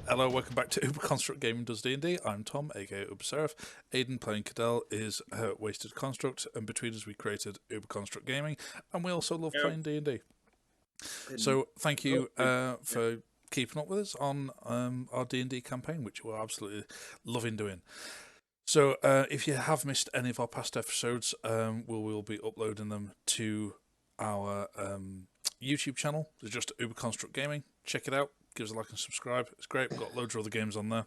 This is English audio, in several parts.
Hello, welcome back to UberConstruct Gaming Does D&D. I'm Tom, aka UberSeraph. Aidan playing Cadell is Wasted Construct, and between us we created UberConstruct Gaming, and we also love playing D&D. So thank you for keeping up with us on our D&D campaign, which we're absolutely loving doing. So if you have missed any of our past episodes, we will be uploading them to our YouTube channel. It's just UberConstruct Gaming. Check it out. Give us a like and subscribe. It's great. We've got loads of other games on there.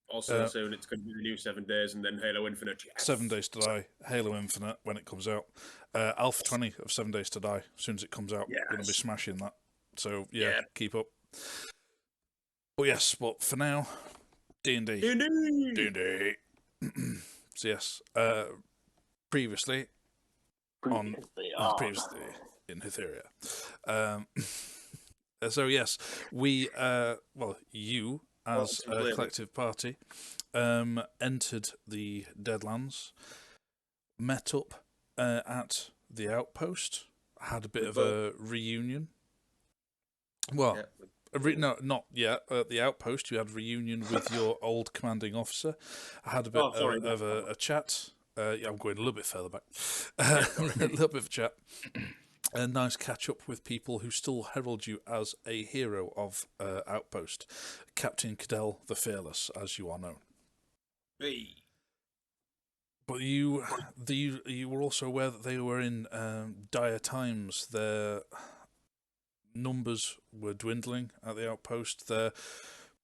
Also, soon it's going to be the new 7 Days and then Halo Infinite. Yes. 7 Days to Die, Halo Infinite when it comes out. Alpha 20 of 7 Days to Die. As soon as it comes out, we're going to be smashing that. So, yeah, keep up. But yes, but for now, D&D. D&D. So, yes, previously in Hytheria. So yes, we you as a collective party entered the Deadlands, met up at the outpost, had a bit of a reunion. Well, not yet. At the outpost, you had a reunion with your old commanding officer. I had a bit of a chat. I'm going a little bit further back. A little bit of a chat. A nice catch up with people who still herald you as a hero of Outpost, Captain Cadell the Fearless, as you are known. Hey. But you were also aware that they were in dire times. Their numbers were dwindling at the outpost. Their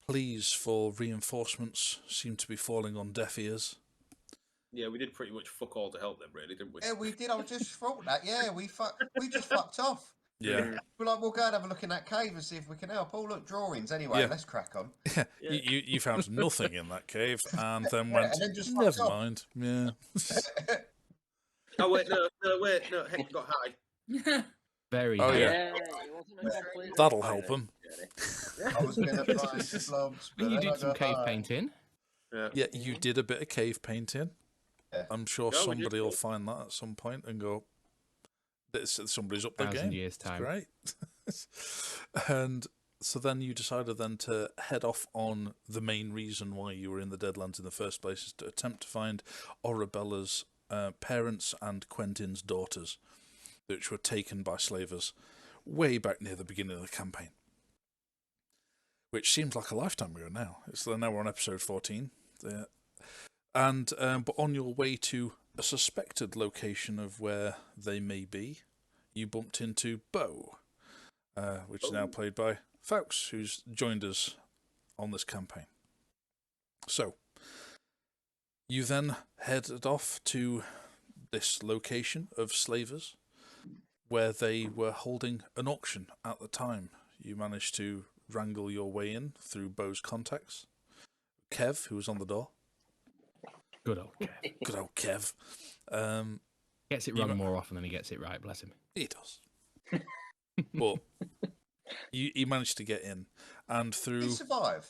pleas for reinforcements seemed to be falling on deaf ears. Yeah, we did pretty much fuck all to help them, really, didn't we? Yeah, we did. I just thought that. Yeah, we just fucked off. Yeah. We're like, we'll go and have a look in that cave and see if we can help. Oh, look, drawings. Anyway, let's crack on. Yeah. You found nothing in that cave and then went, and then just never mind. Yeah. Oh, wait, no, Heck got high. Very high. Yeah. That'll help him. I was going to find slobs. You did some cave painting. Yeah, you did a bit of cave painting. Yeah. I'm sure somebody will find that at some point and go, somebody's up their game. 1,000 years' time. Great. And so then you decided then to head off on the main reason why you were in the Deadlands in the first place, is to attempt to find Arabella's parents and Quentin's daughters, which were taken by slavers way back near the beginning of the campaign. Which seems like a lifetime ago now. Now we're on episode 14. And but on your way to a suspected location of where they may be, you bumped into Bo, which is now played by Fawkes, who's joined us on this campaign. So, you then headed off to this location of slavers, where they were holding an auction at the time. You managed to wrangle your way in through Bo's contacts. Kev, who was on the door. Good old Kev. Good old Kev. Gets it wrong more often than he gets it right, bless him. He does. But you managed to get in, and through... Did he survive?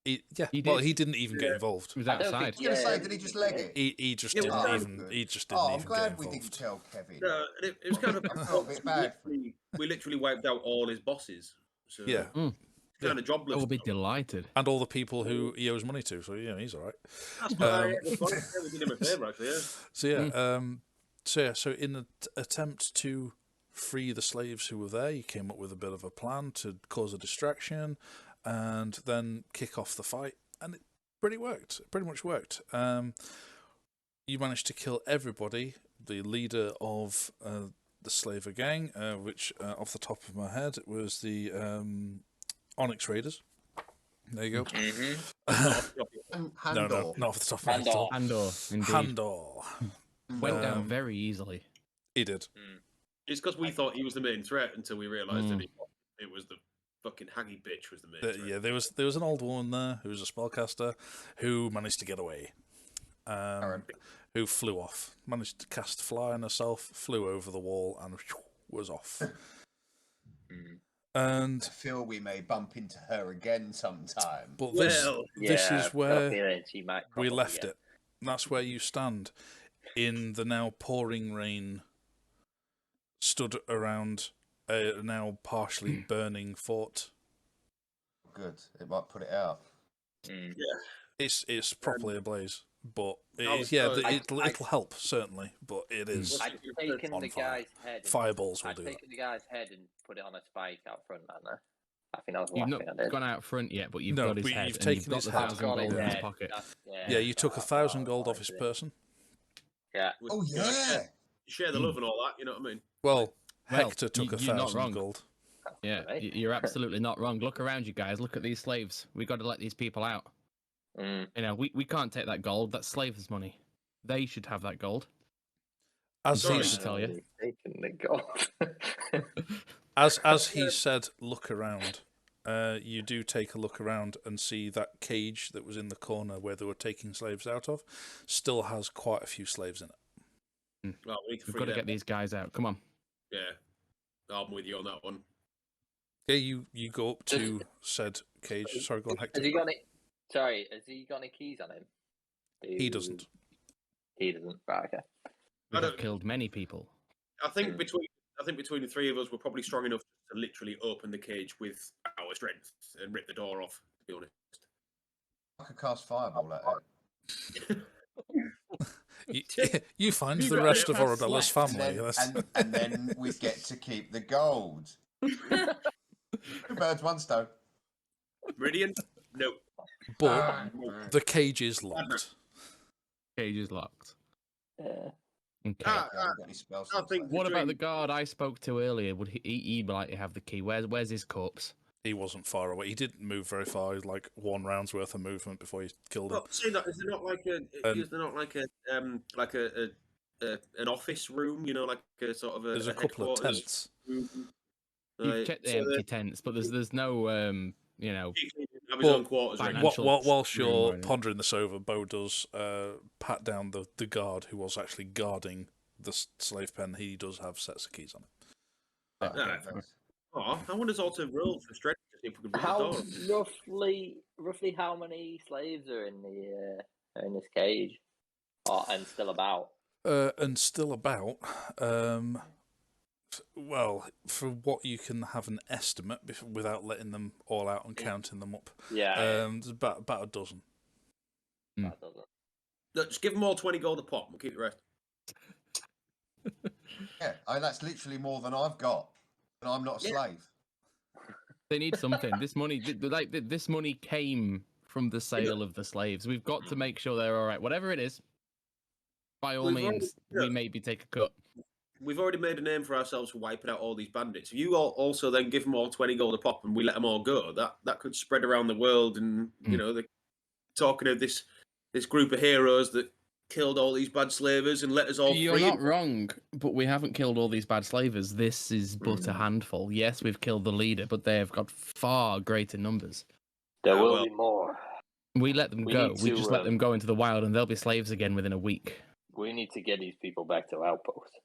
He didn't even get involved. He was outside. I was going to say, did he just leg it? He just didn't even. He just didn't even I'm glad get we involved. didn't tell Kevin. No, it was kind of a bit bad. We literally wiped out all his bosses. So Yeah. Kind of jobless. I will be delighted. And all the people who he owes money to, so he's all right. That's right. We did him a favour, actually. Yeah. So in an attempt to free the slaves who were there, you came up with a bit of a plan to cause a distraction, and then kick off the fight, and it pretty much worked. You managed to kill everybody. The leader of the slaver gang, which off the top of my head was the Onyx Raiders. There you go. Handor. No, not off the top of my head. Handor, indeed. Handor. Went down very easily. He did. It's because we thought he was the main threat until we realised that it was the fucking haggy bitch was the main threat. Yeah, there was an old woman there who was a spellcaster who managed to get away. Who flew off. Managed to cast fly on herself, flew over the wall, and was off. And I feel we may bump into her again sometime. But this is where we left it. That's where you stand in the now pouring rain, stood around a now partially burning fort. good. It might put it out. Yeah. It's properly ablaze, but I- it'll help certainly, but it is. What's I'd taken on the fire. guy's head. Fireballs will I'd do that. taken the guy's head and put it on a spike out front, man. I think that was the You've last not thing I did. gone out front yet, but you've No, got his but head. you've and taken you've got his the head. 1,000 Got gold his in his head. pocket. Yeah, you took that's 1,000 what I gold was off his trying to do. person. Yeah. Oh You know, yeah. share the love and all that. You know what I mean? Well, Well, Hector took you're not 1,000 wrong. gold. Yeah, Right. you're absolutely not wrong. Look around you guys. Look at these slaves. We got to let these people out. Mm. You know, we can't take that gold. That's slaves' money. They should have that gold. As Sorry. he's I tell you. Taking the gold. as he said, look around. You do take a look around and see that cage that was in the corner where they were taking slaves out of still has quite a few slaves in it. Well, we need to We've free got to them. get these guys out. Come on. Yeah, I'm with you on that one. Yeah, you go up to said cage. Sorry, go on, Hector. Has he got any? Sorry, has he got any keys on him? He doesn't. He doesn't. Right. Okay. We I have don't- killed many people. I think between the three of us, we're probably strong enough to literally open the cage with our strength and rip the door off. To be honest. I could cast fireball at it. You find You the got rest it of past Arabella's left. family. And then we get to keep the gold. 2 birds, 1 stone. Meridian? No. But the cage is locked. Cage is locked. Yeah. Okay. I haven't got any spells. I think What about the between- guard I spoke to earlier? Would he like to have the key? Where's his corpse? He wasn't far away. He didn't move very far. He had like 1 round's worth of movement before you killed him. Well, say that is there not like an office room? You know, like a sort of a. There's a couple of headquarters tents. room? You've Right, checked the so empty tents, but there's no you know. he can have his Well, own quarters. Right? financial Whilst room or you're anything. pondering this over, Bo does pat down the guard who was actually guarding the slave pen. He does have sets of keys on it. I want us all to roll for strength to see if we can rip the How door. roughly how many slaves are in this cage, and still about? And still about. Well, for what you can have an estimate without letting them all out and counting them up, Yeah. there's about a dozen. That doesn't. Look, just give them all 20 gold a pop. We'll keep the rest. Yeah, that's literally more than I've got, and I'm not a slave. They need something. This money, this money came from the sale of the slaves. We've got to make sure they're all right. Whatever it is, by all We've already- means, yeah. we maybe take a cut. We've already made a name for ourselves for wiping out all these bandits. If you all also then give them all 20 gold a pop and we let them all go, that could spread around the world. And, you know, they're talking of this group of heroes that killed all these bad slavers and let us all You're free. not wrong, but we haven't killed all these bad slavers. This is but a handful. Yes, we've killed the leader, but they have got far greater numbers. There Ah, will well. be more. We let them We go. need We to, just let them go into the wild, and they'll be slaves again within a week. We need to get these people back to outpost.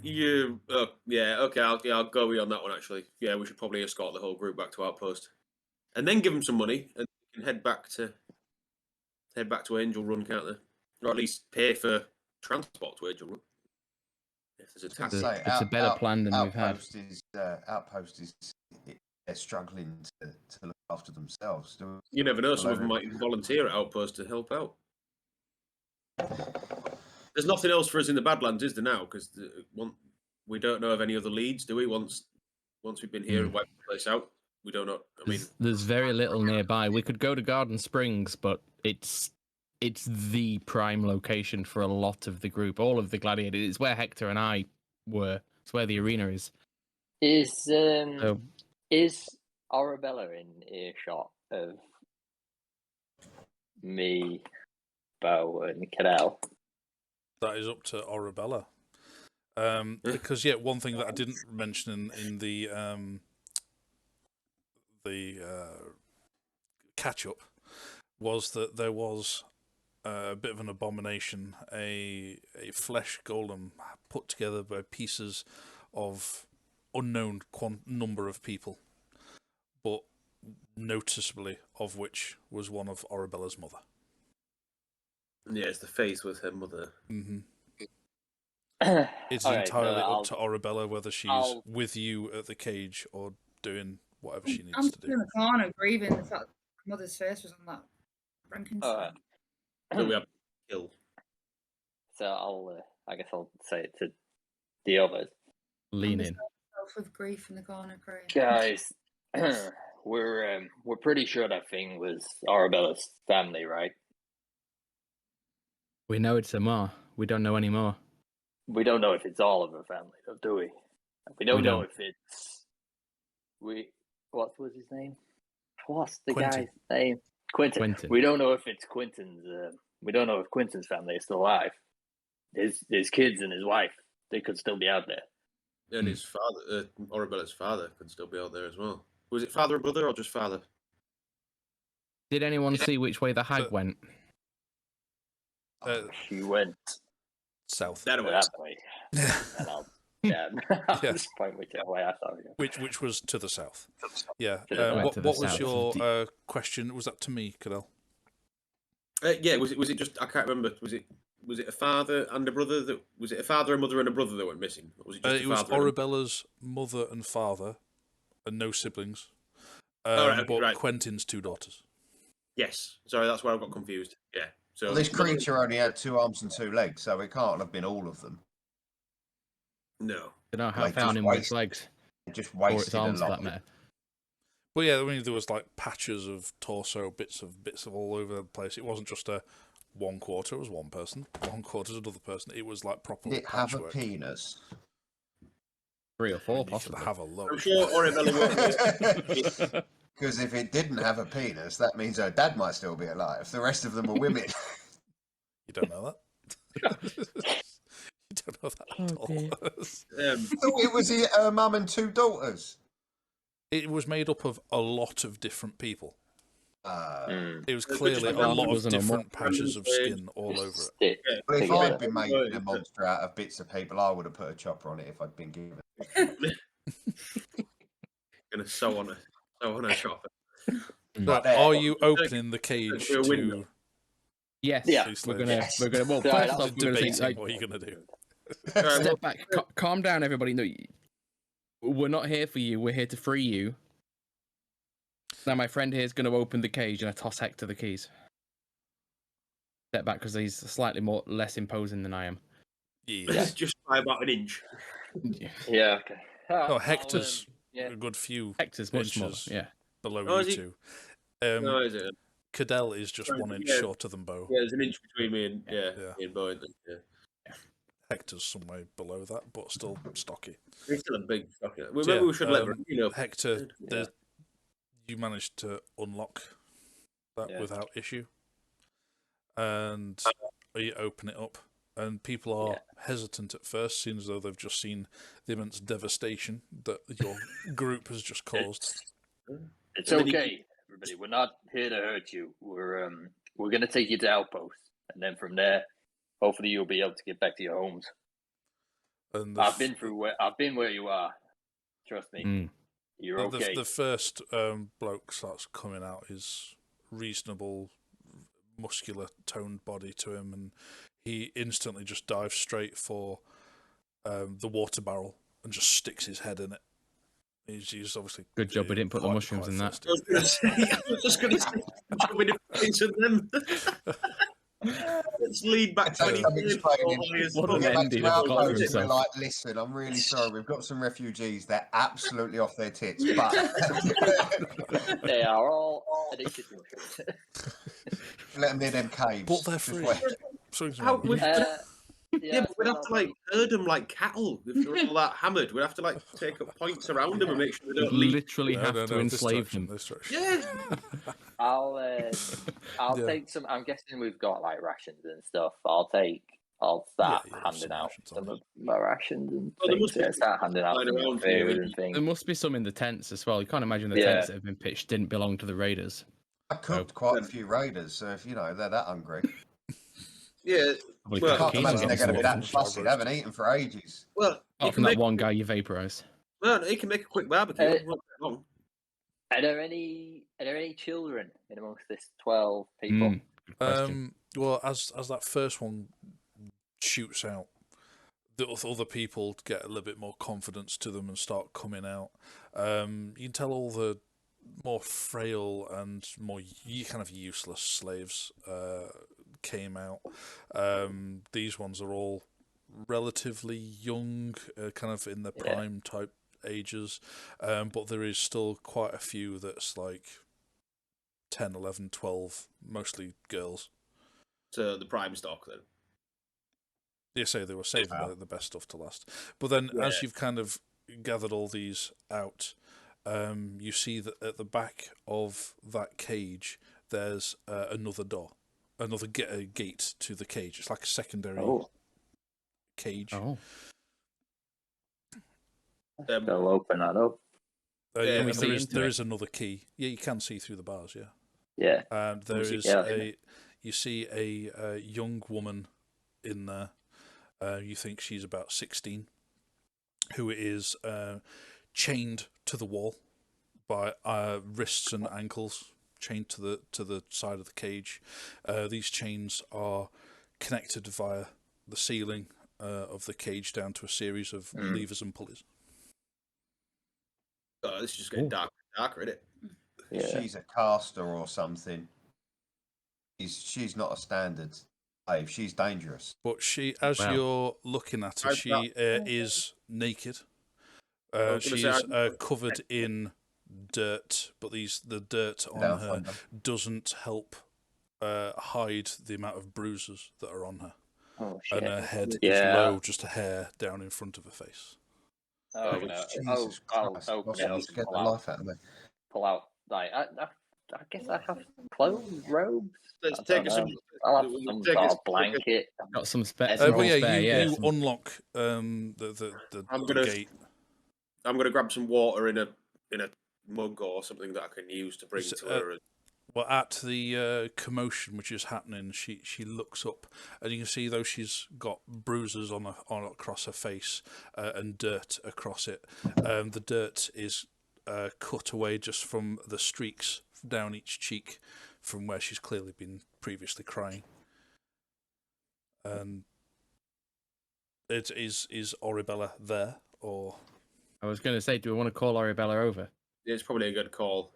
Yeah, okay, I'll go with you on that one, actually. Yeah, we should probably escort the whole group back to Outpost. And then give them some money and we can head back to Angel Run, can't they? Or at least pay for transport to Angel Run. If there's a taxi. It's a better plan than we've had. Outpost is they're struggling to look after themselves. You never know, some of them might volunteer at Outpost to help out. There's nothing else for us in the Badlands, is there now? Because we don't know of any other leads, do we? Once we've been here and wiped the place out, we don't know. I mean, There's very little nearby. We could go to Garden Springs, but it's the prime location for a lot of the group. All of the gladiators. It's where Hector and I were. It's where the arena is. Is So Arabella in earshot of me, Bo, and Cadell? That is up to Arabella. Because one thing that I didn't mention in the catch up was that there was a bit of an abomination, a flesh golem put together by pieces of unknown number of people, but noticeably of which was one of Arabella's mother. yeah, it's the face with her mother. Mm-hmm. It's All right, entirely no, up to Arabella whether she's I'll- with you at the cage or doing whatever she I'm needs to still in do. the corner grieving the fact that my mother's face was on that Frankenstein. So we have to kill. So I guess I'll say it to the others. Lean I'm in. myself with grief in the corner crying. Guys, we're pretty sure that thing was Arabella's family, right? We know it's Amar. We don't know any more. We don't know if it's all of her family, though, do we? We don't know if it's what was his name? What's the Quentin. guy's name? Quentin. Quentin. We don't know if it's Quentin's. We don't know if Quentin's family is still alive. His kids and his wife, they could still be out there. And his father, Arabella's father, could still be out there as well. Was it father or brother or just father? Did anyone see which way the hag So- went? She went South. That way. that way, and I'll I'll Yeah. just point whichever way I saw you. Which was to the south. Yeah. To the south. What To the was south. your question? Was that to me, Cadell? Yeah, was it just? I can't remember. Was it a father and a brother? Was it a father, a mother, and a brother that went missing? Or was it just It a was father? Arabella's mother and father, and no siblings. Right, okay, but right. Quentin's 2 daughters. Yes. Sorry, that's where I got confused. Yeah. So Well, this creature only had 2 arms and 2 legs, so it can't have been all of them. No. Don't know how Like, found just him with its wasted. legs. It just Or its wasted a arms, for lot. that matter. But yeah, I mean, there was like patches of torso, bits of all over the place. It wasn't just a 1 quarter was one person, 1 quarter is another person. It was like proper Did it have a patchwork. penis? 3 or 4, You could possibly. have a look. I'm sure Arabella won't. Because if it didn't have a penis, that means her dad might still be alive. The rest of them are women. You don't know that. You don't know that at all. I thought it was her mum and 2 daughters. It was made up of a lot of different people. It was It's clearly just a like lot of wasn't a different monster. patches of skin all over it. Stick Well, if together. I'd been making a monster out of bits of people, I would have put a chopper on it if I'd been given. Gonna sew on a chopper. So, there. are you opening the cage Through a to window. Yes, Yeah. we're gonna. Yes. We're gonna. Well, Right, first I'll off, we're gonna debating say, like, what you're gonna do? step back, calm down, everybody. No, we're not here for you. We're here to free you. Now, my friend here is going to open the cage, and I toss Hector the keys. Step back because he's slightly less imposing than I am. Yeah. Just by about an inch. Yeah. Okay. Oh, Hector's yeah. a good few Hector's much smaller. inches Yeah. below Oh, you is he? two. No, is it? Cadell is just Sorry, 1 inch yeah. shorter than Bo. Yeah, there's an inch between me and Yeah. me and Boyd. Yeah. Hector's somewhere below that, but still stocky. He's still a big fucker. So, Maybe we should let Hector, Yeah. you managed to unlock that Yeah. without issue, and you open it up, and people are hesitant at first, seeing as though they've just seen the immense devastation that your group has just caused. It's And then okay, everybody. We're not here to hurt you. We're gonna take you to Outpost, and then from there, hopefully you'll be able to get back to your homes. And I've been where you are. Trust me, Mm. you're okay. The first bloke starts coming out, his reasonable, muscular, toned body to him, and he instantly just dives straight for the water barrel and just sticks his head in it. He's obviously Good job we didn't put the mushrooms in that. thirsty. I was just going to say, I'm in a place of them. Let's lead back Take 20 some years. explaining. What We an get back ending to our of God boat, himself. we're like, listen, I'm really sorry. We've got some refugees. They're absolutely off their tits, but They are all addicted to it. let them near them caves. But they're Just free. wait. Something's How wrong. would- Yeah, but we'd have to like herd them like cattle. If they're all that hammered, we'd have to like take up points around them and make sure they You'd don't leave. literally have to enslave them. This direction. Yeah. I'll Yeah. take some. I'm guessing we've got like rations and stuff. I'll start Yeah, you'll have handing some out rations on some you. of my rations and Well, there things. must be Yeah, start handing out lying some around for you, food wouldn't and you? things. There must be some in the tents as well. You can't imagine the Yeah. tents that have been pitched didn't belong to the raiders. I cooked quite a few raiders, so if you know they're that hungry, Yeah. Probably Well, I can't Keen imagine they're going to be getting that some. fussy. They haven't eaten for ages. Well, Apart you from can that make, one guy you vaporized. well, he can make a quick barbecue. Uh, It won't take long. Are there any children in amongst this 12 people? Good question. Well, as that first one shoots out, the other people get a little bit more confidence to them and start coming out. You can tell all the more frail and more kind of useless slaves came out. These ones are all relatively young, kind of in their prime type ages, but there is still quite a few that's like 10, 11, 12, mostly girls. So the prime stock then. You say they were saving the best stuff to last. But then as you've kind of gathered all these out, you see that at the back of that cage there's another door, another gate to the cage. It's like a secondary cage. Oh. They'll open that up. And we see into there it? is another key. Yeah, you can see through the bars. Yeah. Yeah. And there is you see a young woman in there. You think she's about 16, who is chained to the wall by wrists and ankles, chained to the side of the cage. These chains are connected via the ceiling of the cage down to a series of levers and pulleys. Oh, this is just getting darker and darker, isn't it? Yeah. She's a caster or something. She's not a standard slave. She's dangerous. But she, as you're looking at her, she is naked. She's covered in dirt, but the dirt on her doesn't help hide the amount of bruises that are on her. Oh, shit. And her head is low, just a hair down in front of her face. Oh, Jesus Christ. open it up. Get the life out of me. Pull out. Like, I guess I have clothes, robes. Let's I take don't some. know. I'll have some sort of blanket. Got some spare. But But yeah, spare, you some- unlock the gate. I'm gonna grab some water in a mug or something that I can use to bring to her. Well, at the commotion which is happening, she looks up, and you can see though she's got bruises on across her face and dirt across it. The dirt is cut away just from the streaks down each cheek, from where she's clearly been previously crying. And is Oribella there, or? I was going to say, do we want to call Arabella over? It's probably a good call.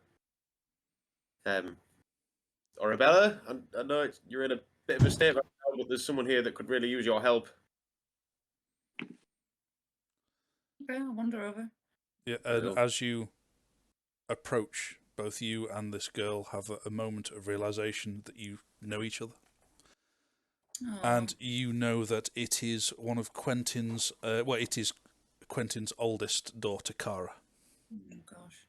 Arabella, I know you're in a bit of a state right now, but there's someone here that could really use your help. Okay, I'll wander over. Yeah, and as you approach, both you and this girl have a moment of realization that you know each other. Aw. And you know that it is one of Quentin's, it is Quentin's oldest daughter, Cara. Oh, gosh.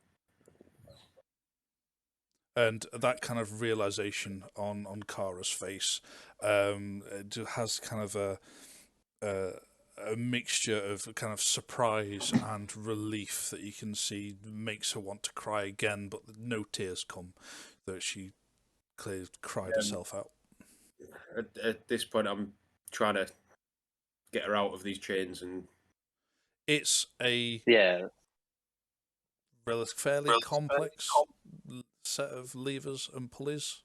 And that kind of realization on Cara's face it has kind of a mixture of kind of surprise and relief that you can see makes her want to cry again, but no tears come, though she clearly cried herself out. At this point, I'm trying to get her out of these chains, and It's a fairly complex set of levers and pulleys.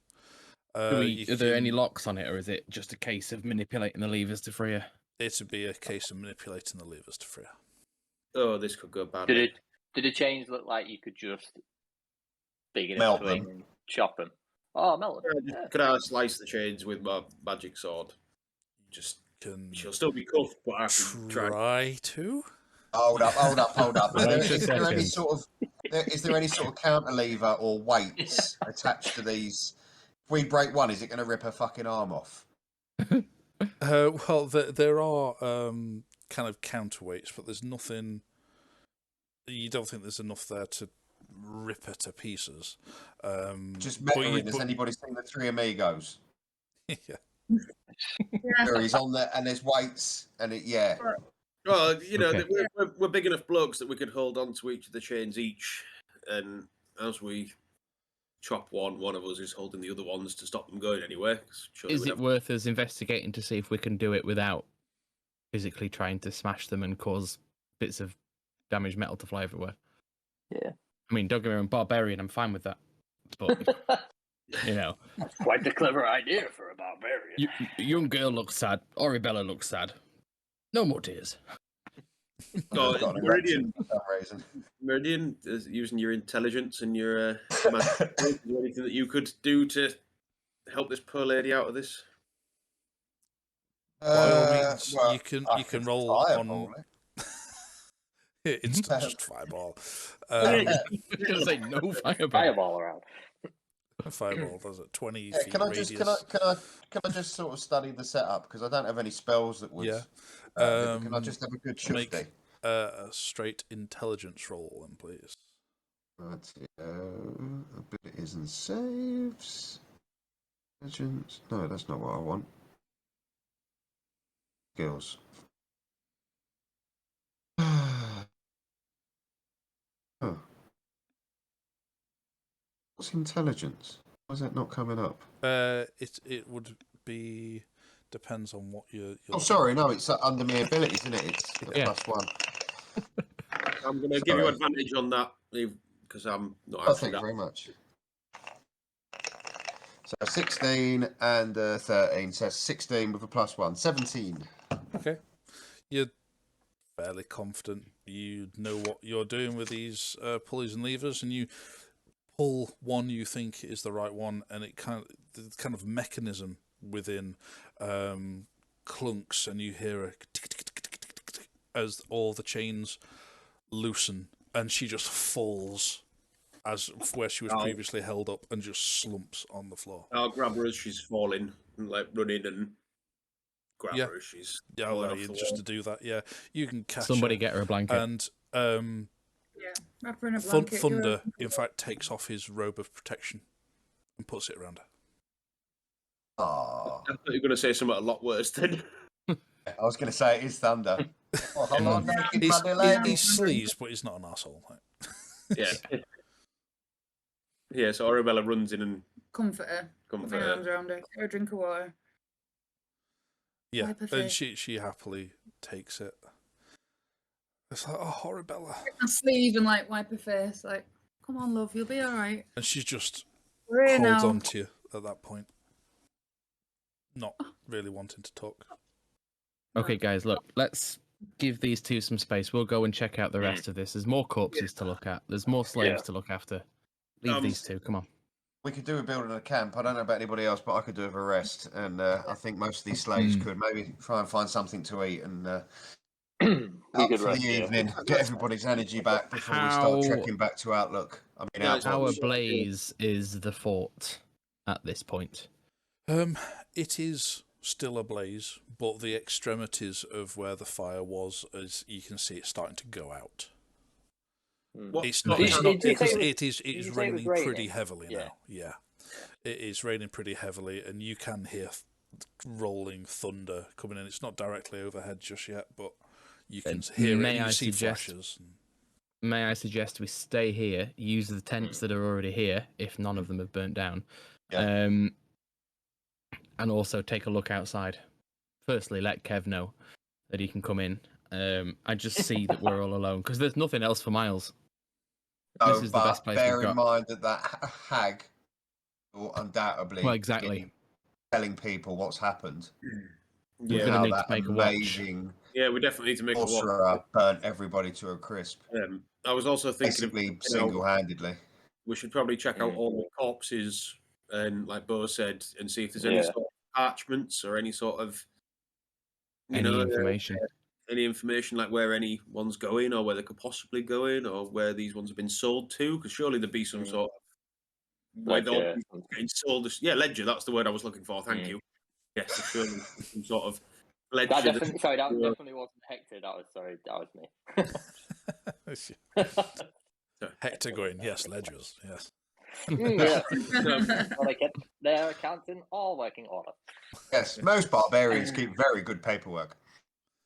Are there any locks on it, or is it just a case of manipulating the levers to free her? It'd be a case of manipulating the levers to free her. oh, this could go badly. Did the chains look like you could just dig it Melt into it them. and chop them? Oh, melt them. Yeah. Could I slice the chains with my magic sword? Just she'll still be cuffed, but I can try. Try to. Hold up. Wait a Is there any second. is there any sort of cantilever or weights attached to these? If we break one, is it going to rip her fucking arm off? Well, there are kind of counterweights, but there's nothing. You don't think there's enough there to rip her to pieces. Just measuring. Has anybody seen the Three Amigos? Yeah. Where he's on there, and there's weights, and Well, you know, Okay. we're big enough blokes that we could hold on to each of the chains each, and as we chop one of us is holding the other ones to stop them going anywhere. Is it worth us investigating to see if we can do it without physically trying to smash them and cause bits of damaged metal to fly everywhere? Yeah. I mean, don't get me wrong, barbarian, I'm fine with that. But, you know, That's quite the clever idea for a barbarian. young girl looks sad. Oribella looks sad. No more tears. Oh, I've got an Meridian, erection for some reason. Meridian, using your intelligence and your magic, is there anything that you could do to help this poor lady out of this? By all means, well, you can I could roll fireball on. it. Instant just fireball. I was going to say no fireball. Fireball around. A fireball does it 20 Yeah, feet can I radius. just can I just sort of study the setup because I don't have any spells that would. Yeah. But can I just have a good Make shifty? a straight intelligence roll, then, please. Abilities and saves. Intelligence. No, that's not what I want. Skills. Oh. What's intelligence? Why is that not coming up? It would be depends on what you're Oh, sorry, no, it's under my abilities, isn't it? It's Yeah. +1. I'm going to give you advantage on that because I'm not Oh, actually thank you that. very much. So 16 and 13. So 16 with a +1. 17. Okay. You're fairly confident. You know what you're doing with these pulleys and levers, and you pull one you think is the right one, and it the kind of mechanism within clunks, and you hear a tick, tick, tick, tick, tick, tick, as all the chains loosen, and she just falls as where she was previously held up, and just slumps on the floor. I'll grab her as she's falling and like running and grab Yeah. her as she's Yeah, falling allow off you the just wall. to do that. Yeah, you can catch Somebody her, get her a blanket. and Yeah, wrap her in a blanket. give her Thunder, a- in fact, takes off his robe of protection and puts it around her. Oh, I thought you were going to say something a lot worse then. I was going to say it is Thunder. Oh, hello, naked bloody lady. He's sleaze, but he's not an asshole. Yeah. Yeah, so Arabella runs in and Comfort her. Put comfort my her. arms around her. Get her a drink of water. Yeah, Wipe her and face. she happily takes it. It's like, oh, Horabella. Get my sleeve and like wipe her face. Like, come on, love, you'll be all right. And she's just We're here holds now. on to you at that point, not really wanting to talk. Okay, guys, look, let's give these two some space. We'll go and check out the rest of this. There's more corpses to look at. There's more slaves to look after. Leave these two. Come on. We could do with building a camp. I don't know about anybody else, but I could do with a rest. And I think most of these slaves could maybe try and find something to eat and up could for rest, the yeah. evening. Get everybody's energy back before we start trekking back to Outlook. I mean, Yeah, Outlook. How ablaze is the fort at this point? It is still ablaze, but the extremities of where the fire was, as you can see, it's starting to go out. What? It's Did not, you it's say not it because was- it did you is say it was raining pretty raining? heavily Yeah. now. Yeah, it is raining pretty heavily, and you can hear rolling thunder coming in. It's not directly overhead just yet, but you can hear it. May And I you see suggest- flashes. May I suggest we stay here, use the tents that are already here, if none of them have burnt down, Yeah. and also take a look outside. Firstly, let Kev know that he can come in. I just see that we're all alone because there's nothing else for miles. No, This is the but best place bear we've in got. mind that hag will undoubtedly Well, exactly. begin telling people what's happened. We're Yeah, gonna How need to that make a watch. amazing yeah, we definitely need to make a watch. sorcerer burnt everybody to a crisp. I was also thinking Basically, of single-handedly. we should probably check out all the corpses and, like Bo said, and see if there's any sort of parchments or any sort of Any information. any information like where anyone's going or where they could possibly go in or where these ones have been sold to. Because surely there'd be some sort of where all Ledger. these ones getting sold. Yeah, ledger. That's the word I was looking for. Thank you. Yes, so surely some sort of ledger. That definitely, sorry, that definitely wasn't Hector. That was me. Hector going, yes, ledgers, yes. Yeah. Well, they kept their accounts in all working order. Yes, most barbarians keep very good paperwork.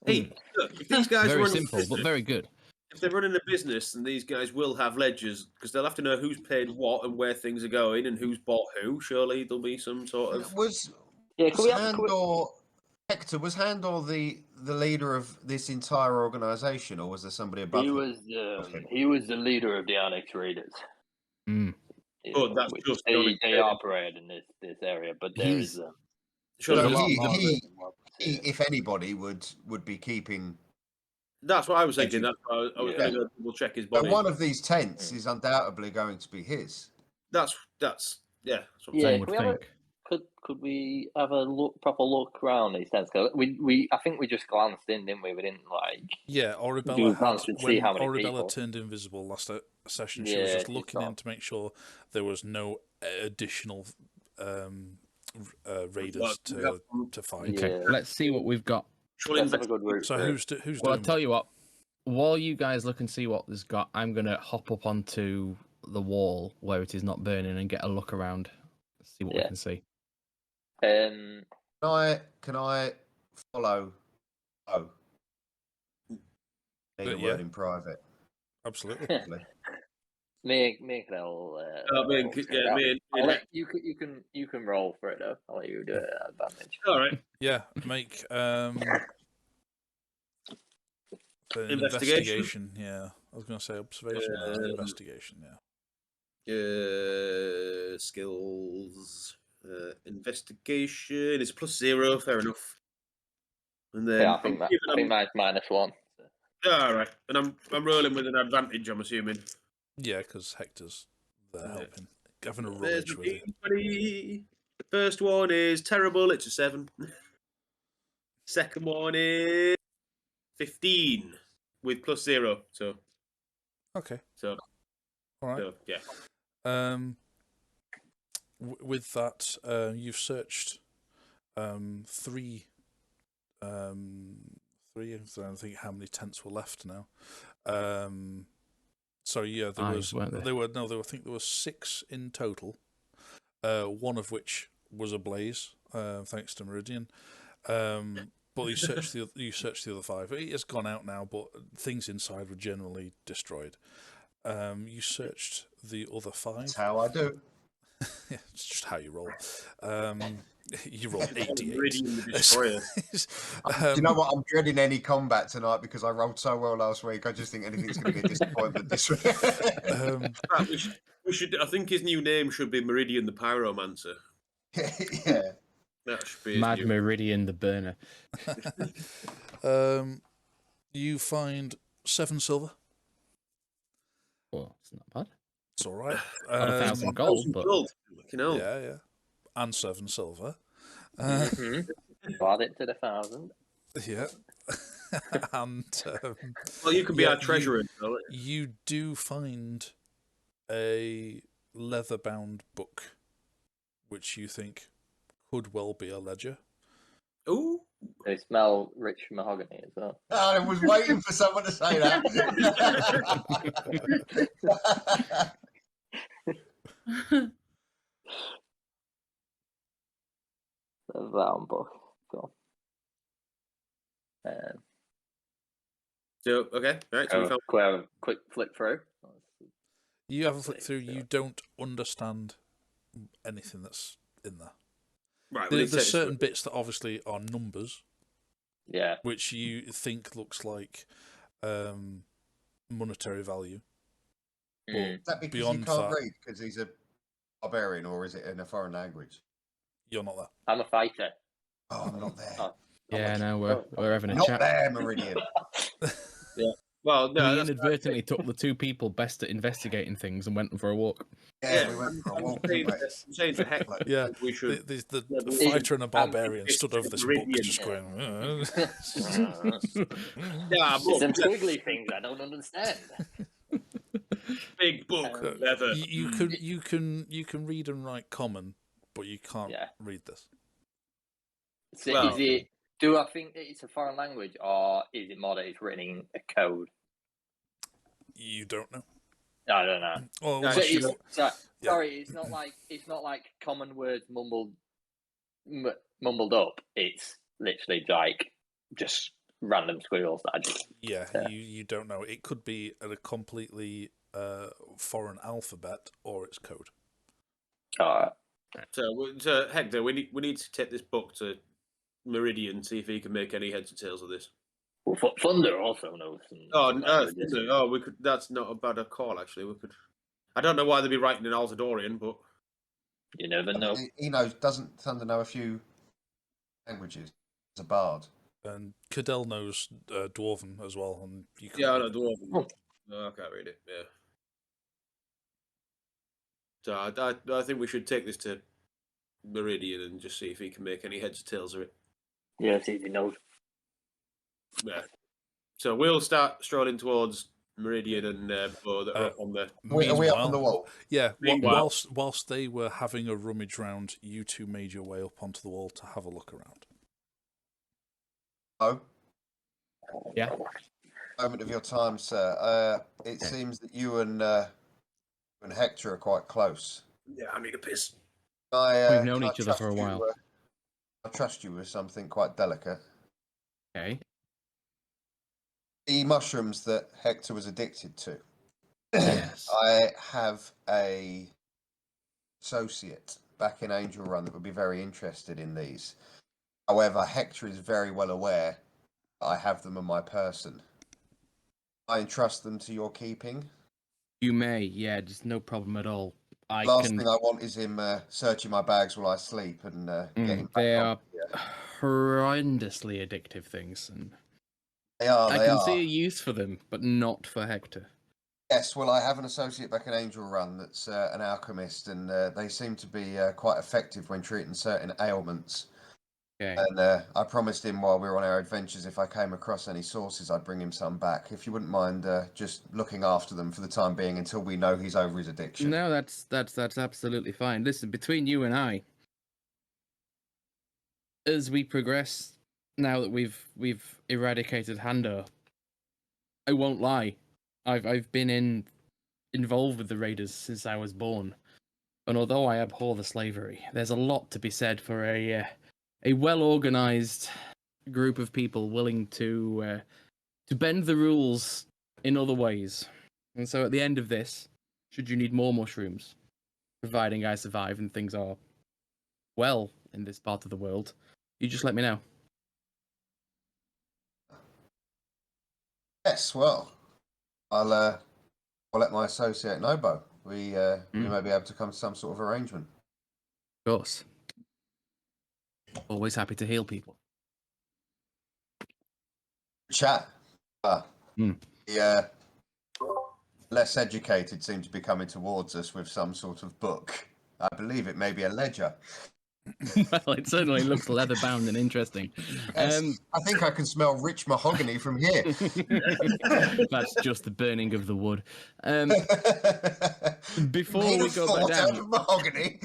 Hey, look, if these guys Very run simple, but very good. if they're running a business, then these guys will have ledgers because they'll have to know who's paid what and where things are going and who's bought who. Surely there'll be some sort of. Was Yeah, can we have Handor Hector? Was Handor the leader of this entire organization, or was there somebody above he him? was the leader of the Annex Raiders. Mm. Oh, that's Which just they operate in this area, but there is Surely So there's he- more he- than one. he, if anybody, would be keeping. That's what I was thinking. Edgy. That's why I was Yeah. going to go double check his But body. one of these tents is undoubtedly going to be his. That's That's what I'm One saying. would can we have think. could we have a proper look around these tents? 'Cause I think we just glanced in, didn't we? We didn't like Yeah, do Orabella a glance and see when how many Orabella people. turned invisible last session, she Yeah, was just she looking saw. in to make sure there was no additional raiders to fight. Okay, Yeah. let's see what we've got. Let's have a good route. So for it. who's Well, I'll doing tell you what. While you guys look and see what there's got, I'm gonna hop up onto the wall where it is not burning and get a look around, see what we Yeah. can see. Um, Can I follow? Oh, need a Yeah. word in private. Absolutely. me and Cadell. I'll let you can roll for it though. I'll let you do it at advantage. All right. Yeah, make the Investigation? Yeah, I was going to say observation. No, investigation. Yeah. Skills. Investigation is +0. Fair enough. And then Yeah, I think mine's -1. So. all right, and I'm rolling with an advantage. I'm assuming. Yeah, because Hector's there helping, having a There's rummage the with it. D20. The first one is terrible. It's a 7. Second one is 15 with +0. So Okay. So All right. so yeah. With that, you've searched three. Three. I don't think how many tents were left now. Sorry, yeah, there Eyes, weren't there? I think there were 6 in total. One of which was ablaze, thanks to Meridian. But you searched the other 5. It has gone out now, but things inside were generally destroyed. You searched the other 5. That's how I do. Yeah, it's just how you roll. You rolled 88. Meridian the Destroyer. You know what? I'm dreading any combat tonight because I rolled so well last week. I just think anything's going to be a disappointment this week. We should. I think his new name should be Meridian the Pyromancer. Yeah. That should be his Mad new. Meridian the Burner. You find 7 silver. Well, it's not bad. It's all right. Not 1,000 gold, but Gold. Fucking hell. Yeah. And 7 silver. Add it to the 1,000. Yeah. And Well, you can be yeah, our treasurer. you do find a leather-bound book, which you think could well be a ledger. Ooh. They smell rich mahogany as well. I was waiting for someone to say that. The bound book. Cool. So okay, right. So we found. Can we have a quick flick through? You have a flick through. You don't understand anything that's in there. Right. We need to There's take certain bits that obviously are numbers, Yeah. which you think looks like monetary value. Mm. Is that because Beyond he can't that- read because he's a barbarian, or is it in a foreign language? You're not there. I'm a fighter. Oh, I'm not there. Oh. yeah, no, we're having a Not chat. there, Meridian. Well, no, He that's inadvertently took the 2 people best at investigating things and went for a walk. Yeah, we went for a walk. I'm didn't we? saying to heck. Yeah, We should. the we fighter and a barbarian stood over this book, Meridian. just going. Yeah, It's them squiggly things I don't understand. big book, leather. You can read and write common, but you can't Yeah. read this. So Well- is it? Do I think that it's a foreign language, or is it more that it's written in a code? You don't know. I don't know. Well, No, So unless you- it's, sorry, it's not like common words mumbled up. It's literally like just random squiggles that I just. yeah, Yeah. you don't know. It could be a completely foreign alphabet, or it's code. So Hector, we need to take this book to Meridian, see if he can make any heads or tails of this. Well, Thunder also knows. some languages. We could. That's not a bad call, actually. We could. I don't know why they'd be writing in Altadorian, but You never know. He knows. Doesn't Thunder know a few languages? as a bard. And Cadell knows Dwarven as well, and you can. Yeah, I know Dwarven. No, I can't read it. Yeah. So I think we should take this to Meridian and just see if he can make any heads or tails of it. Yeah, see if he knows. Yeah. So we'll start strolling towards Meridian and Bo that are up on the. Are we up on the Meanwhile- wall? Yeah, Meanwhile- whilst they were having a rummage round, you two made your way up onto the wall to have a look around. Oh, Yeah. moment of your time, sir. It seems that you and Hector are quite close. Yeah, I need a piss. We've known Can I each other for a trust you, while. I trust you with something quite delicate. Okay. The mushrooms that Hector was addicted to. Yes. I have a associate back in Angel Run that would be very interested in these. However, Hector is very well aware that I have them on my person. I entrust them to your keeping. You may, yeah, just no problem at all. I Last can. thing I want is him searching my bags while I sleep and getting back They on. are horrendously addictive things, and They are. I They can are. see a use for them, but not for Hector. Yes, well, I have an associate back in Angel Run that's an alchemist, and they seem to be quite effective when treating certain ailments. Okay. And I promised him while we were on our adventures, if I came across any sources, I'd bring him some back. If you wouldn't mind just looking after them for the time being until we know he's over his addiction. No, that's absolutely fine. Listen, between you and I, as we progress, now that we've eradicated Hando, I won't lie, I've been involved with the Raiders since I was born, and although I abhor the slavery, there's a lot to be said for a well organized group of people willing to bend the rules in other ways. And so, at the end of this, should you need more mushrooms, providing I survive and things are well in this part of the world, you just let me know. Yes, well, I'll let my associate know, Bo. We may be able to come to some sort of arrangement. Of course. Always happy to heal people. Chat. Hmm. The less educated seem to be coming towards us with some sort of book. I believe it may be a ledger. Well, it certainly looks leather bound and interesting. Yes, I think I can smell rich mahogany from here. That's just the burning of the wood. Before Made we of go back thought out down, of mahogany.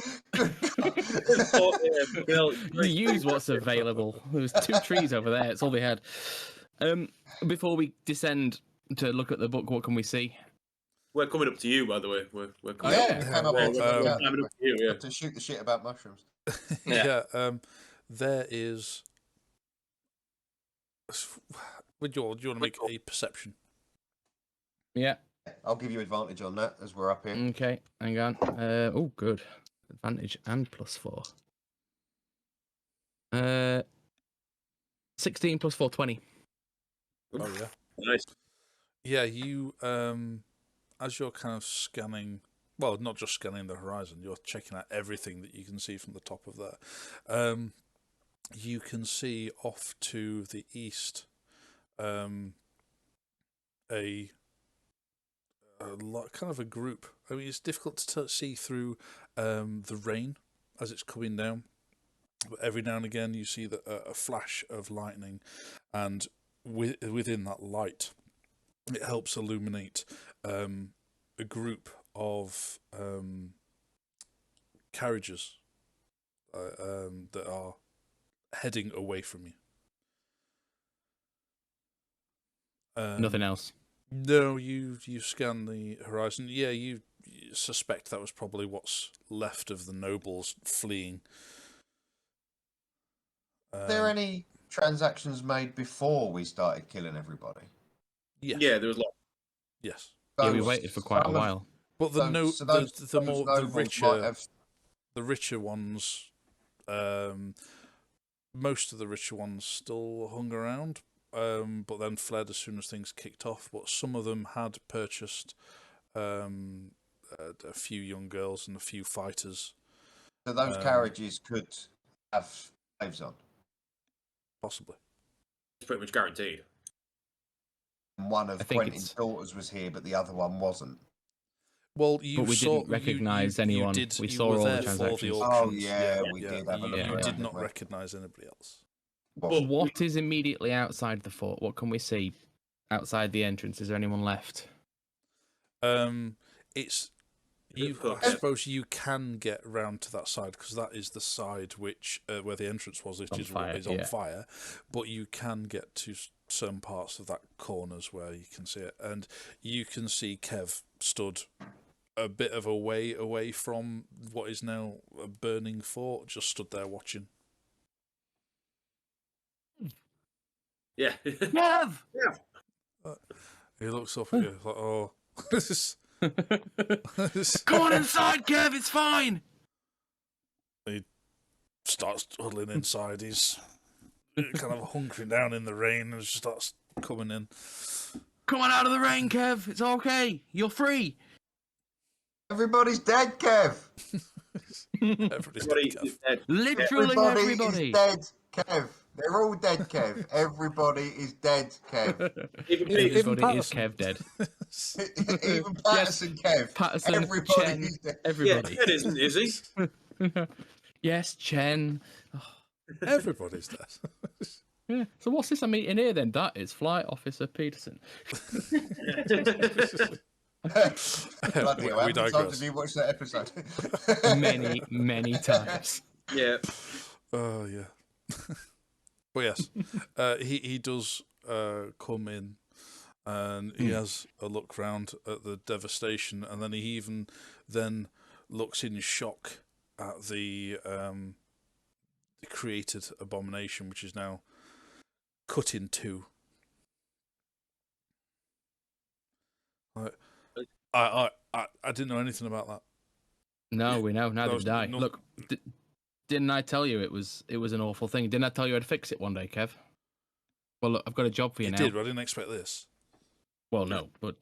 you use what's available. There was 2 trees over there. It's all they had. Before we descend to look at the book, what can we see? We're coming up to you, by the way. We're coming Yeah, up. we came up well, here to, We're coming up to you, yeah. to shoot the shit about mushrooms. Yeah. There is. Do you want to make a perception? Yeah. I'll give you advantage on that as we're up here. Okay. Hang on. Oh, good. Advantage and +4. 16 + 4, 20. Oh yeah. Nice. Yeah, you as you're kind of scanning, well, not just scanning the horizon, you're checking out everything that you can see from the top of there. You can see off to the east a lot, kind of a group. I mean, it's difficult to see through the rain as it's coming down, but every now and again you see a flash of lightning, and within that light, it helps illuminate a group of carriages that are heading away from you. Nothing else. No, you scan the horizon. Yeah, you suspect that was probably what's left of the nobles fleeing. Are there any transactions made before we started killing everybody? Yes. Yeah, there was lots. Yes. Yeah, we Those- waited for quite a some of- while. But those nobles might have- the richer ones, most of the richer ones still hung around, but then fled as soon as things kicked off. But some of them had purchased a few young girls and a few fighters. So those carriages could have slaves on. Possibly. It's pretty much guaranteed. And one of I think Quentin's it's- daughters was here, but the other one wasn't. Well, you But we saw, didn't recognise anyone. You did, We you saw were all the there for the transactions. Oh, auctions. yeah, we did have a you, look you around, did didn't not we? recognise anybody else. Well, What is immediately outside the fort? What can we see outside the entrance? Is there anyone left? It's you. I Okay. suppose you can get round to that side because that is the side which where the entrance was, which On is fire, what is on yeah. fire. But you can get to certain parts of that corners where you can see it, and you can see Kev stood a bit of a way away from what is now a burning fort, just stood there watching. Yeah. Kev! He looks up at you like, "Oh, this is." Come on inside, Kev. It's fine. He starts huddling inside. He's kind of hunkering down in the rain and starts coming in. Come on out of the rain, Kev. It's okay. You're free. everybody's dead, Kev. Everybody's Everybody dead, is Kev. dead. Literally everybody. is dead, Kev. They're all dead, Kev. Everybody is dead, Kev. Even Even Peter's Everybody is Patterson. Kev dead. Even Patterson, Kev. Patterson, Everybody Chen, is dead. yeah, everybody. Ted isn't, is he? Yes, Chen. Everybody's dead. Yeah. So what's this I'm eating here then? That is Flight Officer Peterson. Bloody hell, how we many times digress. have you watched that episode? Many, many times. Yeah. Oh yeah. But yes, he does come in, and he has a look round at the devastation, and then he even then looks in shock at the created abomination, which is now cut in two. I didn't know anything about that. No, we know. Neither was did I. no- Look, didn't I tell you it was an awful thing? Didn't I tell you I'd fix it one day, Kev? Well, look, I've got a job for you You now. did, but I didn't expect this. Well, no, but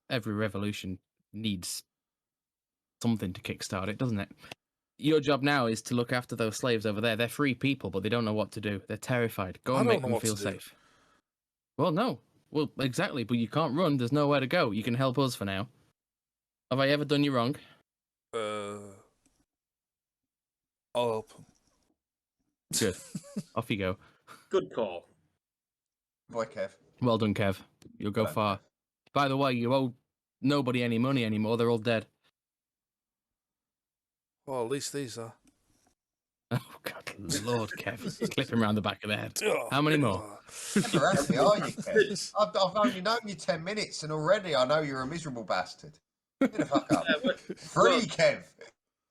every revolution needs something to kickstart it, doesn't it? Your job now is to look after those slaves over there. They're free people, but they don't know what to do. They're terrified. Go I and don't make know them what feel to do. safe. Well, no. Well, exactly, but you can't run. There's nowhere to go. You can help us for now. Have I ever done you wrong? I'll help. Good. Off you go. Good call. Boy, Kev. Well done, Kev. You'll go Well done, far. By the way, you owe nobody any money anymore. They're all dead. Well, at least these are. Oh, God, Lord, Kev. Clip him around the back of the head. Oh, How many more? Never actually are you, Kev? I've only known you 10 minutes, and already I know you're a miserable bastard. Get the fuck up. Free, Kev.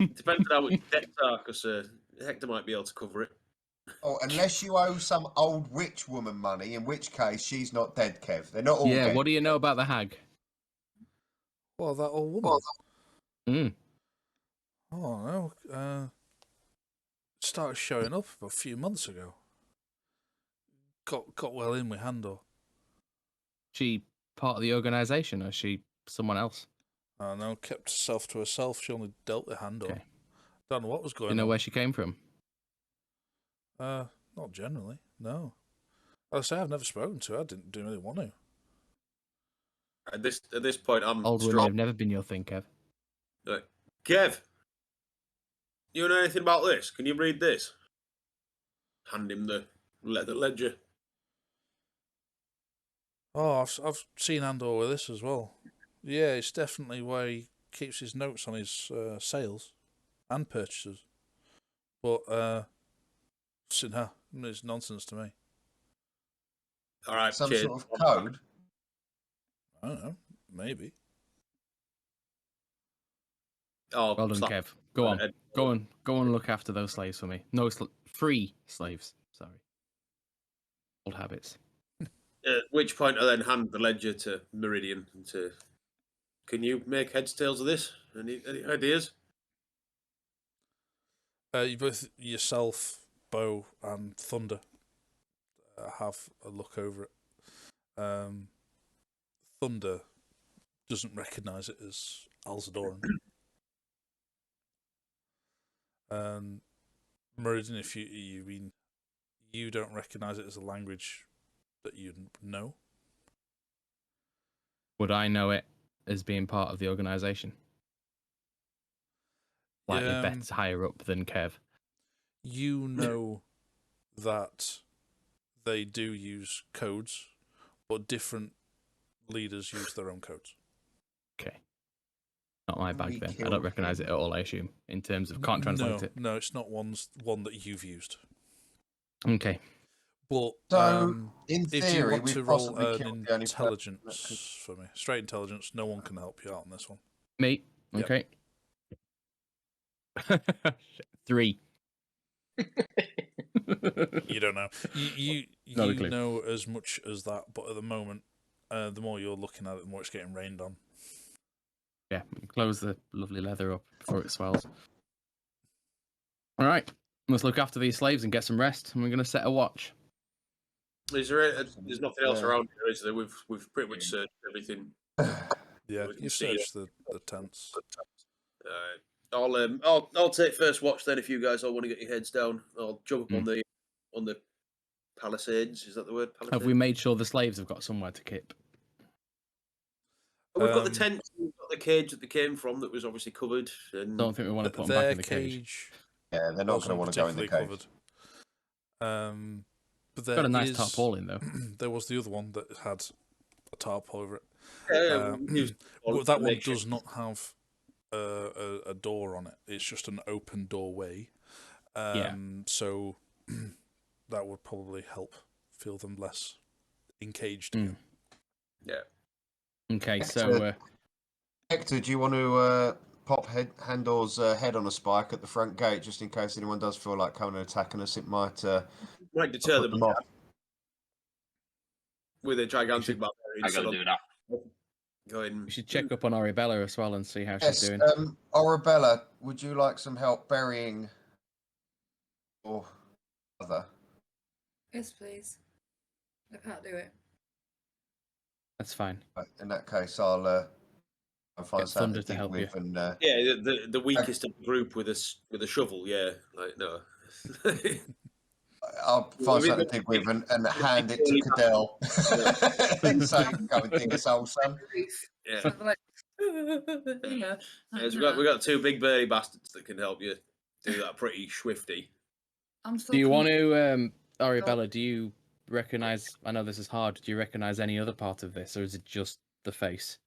Depends on how much debts are, because Hector might be able to cover it. Oh, unless you owe some old witch woman money, in which case she's not dead, Kev. They're not all Yeah, dead. what do you know about the hag? Well, that old woman. Mm. Oh no. Started showing up a few months ago. Got well in with Handor. She part of the organisation, or is she someone else? I know, kept herself to herself. She only dealt with Handor. Okay. Don't know what was Do going you know on. where she came from? Not generally. No. I say I've never spoken to her. I didn't really want to. At this point, I'm Old women strong. have never been your thing, Kev. Like, Kev, you know anything about this? Can you read this? Hand him the ledger. Oh, I've seen Andor with this as well. Yeah, it's definitely where he keeps his notes on his sales and purchases. But no, it's nonsense to me. All right, Some cheers. sort of code. I don't know, maybe. Oh, Well done, slap. Kev. Go on. Go and look after those slaves for me. No, free slaves. Sorry. Old habits. At which point I then hand the ledger to Meridian and to. Can you make heads tails of this? Any ideas? You both yourself, Bo, and Thunder have a look over it. Thunder doesn't recognise it as Alzadoran. Meridian, if you you don't recognise it as a language that you know. Would I know it as being part of the organisation? Slightly better higher up than Kev. You know that they do use codes, but different leaders use their own codes. Okay. Not my bag We then. I killed don't recognise him. it at all, I assume, in terms of can't translate it. No, it's not one that you've used. Okay. But So, in if you theory, want we've to roll possibly an killed the only person that could- intelligence for me, straight intelligence, no one can help you out on this one. Me? Yep. Okay. 3. You don't know. You Not a clue. know as much as that, but at the moment, the more you're looking at it, the more it's getting rained on. Yeah, close the lovely leather up before it swells. All right, let's look after these slaves and get some rest. And we're going to set a watch. There's nothing else around here, is there? We've pretty much searched everything. Yeah, We can you've see searched the tents. I'll take first watch then. If you guys all want to get your heads down, I'll jump up on the palisades. Is that the word? Palisades? Have we made sure the slaves have got somewhere to keep? We've got the tent. We've got the cage that they came from. That was obviously covered. And Don't think we want to put them Their back in the cage. Yeah, they're not going to wasn't want to go in the particularly cage. covered. But there Got a nice is- tarpaulin though. There was the other one that had a tarp over it. well, That one does not have a door on it. It's just an open doorway. So that would probably help feel them less encaged. Yeah. Okay, so Hector, do you want to pop Handor's head on a spike at the front gate, just in case anyone does feel like coming and attacking us? It might deter put them off. with a gigantic barbarian. I gotta do that. Going. we should check up on Arabella as well and see how Yes, she's doing. Arabella, would you like some help burying your mother? Yes, please. I can't do it. That's fine. In that case, I'll find Get something Thunder to to dig help with, and Yeah, the weakest of the group with a shovel. Yeah, like no. I'll find something to dig with and hand it to Cadell and say, "Go and dig us, old son." Yeah. So I'm like, yeah. Yes, we got two big burly bastards that can help you do that pretty swifty. I'm still Do you want coming- to, Arabella, do you recognise, I know this is hard, do you recognise any other part of this, or is it just the face?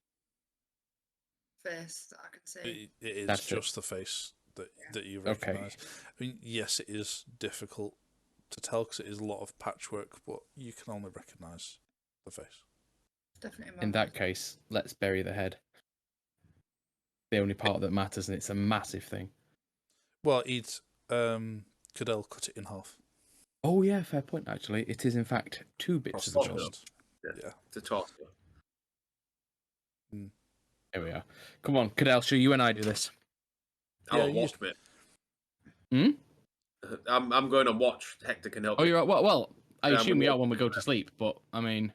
face that I can see? It is That's it. just the face that you Okay. recognise. I mean, yes, it is difficult to tell because it is a lot of patchwork, but you can only recognise the face. Definitely. In that case, let's bury the head. The only part that matters, and it's a massive thing. Well, Cadell cut it in half. Oh yeah, fair point. Actually, it is in fact 2 bits of the Cross chest. Yeah. To toss. Here we are. Come on, Cadell, shall you and I do this? I'm Yeah, on you- watch, mate. Hmm? I'm going on watch. Hector can help Oh, me. you're right. Well, I Yeah, I'm assume we gonna- are when we go to sleep, but I mean,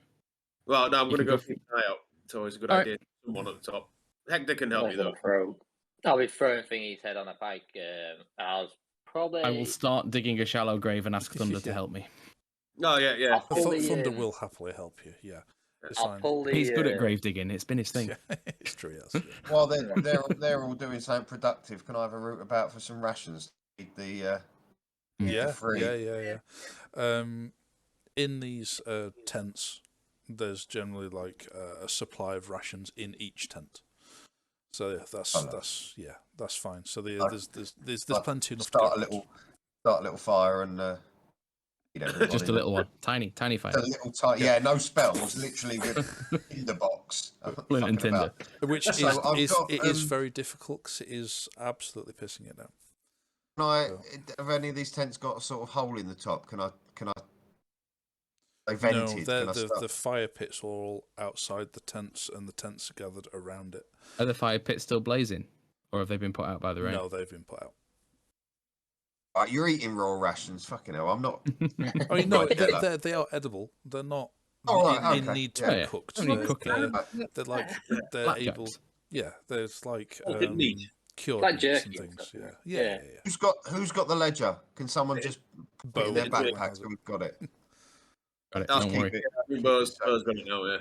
Well, no, I'm You going to can go go keep an eye out. It's always a good All right. idea. Someone at the top. Hector can help you, though. I'll be throwing thingy's head on a pike. I'll probably. I will start digging a shallow grave and ask Thunder to Yeah. help me. Oh, yeah. I'll pull the, Thunder will happily help you. Yeah, it's I'll fine. pull the. He's good at grave digging. It's been his thing. Yeah, it's true. Yes. Yeah. While they're all doing something productive, can I have a route about for some rations? To feed the Yeah, free. yeah. In these tents, there's generally like a supply of rations in each tent. So yeah, that's fine. So there's plenty enough to go Start a little fire and feed everybody. Just a little one, tiny fire. A little yeah, no spells, literally with in the box. Flint and tinder. Which So I've got, is very difficult because it is absolutely pissing it down. Have any of these tents got a sort of hole in the top? Can I? They vented. No, Can I start? the fire pits are all outside the tents, and the tents are gathered around it. Are the fire pits still blazing, or have they been put out by the rain? No, they've been put out. Right, you're eating raw rations. Fucking hell, I'm not. I mean, no, Right, they are edible. They're not Oh, right, in okay. need to Yeah, be yeah. cooked. Only They're, cooking. they're like they're Blackjacks. able. Yeah, there's like Oh, didn't need. cured like meats and jerky and things. stuff, Yeah. isn't it? Yeah. Who's got the ledger? Can someone just put it in their Bo backpack has so it. we've got it? Got it. That's Don't keep worry. it. I think Keep it Bo's safe. got it now. Yeah,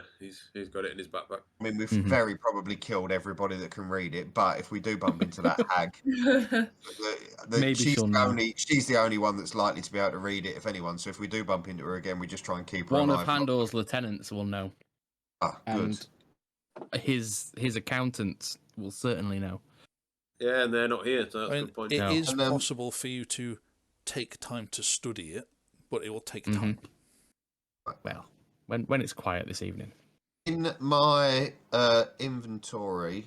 he's got it in his backpack. I mean, we've Mhm. very probably killed everybody that can read it, but if we do bump into that hag, Maybe she's she'll the know. she's the only one that's likely to be able to read it, if anyone. So if we do bump into her again, we just try and keep her One of alive. Handor's lieutenants will know, Ah, good. and his accountants will certainly know. Yeah, and they're not here, so that's I a mean, good point. it No. is And, possible for you to take time to study it, but it will take Mhm. time. Well, when it's quiet this evening. In my inventory,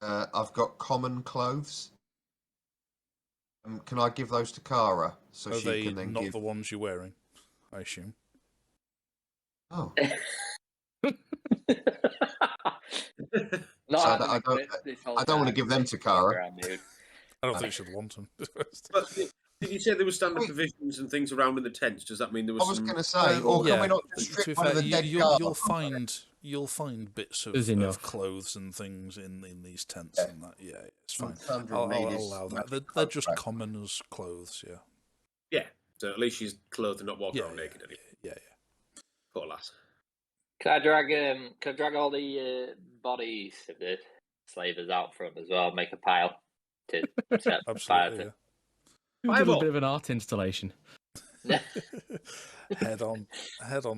I've got common clothes. Can I give those to Kara so Are she they can then not give? the ones you're wearing? I assume. Oh, Not So having I a don't- clip this whole I don't want to time, give them mate. to Fuck Kara. around, dude. I don't think you should want them. But did you say there were standard Wait. provisions and things around in the tents? Does that mean there was I was some? going to say, or can we not just to strip be one of fair, the dead you'll guards? you'll find bits There's of enough. clothes and things in these tents Yeah. and that. Yeah, it's fine. 600 I'll meters allow that. magic They're coat just back. common as clothes. Yeah. Yeah. So at least she's clothed and not walking Yeah. around naked anymore. Yeah. Poor lass. Can I drag all the bodies of the slavers out front as well? Make a pile to set fire Absolutely. to. Yeah. Do a Fireball. bit of an art installation. head on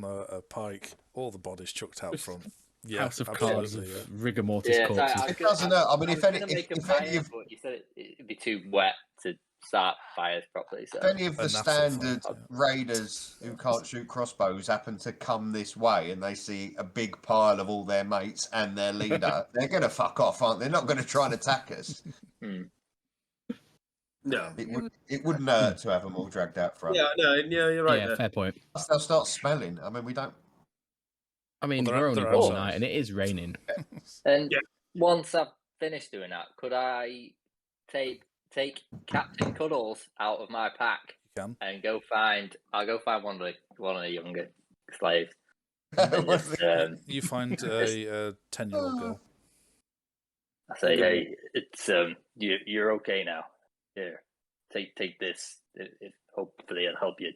a pike, all the bodies chucked out front. Yeah, House of cards absolutely, of yeah. rigor mortis Yeah, so corpses. It doesn't hurt. I mean, if any, gonna make a if fire, any of but you said it'd be too wet to start fires properly. So if any of the A naff will fight, standard yeah. raiders who can't shoot crossbows happen to come this way and they see a big pile of all their mates and their leader, they're going to fuck off, aren't they? They're not going to try and attack us. No. It wouldn't hurt to have them all dragged out front. Yeah, no, yeah, you're right Yeah, there. fair point. They'll start smelling. I mean, we don't. I mean, Well, we're only they're one outside. night and it is raining. and Yeah. once I've finished doing that, could I take Captain Cuddles out of my pack You can. and I'll go find one of the younger slaves. And just, You find a 10-year-old girl. I say, hey, it's you're okay now. Here, take this. Hopefully it'll help you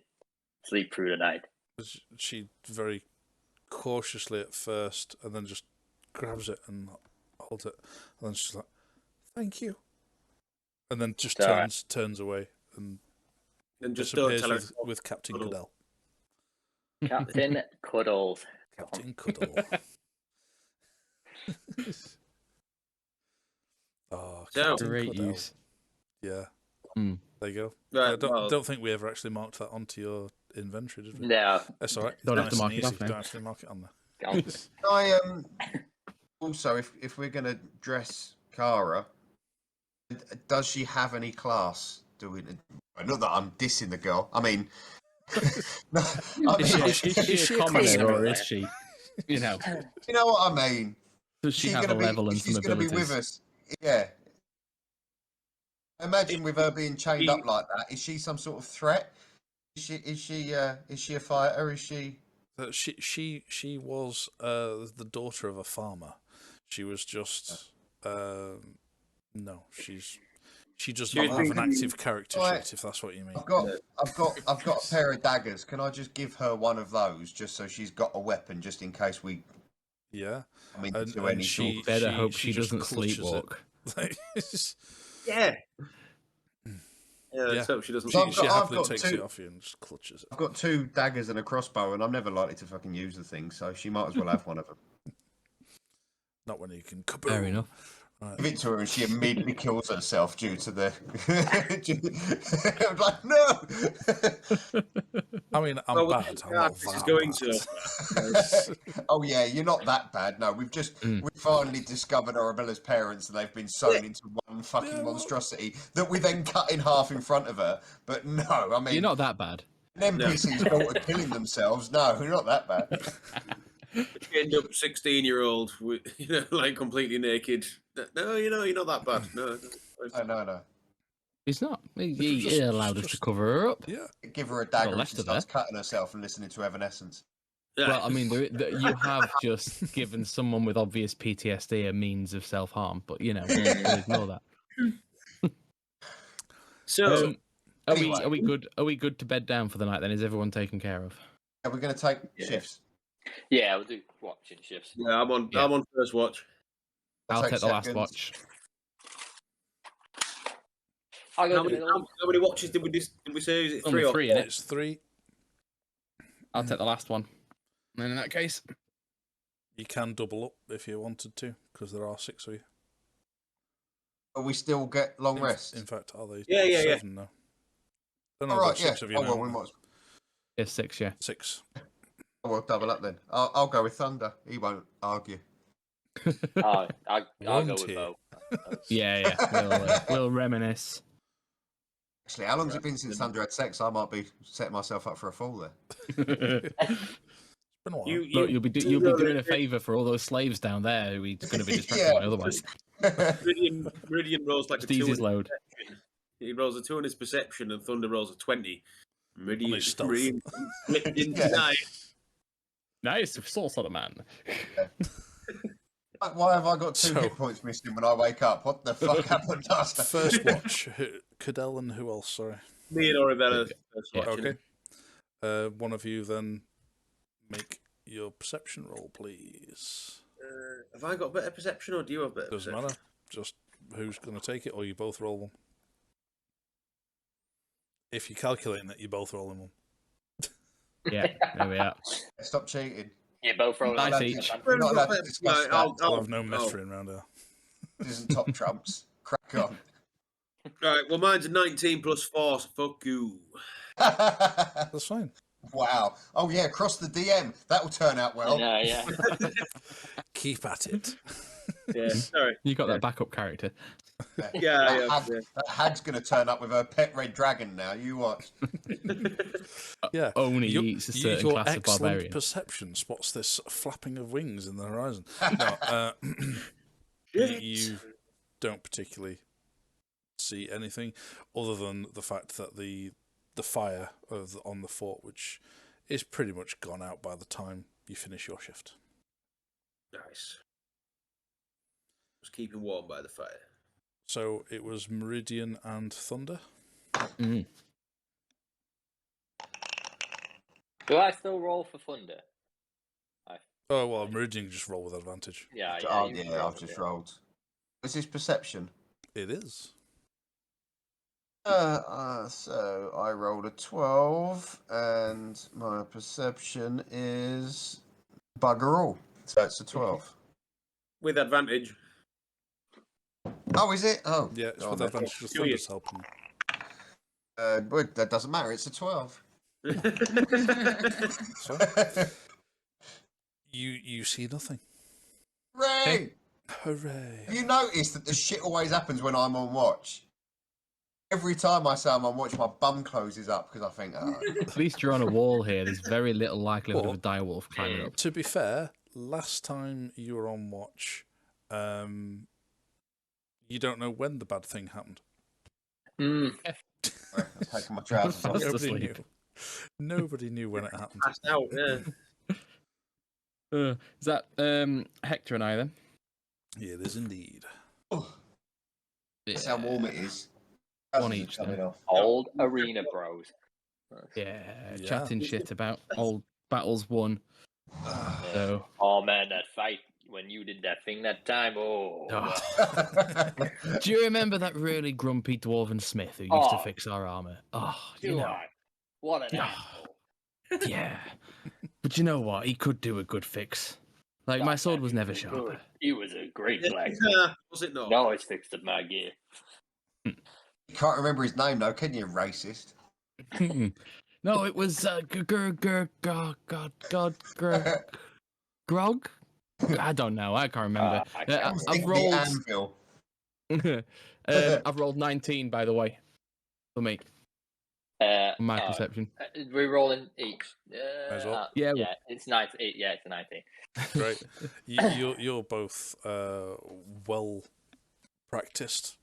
sleep through the night. She very cautiously at first, and then just grabs it and holds it, and then she's like, "Thank you," and then just It's all right. turns away and And just don't disappears tell her. with Captain Cuddle. Goodell. Captain Cuddles. Captain Cuddle. Oh, So- Captain Great Cuddle. use. Yeah. Hmm. There you go. Right, don't think we ever actually marked that onto your inventory, did we? No. That's all right. Don't have Nice to mark and it easy. off now. Don't have to mark it on there. Also, if we're going to dress Kara, does she have any class? Not that I'm dissing the girl. I mean, no, I Is mean, she a commoner commoner or or is she? You know, you know what I mean? does she have a gonna level and she's some gonna be abilities? with us. Yeah. Imagine with her being chained up like that. Is she some sort of threat? Is she a fighter? Is she? She was the daughter of a farmer. She was just no. She does Do you not have an think- active character Right. sheet, if that's what you mean. I've got a pair of daggers. Can I just give her one of those just so she's got a weapon just in case we Yeah. come And into any she- sort of... Better hope she just doesn't clutches it. sleepwalk. Like, Yeah. Yeah, let's Yeah. hope she doesn't. So I've she got- happily I've got takes two- it off you and just clutches it. I've got 2 daggers and a crossbow, and I'm never likely to fucking use the thing, so she might as well have one of them. Not when you can kaboom. Fair enough. Right. Give it to her, and she immediately kills herself due to the. I'm like, no. I mean, I'm Well, bad. I'm not this is that going bad. Oh yeah, you're not that bad. No, we finally discovered Arabella's parents, and they've been sewn into one fucking Yeah, well- monstrosity that we then cut in half in front of her. But no, I mean, You're not that bad. an NPC's daughter killing themselves. No, we're not that bad. End up 16-year-old, like completely naked. No, you're not that bad. No. No. He's not. He Just- allowed us to just- cover her up. Yeah. Give her a dagger and left she her starts cutting herself and listening to Evanescence. Well, I mean, you have just given someone with obvious PTSD a means of self-harm, but you know, we'll ignore that. So, Anyway. Are we good? Are we good to bed down for the night? Then is everyone taken care of? Are we going to take Yeah. shifts? Yeah, we'll do watching shifts. yeah, I'm on. Yeah. I'm on first watch. I'll take the last seconds. watch. I'll go How to the many, middle. how many watches did we say? Is it Only 3 or three, 4? innit? It's 3. I'll take the last one. And in that case, You can double up if you wanted to, because there are 6 of you. But we still get long In, rest. in fact, are they Yeah, yeah, 7 now? Oh, no, All right, there's yeah. 6 of you Oh, now. well, we aren't there? might. it's 6. Yeah. 6. Oh, we'll double up then. I'll go with Thunder. He won't argue. I'll go Won't with he? Bo. Yeah. We'll reminisce. Actually, how long's it been since Thunder had sex? I might be setting myself up for a fall there. It's been a while. Look, you'll be doing a favour for all those slaves down there who he's going to be distracted by otherwise. Meridian rolls like Just a 2 ease on his his load. perception. He rolls a 2 on his perception, and Thunder rolls a 20. Meridian, his stealth. Meridian flipped in Yeah. tonight. Nice, soul sort of man. Why have I got 2 So- hit points missing when I wake up? What the fuck happened last time? First watch. Cadell and who else? Sorry. Me and Orabella first Yeah. watching. Okay. One of you then make your perception roll, please. Have I got better perception, or do you have better Doesn't perception? matter. Just who's going to take it, or you both roll one. If you're calculating that, you're both rolling one. Yeah, there we are. Stop cheating. Yeah, both rolling. Nice on each. advantage. We're not allowed to discuss Right, that. I'll have no messing around here. This isn't top trumps. Crack on. Right, well, mine's a 19 plus 4, so fuck you. That's fine. Wow. Oh, yeah, cross the DM. That'll turn out well. Yeah. Keep at it. Yeah, sorry. You got that backup character. Yeah, That hag's going to turn up with her pet red dragon now. You watch. Yeah. Only eats a certain your class of excellent barbarian. perception spots this flapping of wings in the horizon. No, you don't particularly see anything other than the fact that the fire on the fort, which is pretty much gone out by the time you finish your shift. Nice. Was keeping warm by the fire. So it was Meridian and Thunder. Mm. Do I still roll for Thunder? Oh well, Meridian can just roll with advantage. Yeah. Oh, you can yeah, roll I've for just it. rolled. Is this perception? It is. So I rolled a 12, and my perception is bugger all. So it's a 12. With advantage. Oh, is it? Oh, Yeah, it's oh, with no. advantage. The Do you? Thunder's helping. Well, that doesn't matter. It's a 12. So you see nothing. Hooray! Hooray! Have you noticed that the shit always happens when I'm on watch? Every time I say I'm on watch, my bum closes up because I think, oh. At least you're on a wall here. There's very little likelihood of a direwolf climbing up. To be fair, last time you were on watch, you don't know when the bad thing happened. Mm. I'm taking my trousers off. Fast Nobody asleep. knew. Nobody knew when it happened. Passed out, yeah. Is that Hector and I then? Yeah, it is indeed. That's how warm it is. One Trousers are each, coming then. off. Old arena bros. Yeah, Yeah. chatting shit about old battles won. So, Oh man, that fight when you did that thing that time. Oh. do you remember that really grumpy dwarven smith who used to Oh. fix our armor? Oh, you Do know, I? What an Yeah. asshole. yeah. But you know what? He could do a good fix. Like my sword was never sharper. He was a great black. Was it not? No, it's fixed up my gear. You can't remember his name though, can you, racist? No, it was Grog. I don't know. I can't remember. I can't I was I've thinking rolled. the anvil. I've rolled 19, by the way, for me. My perception. We're rolling each. As well. Yeah. Yeah, it's 19. Yeah, it's a 19. Great. You're both well practiced.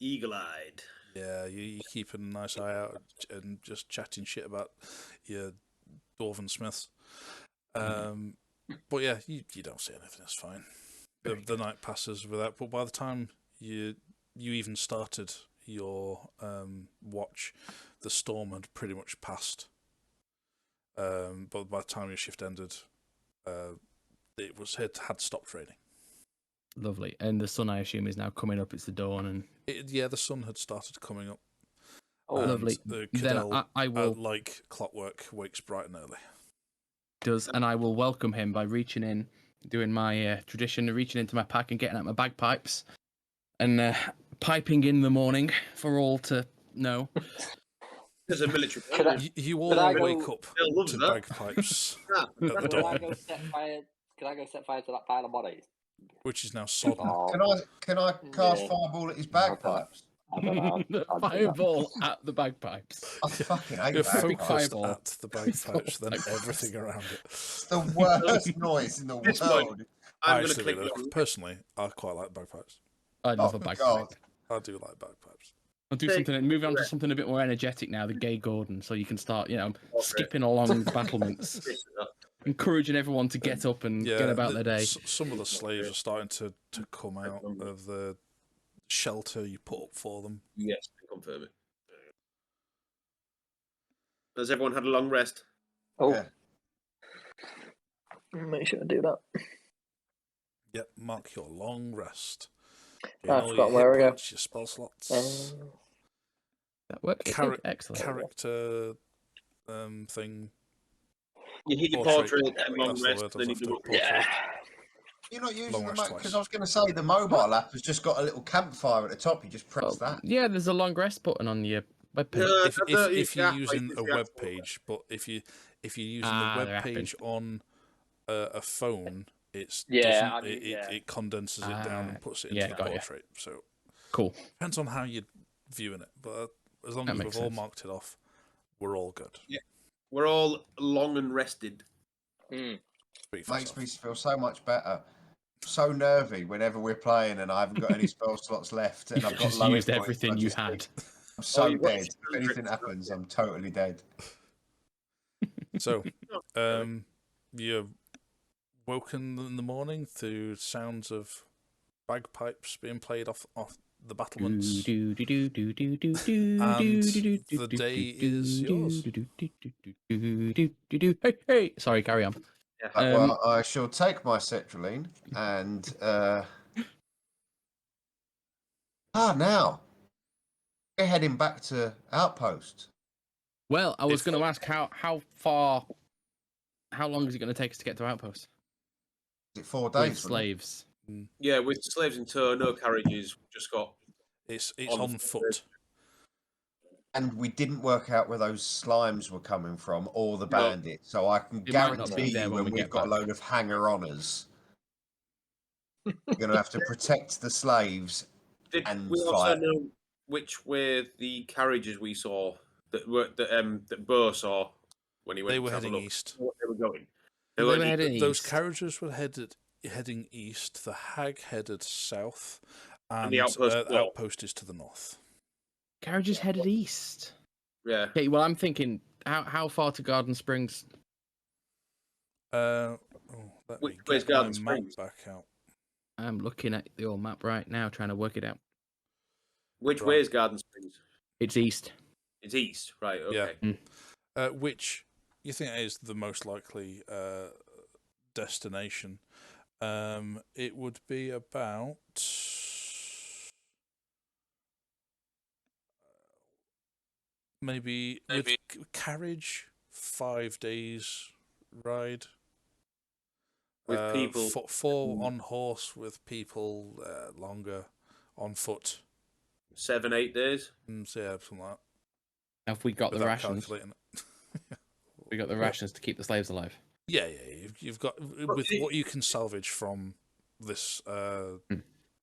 Eagle-eyed. Yeah, you're keeping a nice eye out and just chatting shit about your dwarven smiths. But yeah, you don't see anything. It's fine. The night passes without. But by the time you you even started your watch, the storm had pretty much passed. But by the time your shift ended, it had stopped raining. Lovely. And the sun, I assume, is now coming up. It's the dawn, and The sun had started coming up. Oh, and lovely. The Then Cadell, I will like clockwork, wakes bright and early. and I will welcome him by reaching in, doing my tradition of reaching into my pack and getting out my bagpipes, and piping in the morning for all to know. There's a military. Could I- You Could I all go- wake up Bill loves to that. bagpipes Ah, at the Could I dawn, go set fire? Could I go set fire to that pile of bodies? which is now sodden. Oh, Can I cast Yeah. fireball at his bagpipes? I don't know. I'll do that. Fireball at the bagpipes. I fucking hate You're Epic bagpipes. focused fireball. at the bagpipes, then Bagpipes. everything around it. It's the worst noise in the This one. world. I'm I going to actually click really, on. personally, I quite like bagpipes. I love Oh, a bagpipe. God. I do like bagpipes. I'll do Take- something. Move on to something a bit more energetic now. The Gay Gordon, so you can start, skipping along the battlements, encouraging everyone to get up and get about their day. Some of the slaves are starting to come out of the shelter you put up for them. Yes, confirm it. Has everyone had a long rest? Oh, Yeah. make sure I do that. Yep, mark your long rest. I All forgot your where hit we go. points, your spell slots, That worked. Excellent. character thing. You hit your Portrait. portrait at long That's the rest, word I then was you do after, it. portrait. You're not using Long the rest because twice. I was going to say the mobile app has just got a little campfire at the top. You just press Well, that. yeah, there's a long rest button on your webpage. No, If you're yeah, using like, a yeah. web page, but if you're using Ah, the they're web apping. page on a phone, Yeah, it condenses it down and puts it into yeah, the got ya. portrait. So Cool. depends on how you're viewing it, but as long That as we've makes all sense. marked it off, we're all good. We're all long and rested. Speak for Makes yourself. me feel so much better. So nervy whenever we're playing and I haven't got any spell slots left and You've I've got just low used hit points, everything I you just had. think, I'm so you've got dead. If anything happens, I'm totally dead. So, you're woken in the morning to sounds of bagpipes being played off the battlements. And the day is yours. Hey. Sorry, carry on. Well, I shall take my cetraline and now we're heading back to Outpost. Well, I was going to ask how long is it going to take us to get to Outpost? Is it 4 With days? wasn't it? slaves. Yeah, with slaves in tow, no carriages, just got. It's On on foot. And we didn't work out where those slimes were coming from or the No. bandits, so I can It might not guarantee be there you when when we we've get got back. a load of hanger-oners, we're going to have to protect the slaves. Did And we also fire. know which were the carriages we saw that Burr saw when he went? They were to have a heading look? east. What they were going. They were heading Those east. carriages were heading east. The hag headed south, and the outpost the north. outpost is to the north. Carriages headed east. Yeah. Okay, well, I'm thinking, how far to Garden Springs? Let me Where's get my Garden map Springs? back out. I'm looking at the old map right now, trying to work it out. Which Right. way is Garden Springs? It's east. It's east, right? Okay. Which you think is the most likely destination? It would be about maybe with carriage 5 days ride. With people. 4 on horse, with people longer on foot. 7-8 days. So yeah, something like that. Have we got the Without rations? calculating it. We got the rations to keep the slaves alive. Yeah. You've got with what you can salvage from this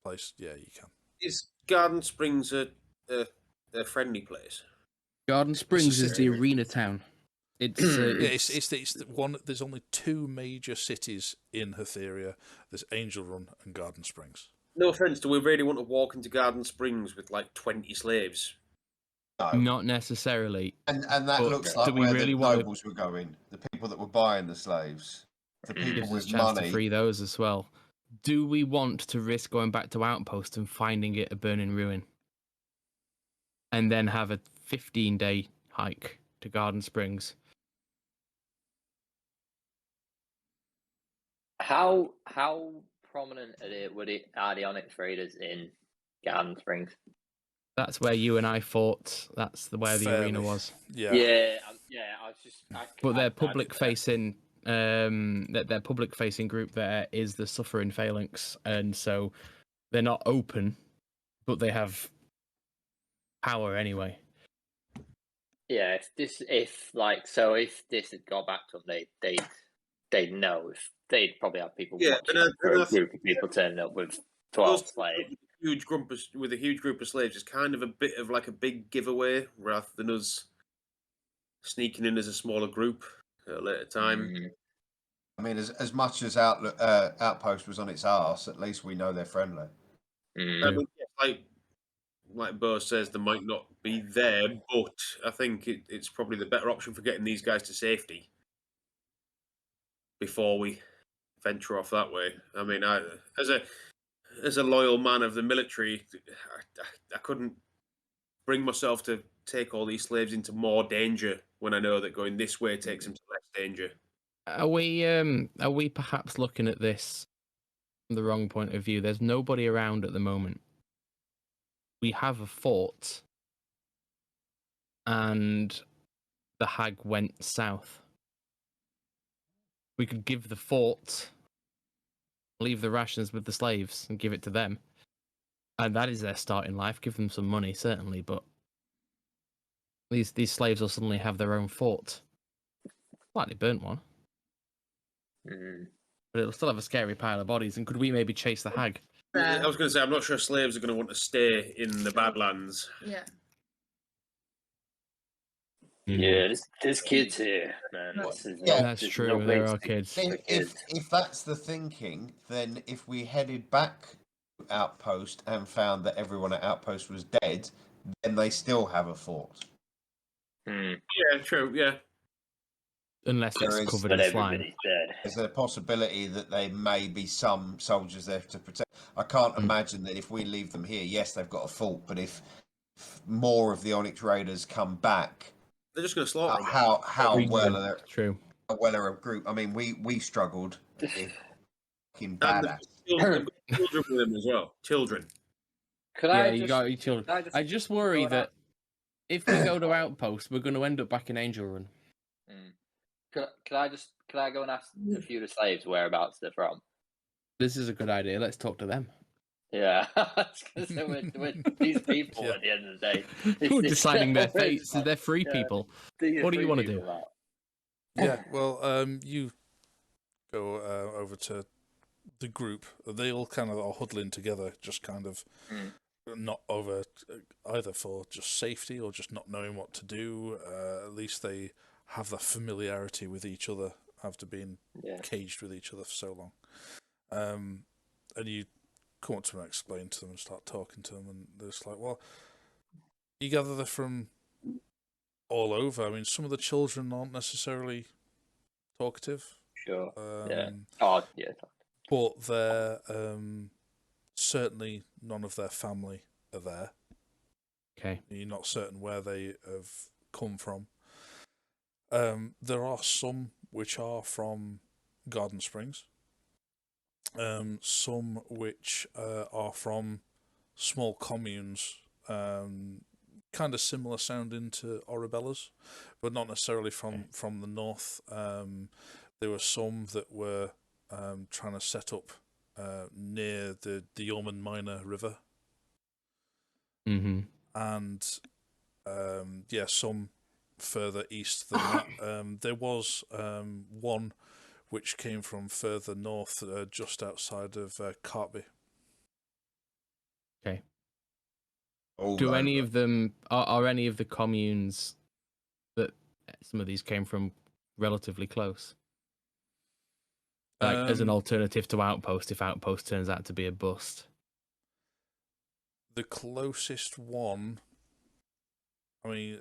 place. Yeah, you can. Is Garden Springs a friendly place? Garden Springs is the city. arena town. It's It's the one. There's only 2 major cities in Hetheria. There's Angel Run and Garden Springs. No offense, do we really want to walk into Garden Springs with like 20 slaves? No. not necessarily. And that But looks do like we where really the wanna- nobles were going, the people that were buying the slaves, the people Gives us with a chance money. to free those as well. do we want to risk going back to Outpost and finding it a burning ruin? And then have a 15-day hike to Garden Springs? How prominent are the Onyx Raiders in Garden Springs? That's where you and I fought. That's where the arena Fairly. was. Yeah. I was just. But their public facing, their public facing group there is the Suffering Phalanx, and so they're not open, but they have power anyway. Yeah, if this had got back to them, they'd know. If they'd probably have people watching for a group of people turning up with 12 slaves. With a huge group of slaves is kind of a bit of like a big giveaway rather than us sneaking in as a smaller group at a later time. I mean, as much as Outpost was on its arse, at least we know they're friendly. I mean, like Bo says, they might not be there, but I think it's probably the better option for getting these guys to safety before we venture off that way. I mean, as a loyal man of the military, I couldn't bring myself to take all these slaves into more danger when I know that going this way takes them to less danger. Are we perhaps looking at this from the wrong point of view? There's nobody around at the moment. We have a fort, and the hag went south. We could give the fort, leave the rations with the slaves, and give it to them. And that is their start in life. Give them some money, certainly, but these slaves will suddenly have their own fort. Slightly burnt one. But it'll still have a scary pile of bodies. And could we maybe chase the hag? I was going to say, I'm not sure slaves are going to want to stay in the Badlands. Yeah. Yeah, there's kids here, man. That's true. There are kids. If that's the thinking, then if we headed back to Outpost and found that everyone at Outpost was dead, then they still have a fort. Yeah, true. Yeah. Unless it's covered in slime. There's a possibility that there may be some soldiers there to protect. I can't imagine that if we leave them here, yes, they've got a fort, but if more of the Onyx Raiders come back, they're just going to slaughter them. How well are they? True. How well are a group? I mean, we struggled. Fucking badass. Children with them as well. Children. You got your children. I just worry that if we go to Outpost, we're going to end up back in Angel Run. Could I go and ask a few of the slaves whereabouts they're from? This is a good idea. Let's talk to them. Yeah, we're these people at the end of the day. Who are deciding their fates? They're free people. What do you want to do? Yeah, well, you go over to the group. They all kind of are huddling together, just kind of not over either for just safety or just not knowing what to do. At least they have that familiarity with each other after being caged with each other for so long. And you come up to them and explain to them and start talking to them, and they're just like, well, you gather they're from all over. I mean, some of the children aren't necessarily talkative. Sure. But they're certainly none of their family are there. Okay. You're not certain where they have come from. There are some which are from Garden Springs. Some which are from small communes, kind of similar sounding to Orabella's, but not necessarily from the north. There were some that were trying to set up near the Ormond Minor River. Mm-hmm. And some further east than that. There was one which came from further north, just outside of Cartby. Okay. Do any of them are any of the communes that some of these came from relatively close? Like as an alternative to Outpost, if Outpost turns out to be a bust. The closest one, I mean,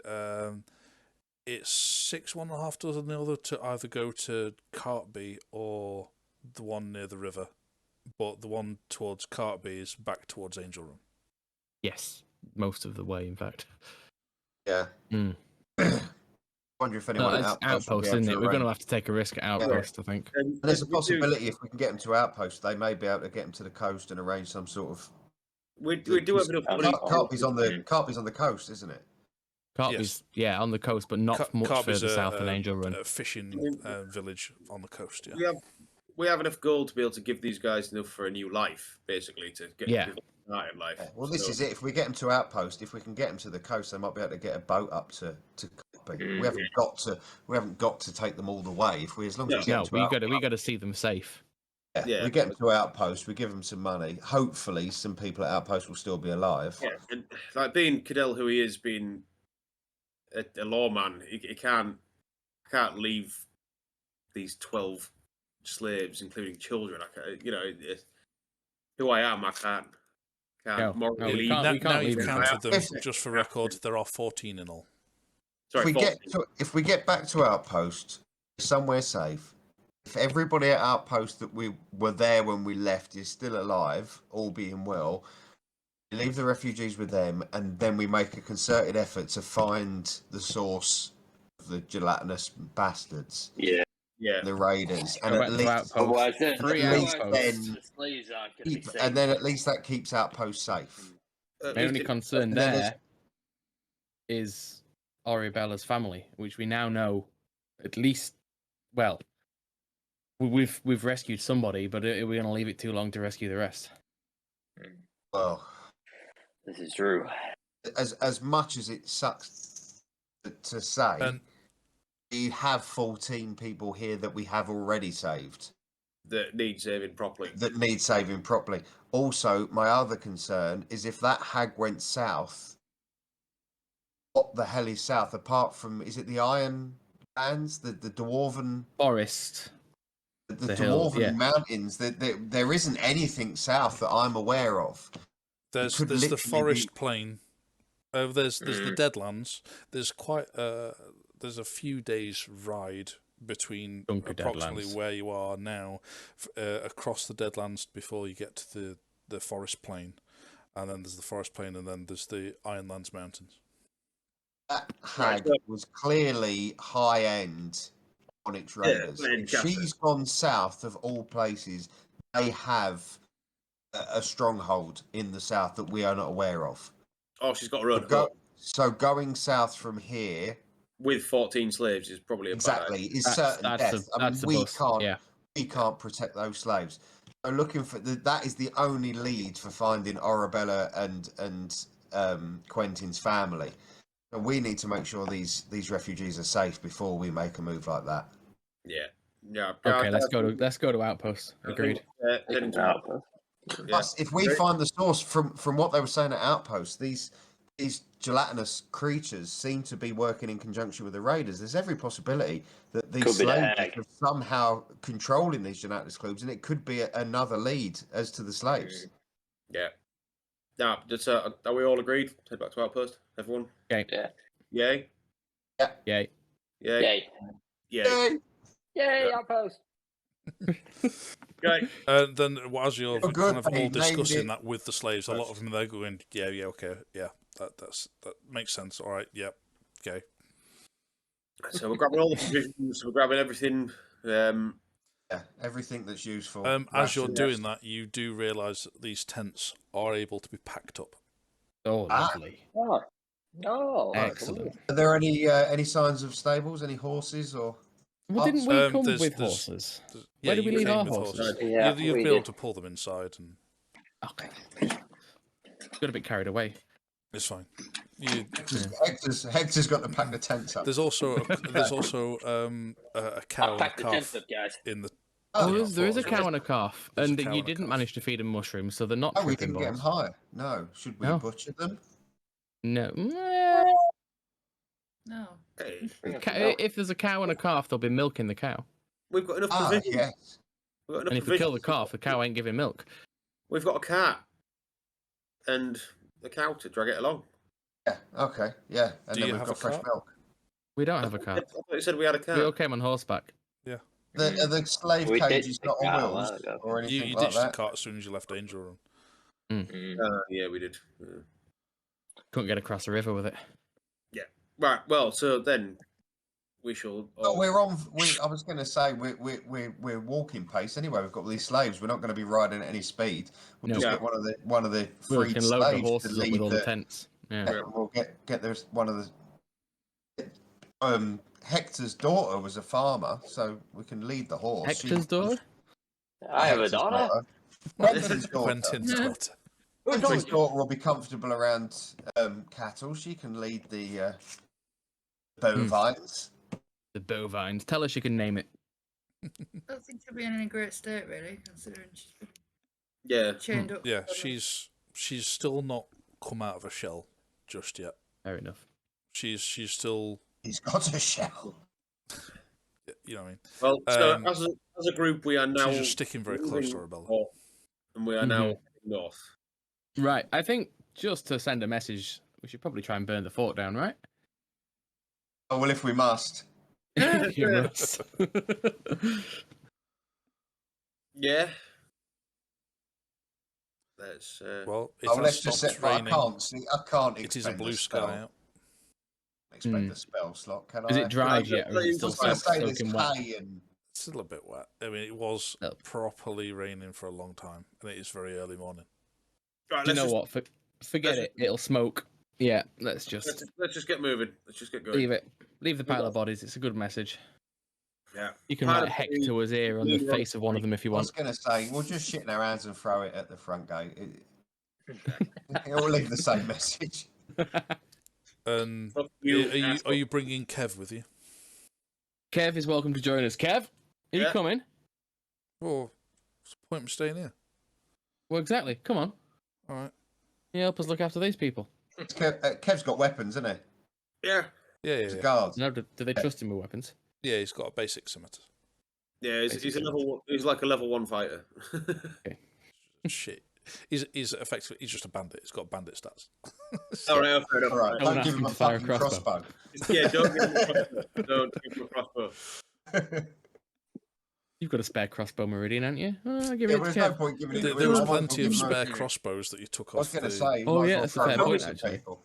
it's 6 1.5 dozen the other to either go to Cartby or the one near the river. but the one towards Cartby is back towards Angel Room. Yes, most of the way, in fact. Yeah. Mm. Wonder if No, anyone at it's Outpost, would be Outpost, able isn't to it? We're going to arrange- have to take a risk at Outpost, I think. And There's a we do- possibility if we can get them to Outpost, they may be able to get them to the coast and arrange some sort of. We do have enough money. Cartby's on the coast, isn't it? Cartby's, on the coast, but not much Cartby's further south than Angel Run. A fishing village on the coast. Yeah. We have enough gold to be able to give these guys enough for a new life, basically, to get people started in life. Yeah. Well, this is it. If we get them to Outpost, if we can get them to the coast, they might be able to get a boat up to Cartby. We haven't got to take them all the way. If we, as long as we get them to we got to see them safe. we get them to Outpost, we give them some money. Hopefully, some people at Outpost will still be alive. Yeah, and like being Cadell, who he is, being a lawman, he can't leave these 12 slaves, including children. I can't, who I am, I can't. No, morally we leave. can't Now leave you've them. counted them. Just for record, there are 14 in all. Sorry, If we get back to Outpost, somewhere safe. If everybody at Outpost that we were there when we left is still alive, all being well, we leave the refugees with them, and then we make a concerted effort to find the source of the gelatinous bastards, yeah, the raiders, and Go at back to least Outpost. Otherwise, Three at least outposts. then, the slaves aren't going to be safe. and then at least that keeps Outpost safe. My only concern and then there is Oribella's family, which we now know at least. Well, we've rescued somebody, but are we going to leave it too long to rescue the rest? Well, This is true. as much as it sucks to say, And we have 14 people here that we have already saved that need saving properly. that need saving properly. Also, my other concern is if that hag went south, what the hell is south apart from, is it the Iron Lands, the Dwarven Forest. the hill, Dwarven mountains? There isn't anything south that I'm aware of. there's could the literally forest be- plain. There's the Deadlands. There's there's a few days ride between Dunker approximately Deadlands. where you are now across the Deadlands before you get to the forest plain, and then there's the forest plain, and then there's the Ironlands Mountains. That hag was clearly high end Onyx Raiders. If she's gone south of all places, they have a stronghold in the south that we are not aware of. Oh, she's got her own So going south from here with 14 slaves is probably a bad idea. is certain death. We Yeah. can't protect those slaves. So looking for that is the only lead for finding Arabella and Quentin's family. And we need to make sure these refugees are safe before we make a move like that. Yeah. Okay, let's go to Outpost. Agreed. Heading to Outpost. Plus, if we find the source from what they were saying at Outpost, these gelatinous creatures seem to be working in conjunction with the raiders. There's every possibility that these slaves are somehow controlling these gelatinous clubs, and it could be another lead as to the slaves. Yeah. Now, are we all agreed? Head back to Outpost, everyone. Okay. Yeah. Yay. Yeah. Yay. Yay. Yay. Yay. Yay, Outpost. Right. And then as you're kind of they all discussing named it. that with the slaves, a lot of them they're going, yeah, okay, yeah, that makes sense. All right, yep, okay. So we're grabbing all the provisions. We're grabbing everything. Yeah, everything that's useful. As you're doing that, you do realise that these tents are able to be packed up. Oh, lovely. Oh. No. Excellent. Are there any signs of stables, any horses or? Well, didn't we come there's- with there's- horses? Yeah, Where did we you leave came our with horses? Yeah, You'd we be able did. to pull them inside, and Okay. Got a bit carried away. it's fine. Hector's got to pack the tents up. There's also a cow I'll and a pack the tent calf up, guys. in the. Oh, Yeah, there is a as well. cow and a calf, There's a and cow you and a didn't calf. manage to feed them mushrooms, so they're not Oh, we tripping didn't get them balls. high. No, should we No. butcher them? No. No. Hey, If there's a cow and a calf, they'll be milking the cow. we've got enough provisions. Yes. We've got enough And if we kill the provisions. calf, the cow ain't giving milk. We've got a cat and the cow to drag it along. Yeah. Okay. Yeah. And Do then you we've have got a fresh cart? milk. We don't have a I cat. thought you said we had a cat. We all came on horseback. Are the slave We did cages not pick that a on while wheels ago. or anything You like ditched the that? cart as soon as you left Angel Run. Yeah, we did. Yeah. Couldn't get across the river with it. Right. Well, so then we shall. But we're on. I was going to say we're walking pace anyway. We've got these slaves. We're not going to be riding at any speed. We'll just get one of the We freed can load the slaves to horses up lead with all the tents. Yeah. Yeah, we'll get there's one of the. Hector's daughter was a farmer, so we can lead the horse. Hector's daughter? I have a Hector's daughter. Quentin's daughter. Quentin's daughter. Quentin's daughter will be comfortable around cattle. She can lead the bovines. The bovines. Tell her she can name it. I don't think she'll be in any great state, really, considering she's been Yeah. chained up. Yeah, she's still not come out of a shell just yet. Fair enough. She's still. He's got a shell. You know what I mean? Well, so as a group, we are now. She's just sticking very close to Arabella. north, and we are now north. Right. I think just to send a message, we should probably try and burn the fort down, right? Oh well, if we must. You must. Yeah. That's. Well, it Oh, has let's just stopped say I raining. can't see. I can't. It is a expend blue the sky spell. out. Expend the spell slot. Can Is I? it dried yet, or is it I still was going to say there's soaking wet? hay and. It's a little bit wet. I mean, it was Oh. properly raining for a long time, and it is very early morning. Right, Do you know let's what? Forget let's it. It'll smoke. Yeah, let's just Let's just get moving. Let's just get going. leave it. Leave the pile of bodies. It's a good message. Yeah. You can Part write of heck the- to his ear on the face of one of them if you I was want. going to say we'll just shit in our hands and throw it at the front gate. It will leave the same message. And Fuck are you, you asshole. bringing Kev with you? Kev is welcome to join us. Kev, are you Yeah. coming? Oh, what's the point of staying here? Well, exactly. Come on. All right. You help us look after these people. Kev's got weapons, hasn't he? Yeah. Yeah, He's yeah, a guard. No, do they trust him with weapons? yeah. He's got a basic scimitar. Yeah, he's a level. He's like a level 1 fighter. Shit. He's effectively just a bandit. He's got bandit stats. All right, fair enough. All right, Don't don't ask give him him a to fire a fucking crossbow. Yeah, don't give him a crossbow. Don't give him a crossbow. You've got a spare crossbow, Meridian, haven't you? Oh, I'll give Yeah, it but to there's no Kev. point giving it. There to was him. plenty of Give him a- spare crossbows that you took I was off. going to the... say. Oh, might as yeah, well that's a throw fair them point, at actually. people.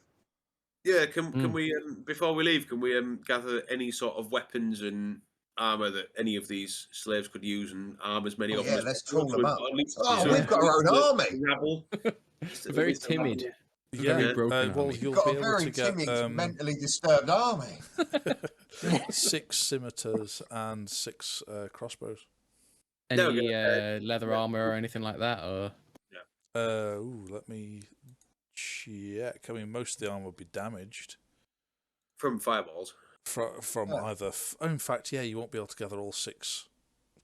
Yeah, can we before we leave, can we gather any sort of weapons and armor that any of these slaves could use and arm as many Oh, of them? yeah, as let's possible? tool them up. At least- Oh, so we've got our own army. Rabble. Very timid. Yeah, Very broken well, army. you'll We've got be a able very to get timid, mentally disturbed army. 6 scimitars and 6 crossbows. Any leather armor or anything like that? Or Let me check. I mean, most of the armor would be damaged From fireballs. from either. In fact, yeah, you won't be able to gather all 6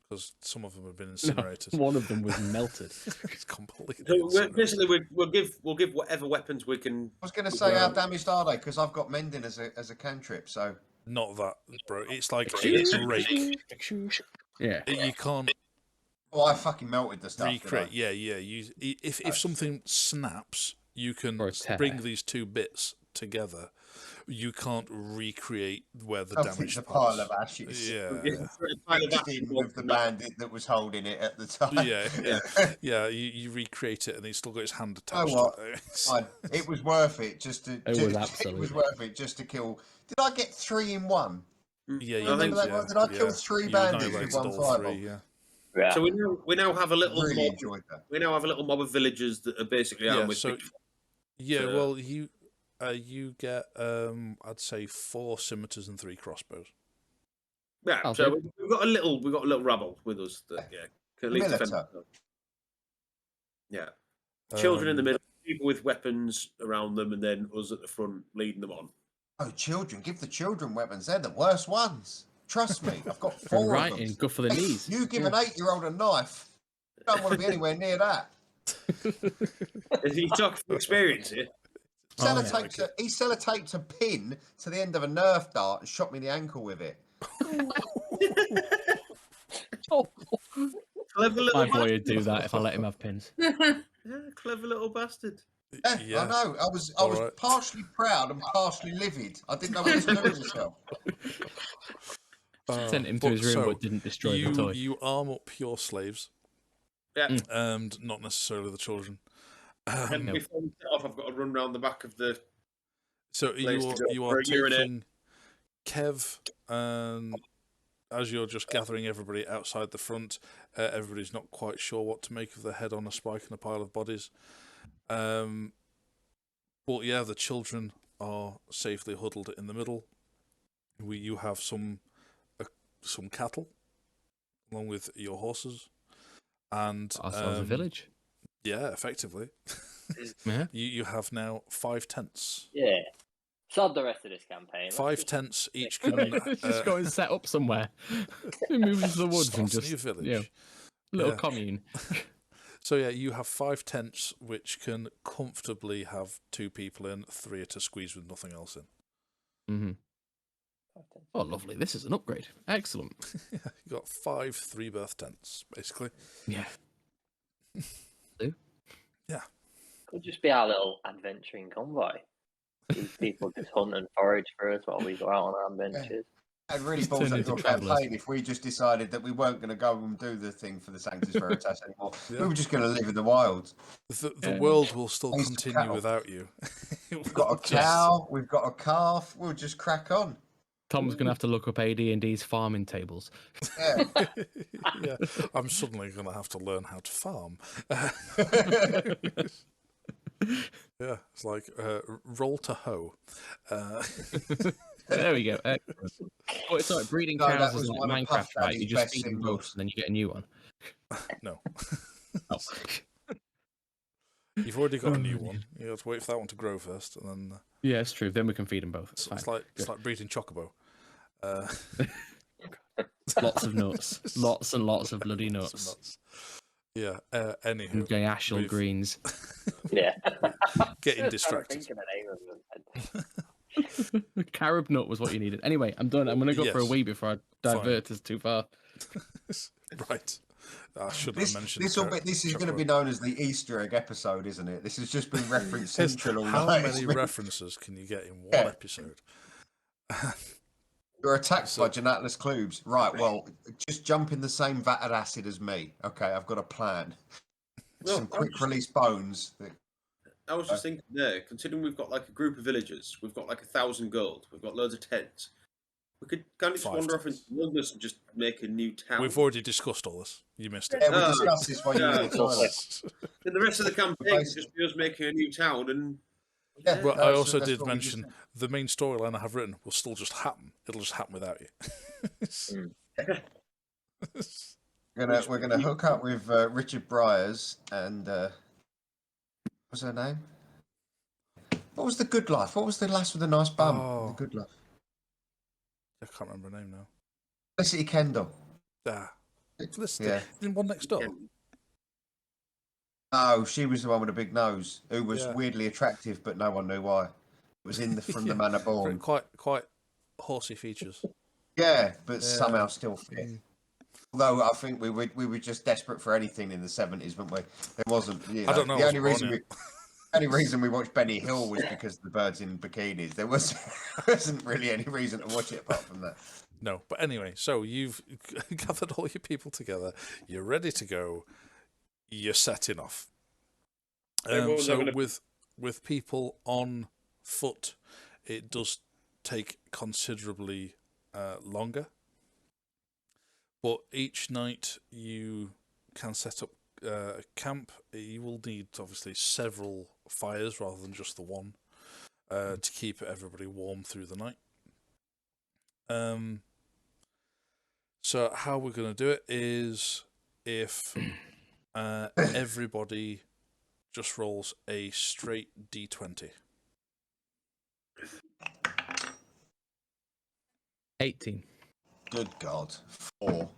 because some of them have been incinerated. one of them was melted. It's completely. So incinerated. basically, we'll give whatever weapons we can. I was going to say, how damaged are they? Because I've got mending as a cantrip, so. Not that, bro. It's like a rake. Yeah. You can't Oh, I fucking melted the stuff. recreate. Yeah, yeah. If something snaps, you can Or a tear. bring these 2 bits together. You can't recreate where the I damage. think the pile of ashes. Yeah. Mixed in with the bandit that was holding it at the time. Yeah. You recreate it, and he's still got his hand You know attached. what? to it. Fine. It was worth it just to. It was It absolutely. was worth it just to kill. Did I get 3 in one? Yeah, you I think did, that yeah, one? Did I kill yeah. 3 You bandits annihilated with 1 all fireball? 3, yeah. Yeah. So we now have a little Really mob. enjoyed that. We now have a little mob of villagers that are basically armed with. So, pitchforks. yeah, So- well, you get I'd say 4 scimitars and 3 crossbows. Yeah, I'll so do. we've got a little rabble with us that can at least defend Militar. themselves. Yeah, children in the Um, middle, people with weapons around them, and then us at the front leading them on. Oh, children! Give the children weapons. They're the worst ones. Trust me. I've got 4 Right of in them. good for the Hey, knees. you give an 8-year-old a knife. You don't want to be anywhere near that. Is he talking from experience here? He sellotaped a pin to the end of a Nerf dart and shot me in the ankle with it. Clever little My boy bastard. would do that if I let him have pins. Yeah, clever little bastard. Yeah, I know. I was Alright. partially proud and partially livid. I didn't know what to do with myself. Sent him to his room, but didn't destroy the toy. You arm up your slaves. Yeah. And not necessarily the children. And before we set off, I've got to run round the back of the. So you are taking Kev, and as you're just gathering everybody outside the front, everybody's not quite sure what to make of the head on a spike and a pile of bodies. But yeah, the children are safely huddled in the middle. You have some cattle, along with your horses, and ourselves a village. Yeah, effectively. Yeah. You have now 5 tents. Yeah. Sod the rest of this campaign. 5 tents each can. Just go and set up somewhere. Move into the woods and just new village. Yeah, little commune. So yeah, you have 5 tents which can comfortably have 2 people in, 3 to squeeze with nothing else in. Mm-hmm. Oh, lovely! This is an upgrade. Excellent. Yeah, you got 5 3-berth tents, basically. Yeah. Yeah. Could just be our little adventuring convoy. These people just hunt and forage for us while we go out on our adventures. It really balls up your campaign if we just decided that we weren't going to go and do the thing for the Sanctus Veritas anymore. Yeah. We were just going to live in the wild. The world will still continue without you. We've got a cow, we've got a calf, we'll just crack on. Tom's going to have to look up AD&D's farming tables. Yeah. Yeah, I'm suddenly going to have to learn how to farm. Yeah, it's like roll to hoe. There we go. Excellent. Oh, it's like breeding cows is like Minecraft, right? You just feed them both and then you get a new one. No. Oh. You've already got a new one. You have to wait for that one to grow first, and then. Yeah, it's true. Then we can feed them both. It's like breeding chocobo. Lots of nuts. Lots and lots of bloody nuts. Yeah. Anywho. Gayashal greens. Yeah. Getting distracted. Carob nut was what you needed. Anyway, I'm done. I'm going to go for a wee before I divert us too far. Right. I should have mentioned this is going to be known as the Easter egg episode, isn't it? This has just been referenced central all night. How many references can you get in one episode? You're attacked by Genatlas Clubes. Right, well, just jump in the same vat of acid as me. Okay, I've got a plan. Some quick release bones. I was just thinking there, considering we've got like a group of villagers, we've got like 1,000 gold, we've got loads of tents. We could kind of just wander off into wilderness and just make a new town. We've already discussed all this. You missed it. Yeah, we discussed this while you were in the toilet. And the rest of the campaign is just be us making a new town and... Yeah, but I also did mention the main storyline I have written will still just happen. It'll just happen without you. We're gonna hook up with Richard Briers and what's her name? What was the Good Life? What was the lass with the nice bum? The Good Life. I can't remember her name now. Felicity Kendall. Felicity. Yeah. One next door. Oh, she was the one with the big nose, who was weirdly attractive, but no one knew why. It was from the Manor Born. Quite horsey features. Yeah, but somehow still fit. Although I think we were just desperate for anything in the 70s, weren't we? There wasn't. You know, I don't know. The only reason we watched Benny Hill was because of the birds in bikinis. There wasn't really any reason to watch it apart from that. No, but anyway, so you've gathered all your people together. You're ready to go. You're setting off. So with people on foot, it does take considerably longer. But each night you can set up a camp. You will need obviously several fires rather than just the one to keep everybody warm through the night. So how we're going to do it is if everybody just rolls a straight D20. 18. Good God. 4.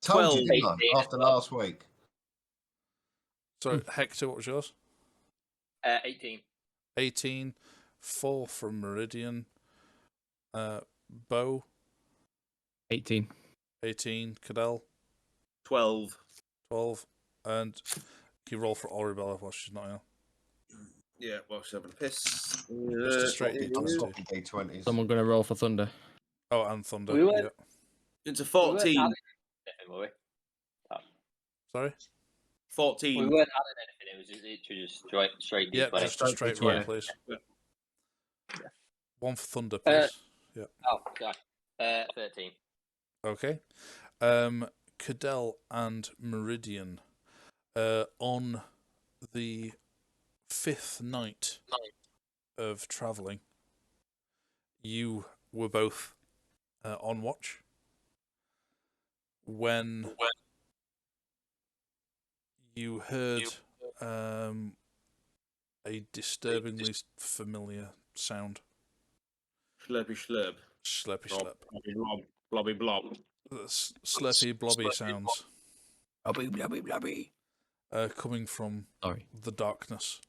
Told you, didn't I, after last week. So, Hector, what was yours? 18. 18. 4 from Meridian. Bo? 18. 18. Cadell? 12. 12. And can you roll for Oribella while she's not here? Yeah, well, she's having a piss. Just a straight D20. D20s. Someone going to roll for Thunder. Oh, and Thunder. We were- Yeah. It's a We weren't 14. adding anything, were we? Sorry. 14. We weren't adding anything. It was literally just straight Yeah, D20. just a straight D20. roll, please. Yeah. One for Thunder, please. Yeah. Oh, sorry. 13. Okay. Cadell and Meridian. On the 5th night of travelling, you were both on watch when you heard a disturbingly familiar sound. Slurpy slurp. Slurpy Blob, slurp. blobby blob. Blobby blob. Slurpy blobby sounds Blobby, blobby, blobby. coming from Sorry. the darkness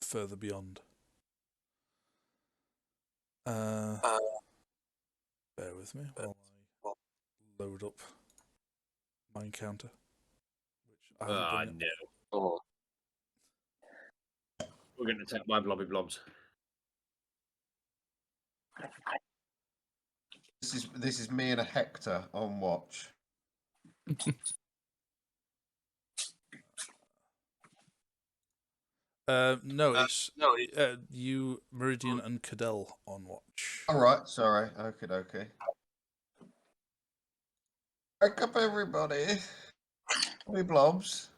further beyond. Bear with me while I load up my encounter, which I haven't Ah, done yet. no. Oh. We're getting attacked by blobby blobs. This is me and a Hector on watch. No, it's you, Meridian, and Cadell on watch. All right, sorry. Okay. Wake up, everybody. We blobs.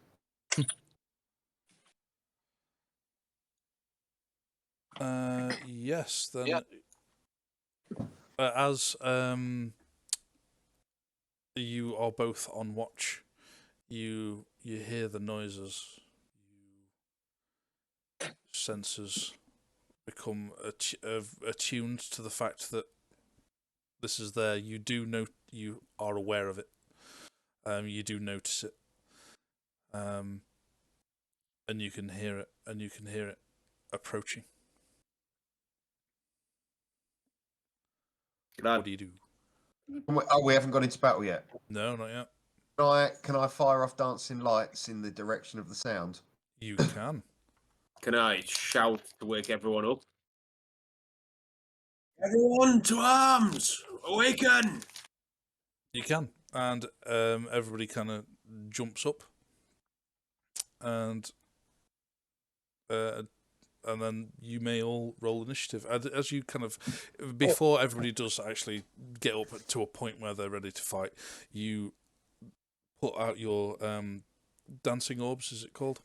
Yes, then. As you are both on watch, you hear the noises. Your senses become attuned to the fact that this is there. You do know, you are aware of it. You do notice it. And you can hear it, approaching. What do you do? Oh, we haven't gone into battle yet. No, not yet. Can I fire off dancing lights in the direction of the sound? You can. Can I shout to wake everyone up? Everyone to arms! Awaken! You can, and everybody kind of jumps up, and then you may all roll initiative as you kind of before everybody does actually get up to a point where they're ready to fight. You put out your dancing orbs. Is it called?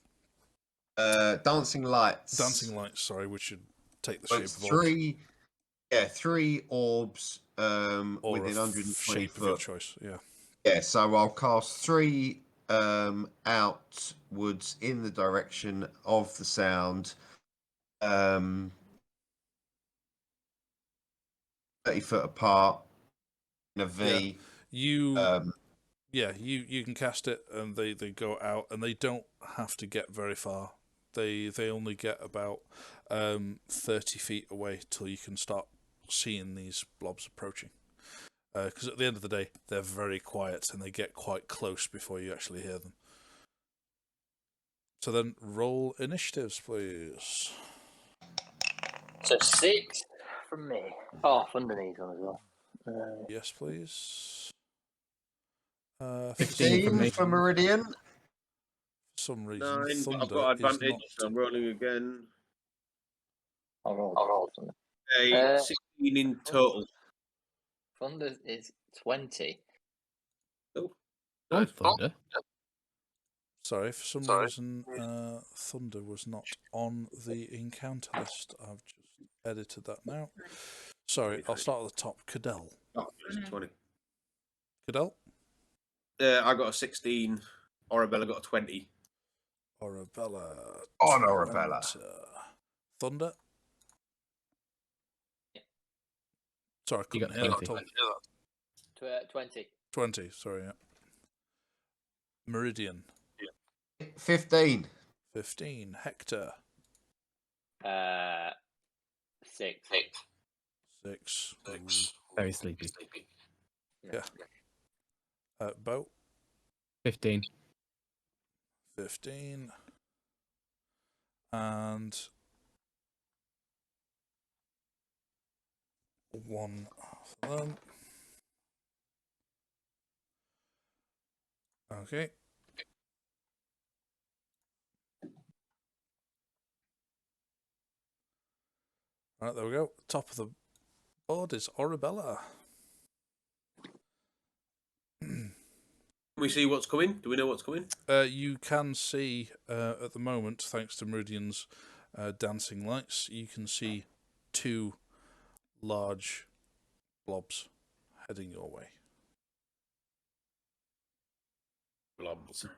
Dancing lights. Dancing lights. Sorry, which should take the So shape it's of orbs. three orbs Or within a 120 shape of your foot. choice. Yeah. Yeah, so I'll cast 3 outwards in the direction of the sound. 30 foot apart in a V. You you can cast it, and they go out, and they don't have to get very far. They only get about 30 feet away till you can start seeing these blobs approaching. Because at the end of the day, they're very quiet, and they get quite close before you actually hear them. So then, roll initiatives, please. So 6 from me. Oh, Thunder needs one as well. Yes, please. 15 from me. For Meridian. For some reason, 9. Thunder I've got is advantage, not. so I'm rolling again. I'll roll Thunder. 16 in total. Thunder is 20. Oh, Thunder. Sorry, for some reason, Thunder was not on the encounter list. I've just edited that now. Sorry, I'll start at the top. Cadell. Oh, it's 20. Cadell? I got a 16. Arabella got a 20. Arabella. On Arabella. Thunder? Sorry, I You couldn't got hear 20. that. 20. 20, sorry, yeah. Meridian. 15. 15. Hector. 6. 6. Very sleepy. Yeah. Bo. 15. 15. And 1 for them. Okay. Right, there we go. Top of the board is Orabella. Can we see what's coming? Do we know what's coming? You can see at the moment, thanks to Meridian's dancing lights, you can see 2 large blobs heading your way. Blobs. I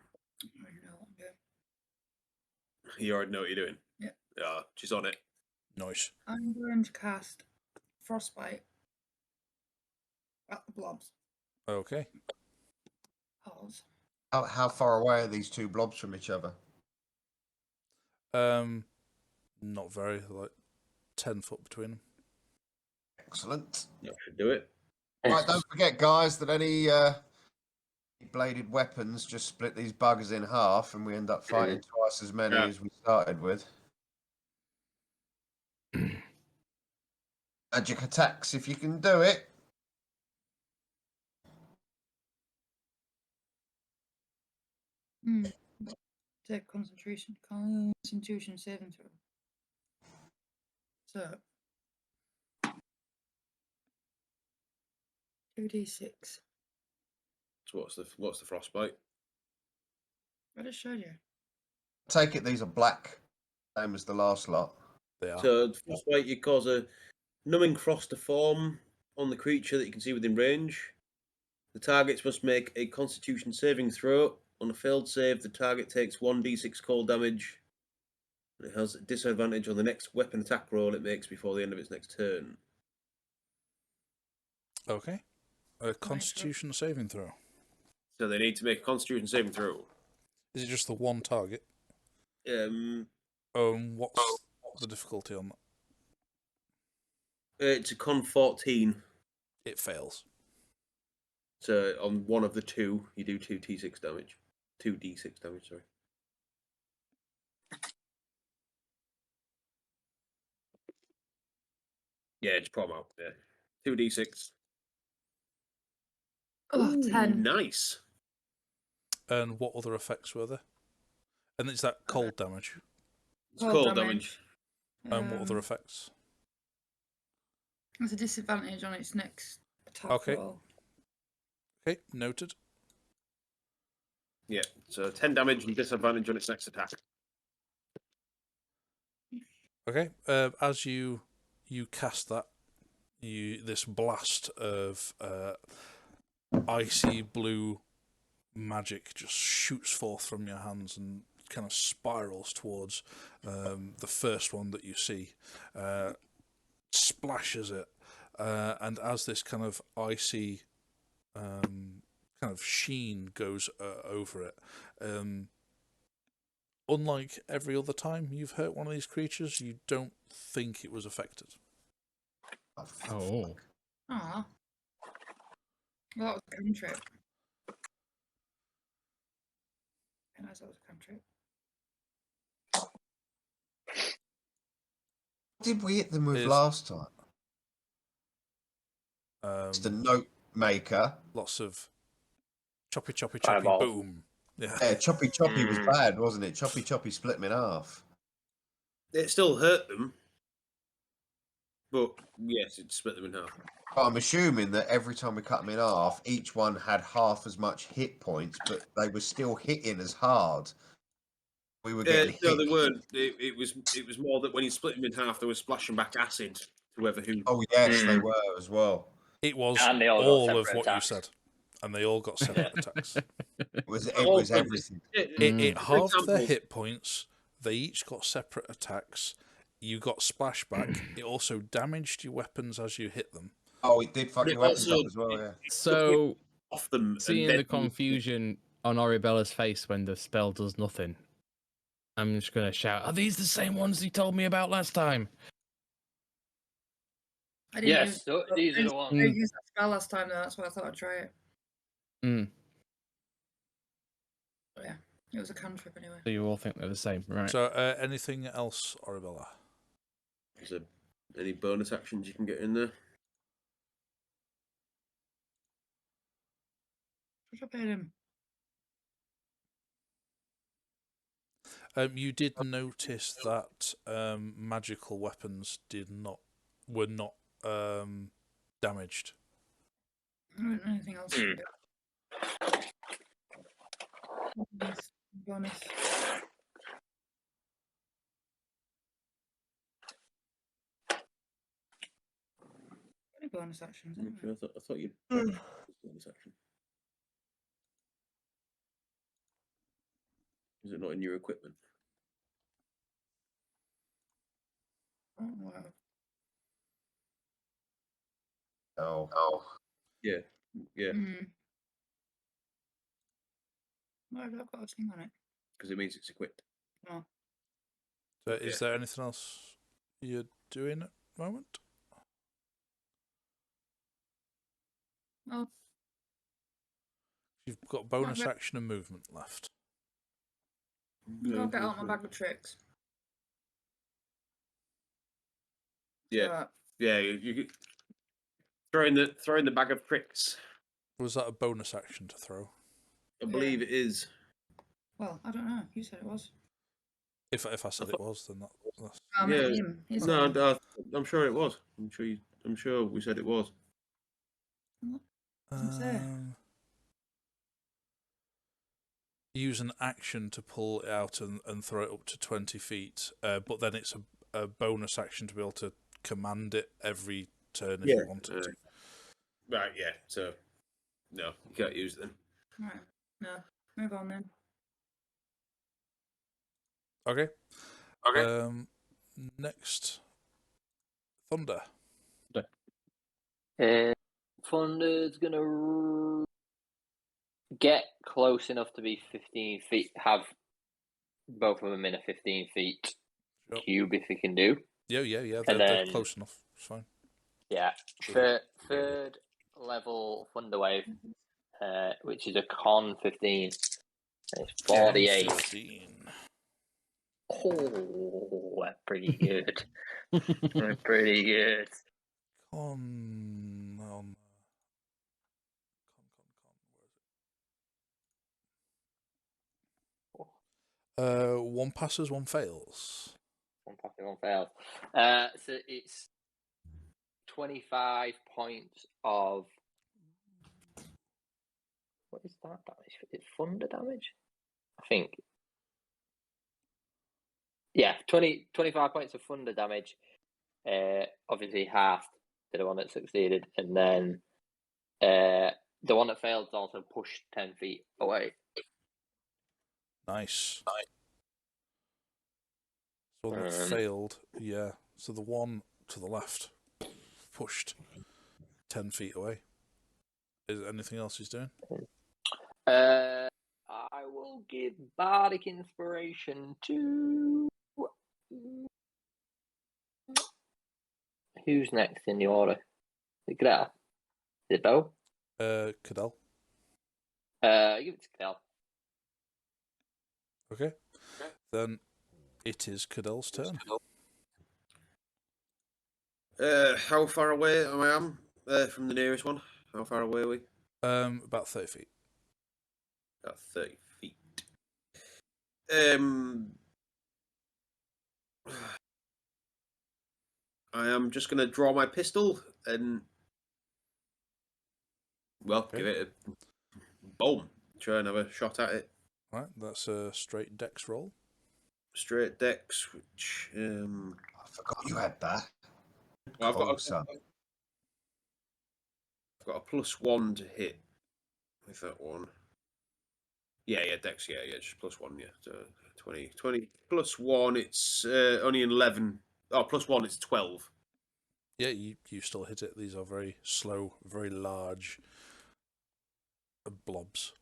know what I'm doing. You already know what you're doing. Yeah. Yeah, she's on it. Nice. I'm going to cast Frostbite at the blobs. Okay. Pause. How far away are these 2 blobs from each other? Not very, like 10 foot between them. Excellent. Yeah, do it. Right, don't forget, guys, that any bladed weapons just split these buggers in half, and we end up fighting twice as many as we started with. Magic attacks, if you can do it. Take concentration saving throw. So 2d6. So what's the frostbite? I just showed you. Take it these are black, same as the last lot. They are. So the frostbite, you cause a numbing frost to form on the creature that you can see within range. The targets must make a Constitution saving throw. On a failed save, the target takes 1d6 cold damage. And it has a disadvantage on the next weapon attack roll it makes before the end of its next turn. Okay. A Constitution saving throw. So they need to make a Constitution saving throw. Is it just the one target? What's the difficulty on that? It's a con 14. It fails. So on one of the 2, you do 2d6 damage. 2d6 damage, sorry. Yeah, just put them out. Yeah. 2d6. Oh, Ooh, 10. Nice. And what other effects were there? And is that cold damage? It's cold damage. And what other effects? There's a disadvantage on its next attack roll. Okay, noted. Yeah, so 10 damage and disadvantage on its next attack. Okay, as you cast that, this blast of icy blue magic just shoots forth from your hands and kind of spirals towards the first one that you see, splashes it, and as this kind of icy kind of sheen goes over it, unlike every other time you've hurt one of these creatures, you don't think it was affected. Oh. Ah. Well, that was a cantrip. I realised that was a cantrip. Did we hit them with last time? It's the note maker. Lots of choppy, Fireball. boom. Yeah, choppy was bad, wasn't it? Choppy split them in half. It still hurt them, but yes, it split them in half. But I'm assuming that every time we cut them in half, each one had half as much hit points, but they were still hitting as hard. We were getting hit. No, they weren't. It was more that when you split them in half, they were splashing back acid to whoever who. Oh yes, they were as well. It was And they all got of what attacks. you said, and they all got separate attacks. It was everything. It halved their hit points. They each got separate attacks. You got splashback. It also damaged your weapons as you hit them. Oh, it did fuck your weapons up as well, yeah. So, off them, seeing the confusion on Oribella's face when the spell does nothing, I'm just going to shout, are these the same ones he told me about last time? I didn't Yes, these are the ones. I didn't use that spell last time, though. That's why I thought I'd try it. But yeah, it was a cantrip anyway. So you all think they're the same, right? So, anything else, Orabella? Is there any bonus actions you can get in there? What I paid him? You did notice that magical weapons were not damaged. I don't know anything else. Hmm. Bonus. Any bonus actions? I thought you'd bonus action. Is it not in your equipment? Oh, wow. Oh. Yeah. Yeah. Why have I got a thing on it? Because it means it's equipped. Oh. So is there anything else you're doing at the moment? Oh. You've got bonus action and movement left. Go get out my bag of tricks. Yeah. Yeah, you throw in the bag of tricks. Was that a bonus action to throw? I believe it is. Well, I don't know. You said it was. If I said it was, then that's... Yeah. Him. No, I'm sure it was. I'm sure we said it was. Use an action to pull it out and throw it up to 20 feet, but then it's a bonus action to be able to command it every turn if you wanted to. Right, yeah. So, no, you can't use them. Right. No. Move on then. Okay. Next, Thunder. Thunder's gonna get close enough to be 15 feet. Have both of them in a 15 feet cube if he can do. Yeah. They're close enough. It's fine. Yeah. Third level Thunder Wave, which is a con 15. It's 48. 15. Oh, that's pretty good. That's pretty good. Con. Where is it? One passes, one fails. One passes, one fails. So it's 25 points of. What is that damage? Is it thunder damage? I think. Yeah, 25 points of thunder damage. Obviously half to the one that succeeded, and then the one that failed is also pushed 10 feet away. Nice. So one that failed, yeah. So the one to the left pushed 10 feet away. Is there anything else he's doing? I will give Bardic Inspiration to. Who's next in the order? Is it Cadell? Is it Bo? Cadell. Give it to Cadell. Okay. Then it is Cadell's turn. How far away am I from the nearest one? How far away are we? About 30 feet. About 30 feet. I am just going to draw my pistol and, give it a boom. Try and have a shot at it. Right, that's a straight dex roll. Straight dex, which... I forgot you had that. Well, I've got a +1 to hit with that one. Yeah, dex, just +1, yeah. So 20 +1, it's only an 11. Oh, +1, it's 12. Yeah, you still hit it. These are very slow, very large blobs.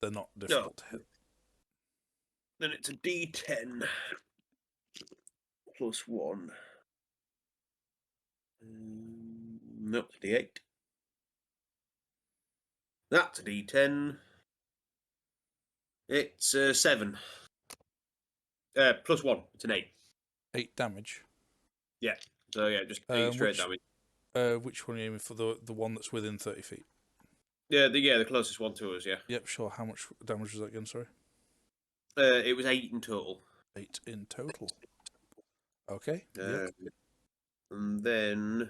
They're not difficult to hit. Then it's a D10 +1. Nope, D8. That's a D10. It's 7. +1. It's an 8. 8 damage. Yeah. So yeah, just 8 straight damage. Which one are you aiming for? The one that's within 30 feet. Yeah, the closest one to us. Yeah. Yep, sure. How much damage was that again? Sorry. It was 8 in total. 8 in total. Okay. Yep. And then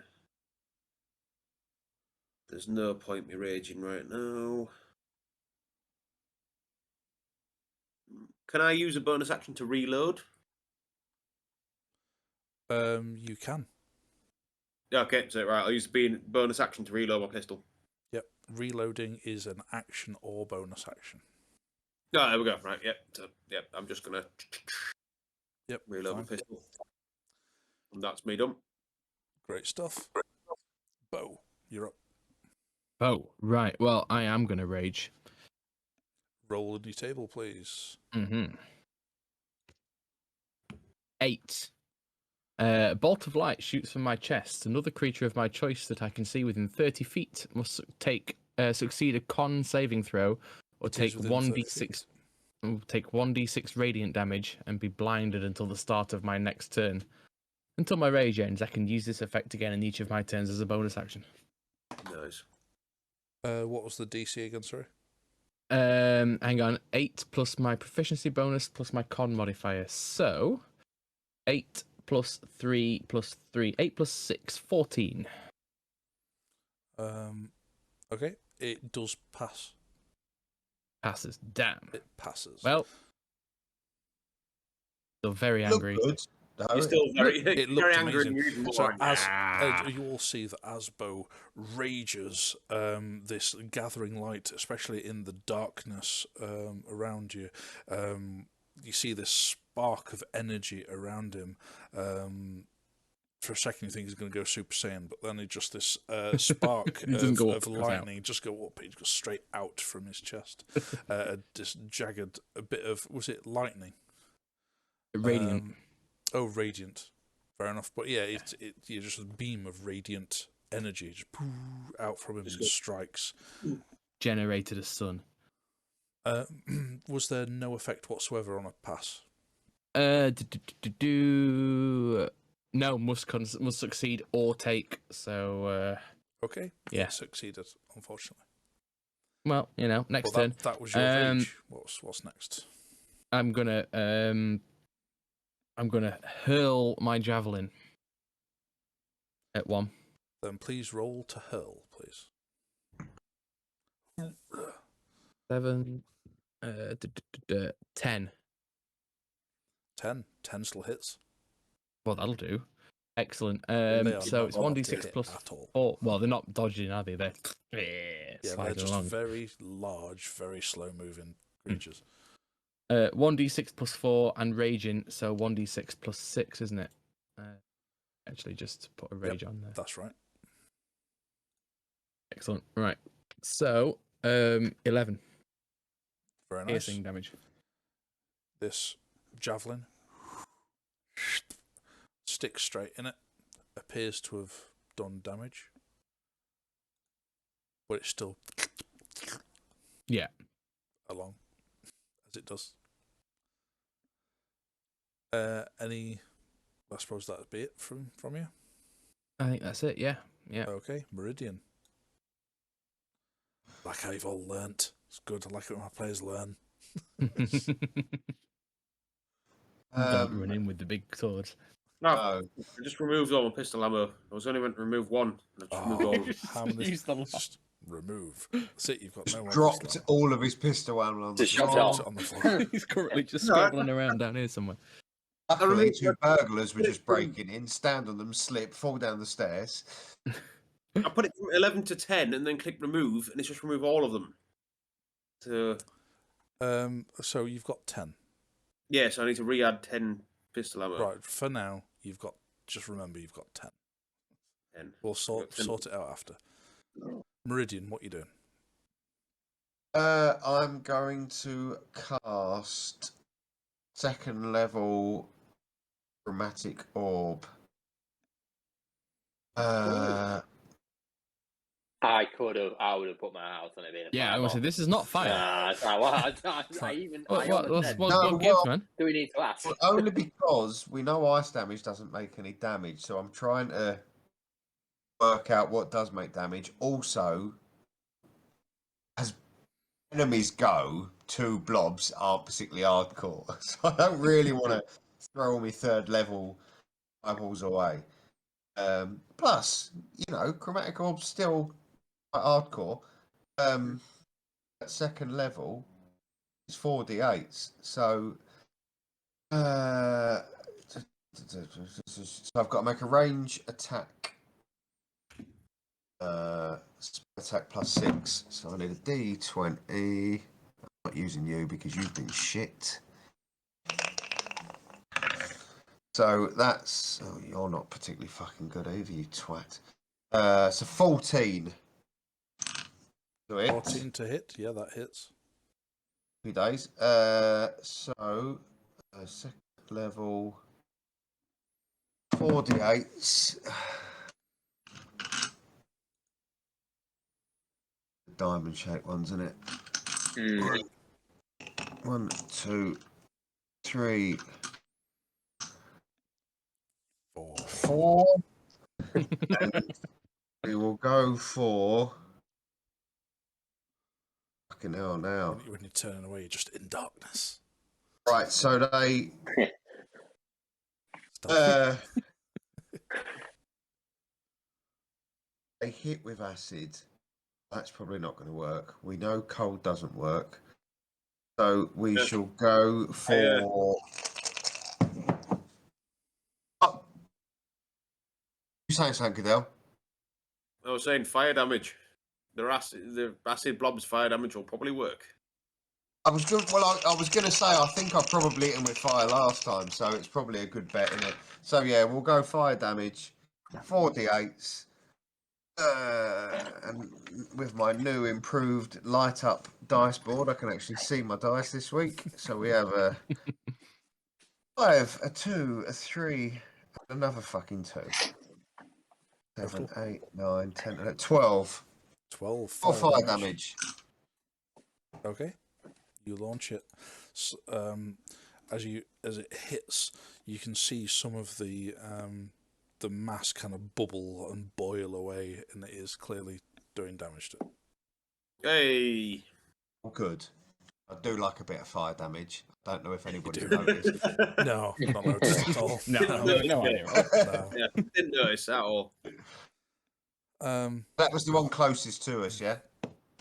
there's no point me raging right now. Can I use a bonus action to reload? You can. Okay, so right, I'll use the bonus action to reload my pistol. Yep. Reloading is an action or bonus action. Oh, there we go. Right, yep. So, yep, I'm just gonna reload my fine. pistol. And that's me done. Great stuff. Bo, you're up. Oh, right. Well, I am going to rage. Roll in your table, please. 8. A bolt of light shoots from my chest. Another creature of my choice that I can see within 30 feet must succeed a con saving throw or take 1d6. Take 1d6 radiant damage and be blinded until the start of my next turn. Until my rage ends, I can use this effect again in each of my turns as a bonus action. Nice. What was the DC again, sorry? Hang on. 8 plus my proficiency bonus plus my con modifier. So, 8 plus 3 plus 3. 8 plus 6. 14. Okay. It does pass. Passes. Damn. It passes. Well, still very angry. Look good. You're still very, it looked very angry. amazing. And you're even more So angry. you all see that as Bo rages, this gathering light, especially in the darkness around you, you see this spark of energy around him. For a second, you think he's going to go Super Saiyan, but then just this spark of lightning just go up. It goes straight out from his chest. This jagged, a bit of, was it lightning? Radiant. Radiant. Fair enough. But yeah, you're just a beam of radiant energy just out from him and strikes. Generated a sun. Was there no effect whatsoever on a pass? No, must succeed or take. So okay, yeah, it succeeded, unfortunately. Well, next turn. That was your rage. What's next? I'm gonna hurl my javelin at 1. Then please roll to hurl, please. 7, 10. 10 still hits. Well, that'll do. Excellent. They are So not it's hard to 1d6 hit plus at all. 4. Well, they're not dodging, are they? They're they're just along. very large, very slow-moving creatures. 1d6 plus 4 and raging, so 1d6 plus 6, isn't it? Actually, just put a rage on there. That's right. Excellent. Right. So, 11. Very nice. Piercing damage. This javelin sticks straight in it. Appears to have done damage, but it's still along as it does. Any? I suppose that'd be it from you. I think that's it. Yeah. Okay, Meridian. Like how you've all learnt. It's good. I like it when my players learn. Don't run in with the big swords. No, I just removed all my pistol ammo. I was only meant to remove one. I just removed all of them. How many? Just remove. That's it. You've got no more. Dropped all of his pistol ammo on the floor. He's currently just scrabbling around down here somewhere. Luckily, 2 burglars were just breaking in, stand on them, slip, fall down the stairs. I put it from 11 to 10 and then click remove, and it's just remove all of them. So you've got 10. Yeah, so I need to re-add 10 pistol ammo. Right, for now, just remember you've got 10. 10. We'll sort it out after. Meridian, what are you doing? I'm going to cast 2nd level chromatic orb. I would have put my house on it being a I was say this is not fire. What gives, man? Do we need to ask? Well, only because we know ice damage doesn't make any damage, so I'm trying to work out what does make damage. Also, as enemies go, 2 blobs aren't particularly hardcore, so I don't really want to throw all my 3rd level eyeballs away. Plus, chromatic orbs still quite hardcore. At 2nd level, it's 4d8s, so so I've got to make a range attack. Attack +6, so I need a D20. I'm not using you because you've been shit. So that's... Oh, you're not particularly fucking good either, you twat. So 14. To hit. 14 to hit, yeah, that hits. 2 days. So 2nd level, 4d8s. Diamond shaped ones, isn't it? 1, 2, 3, 4. And we will go for. Fucking hell now. When you're turning away, you're just in darkness. Right, so they. They hit with acid. That's probably not going to work. We know cold doesn't work. So we shall go for. Oh. You saying something, Cadell? I was saying fire damage. The acid blobs fire damage will probably work. I was good. Well, I was going to say I think I probably hit him with fire last time, so it's probably a good bet, isn't it? So yeah, we'll go fire damage, 4d8s, and with my new improved light up dice board, I can actually see my dice this week. So we have a 5, a 2, a 3, and another fucking 2. 7, 8, 9, 10, 11, 12. 12 fire damage. Okay, you launch it. So, as it hits, you can see some of the mass kind of bubble and boil away, and it is clearly doing damage to it. Hey, Good. I do like a bit of fire damage. I don't know if anybody's noticed. No, not noticed at all. No idea. No. Yeah, didn't notice at all. That was the one closest to us, yeah?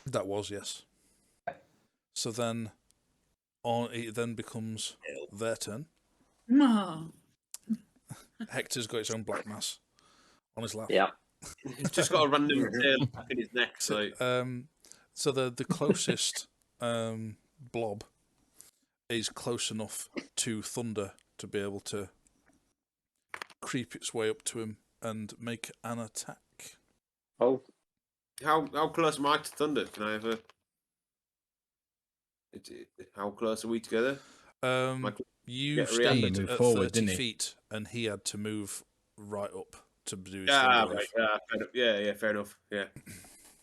That was, yes. So then, it then becomes their turn. No. Hector's got his own black mass on his lap. Yeah. He's just got a random tail in his neck. So, so the closest blob is close enough to Thunder to be able to creep its way up to him and make an attack. Oh. How close am I to Thunder? Can I have a? How close are we together? You stayed at 30 feet, and he had to move right up to do his right. Yeah, fair enough. Yeah.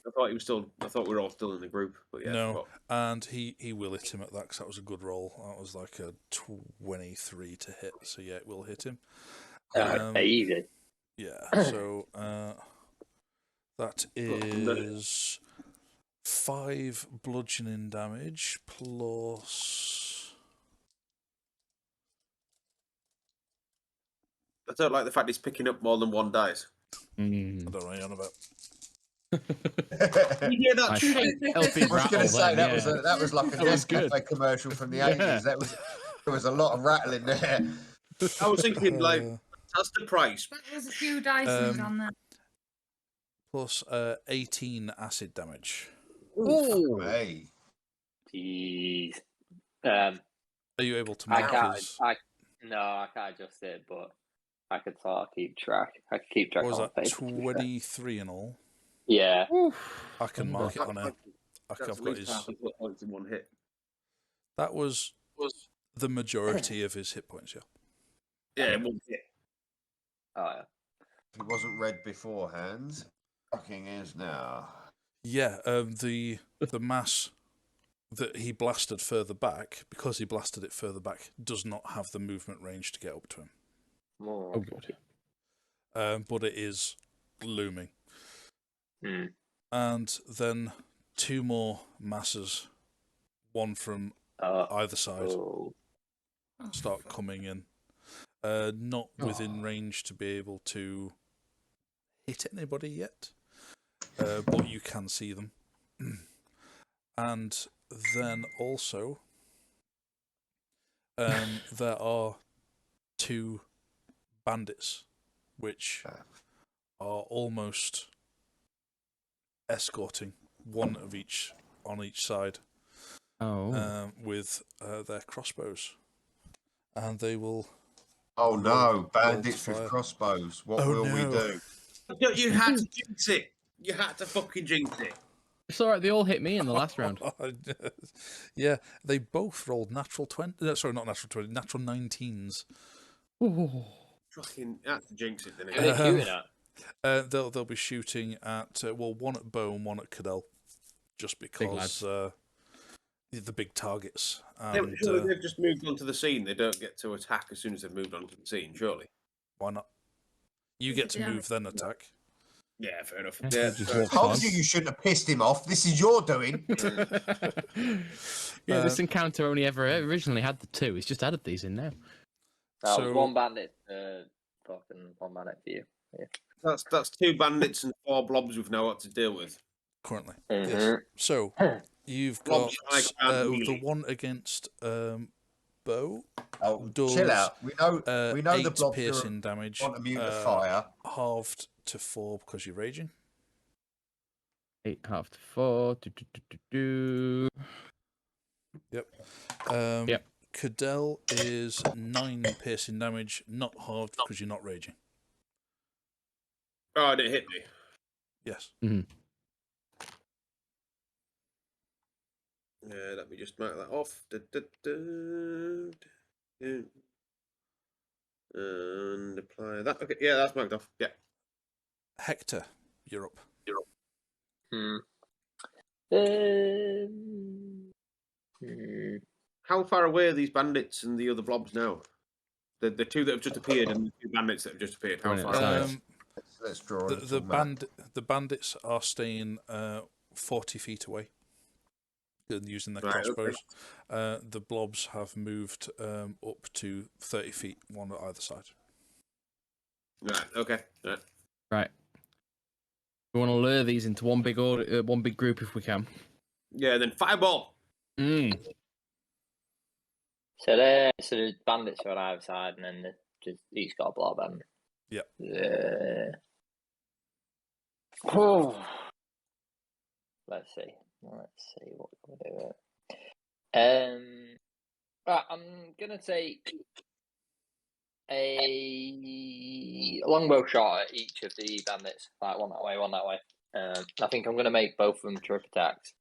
I thought we were all still in the group, but yeah. No, and he will hit him at that because that was a good roll. That was like a 23 to hit, so yeah, it will hit him. Easy. Yeah, so that is 5 bludgeoning damage plus. I don't like the fact he's picking up more than one dice. I don't know what you're on about. You hear that? I was going to say that was like a Nescafe commercial from the 80s. There was a lot of rattling there. I was thinking like that's the price. But there's a few dice on there. Plus 18 acid damage. Ooh, hey. Jeez. Are you able to mark his? No, I can't adjust it, but I could sort of keep track. I could keep track. What was on that? paper, 23 in all. Yeah. I can mark it on here. I've got his. Points in one hit. That was the majority of his hit points. Yeah. Yeah, one hit. Oh yeah. If it wasn't read beforehand, fucking is now. Yeah. The mass that he blasted further back, because he blasted it further back, does not have the movement range to get up to him. Oh, good. But it is looming. Mm. And then 2 more masses one from either side Oh. start coming in. Not within range to be able to hit anybody yet, but you can see them. And then also, there are 2 bandits which are almost escorting one of each on each side with their crossbows, and they will. Oh no, roll bandits to with fire. crossbows. What Oh, will we no. do? You had to jinx it. You had to fucking jinx it. It's all right. They all hit me in the last round. Yeah, they both rolled natural 20. Sorry, not natural 20. Natural 19s. Ooh. Fucking had to jinx it, didn't Who are they it? shooting at? They'll be shooting at one at Bow and one at Cadell, just because the big targets. And, surely they've just moved onto the scene. They don't get to attack as soon as they've moved onto the scene, surely. why not? You get to move, then attack. Yeah, fair enough. Yeah, Yeah, just walk Told on. you shouldn't have pissed him off. This is your doing. Yeah, this encounter only ever originally had the 2. It's just added these in now. So- One bandit, fucking one bandit for you. Yeah. that's 2 bandits and 4 blobs we've now got to deal with. Currently, Mhm. yes. So you've got Blobs I can't the really- one against Bow. Oh, Does, chill out. We know the 8 blobs piercing damage, aren't immune to fire. halved to 4 because you're raging. 8 half to 4. Yep. Yep. Cadell is 9 piercing damage, not halved because you're not raging. Oh, it hit me. Yes. Let me just mark that off. And apply that. Okay, yeah, that's marked off. Yeah. Hector, you're up. How far away are these bandits and the other blobs now? The 2 that have just appeared and the 2 bandits that have just appeared. How Running far? outside. Let's draw a The little map. bandits are staying 40 feet away and using their Right, okay. crossbows. The blobs have moved up to 30 feet, one at either side. Right. Okay. Right. Right. We want to lure these into one big one big group if we can. Yeah. Then fireball. So the bandits are on either side, and then just each got a blob and. Yep. Yeah. Let's see what we do here. Right, I'm gonna take a longbow shot at each of the bandits, like one that way, one that way. I think I'm gonna make both of them trip attacks.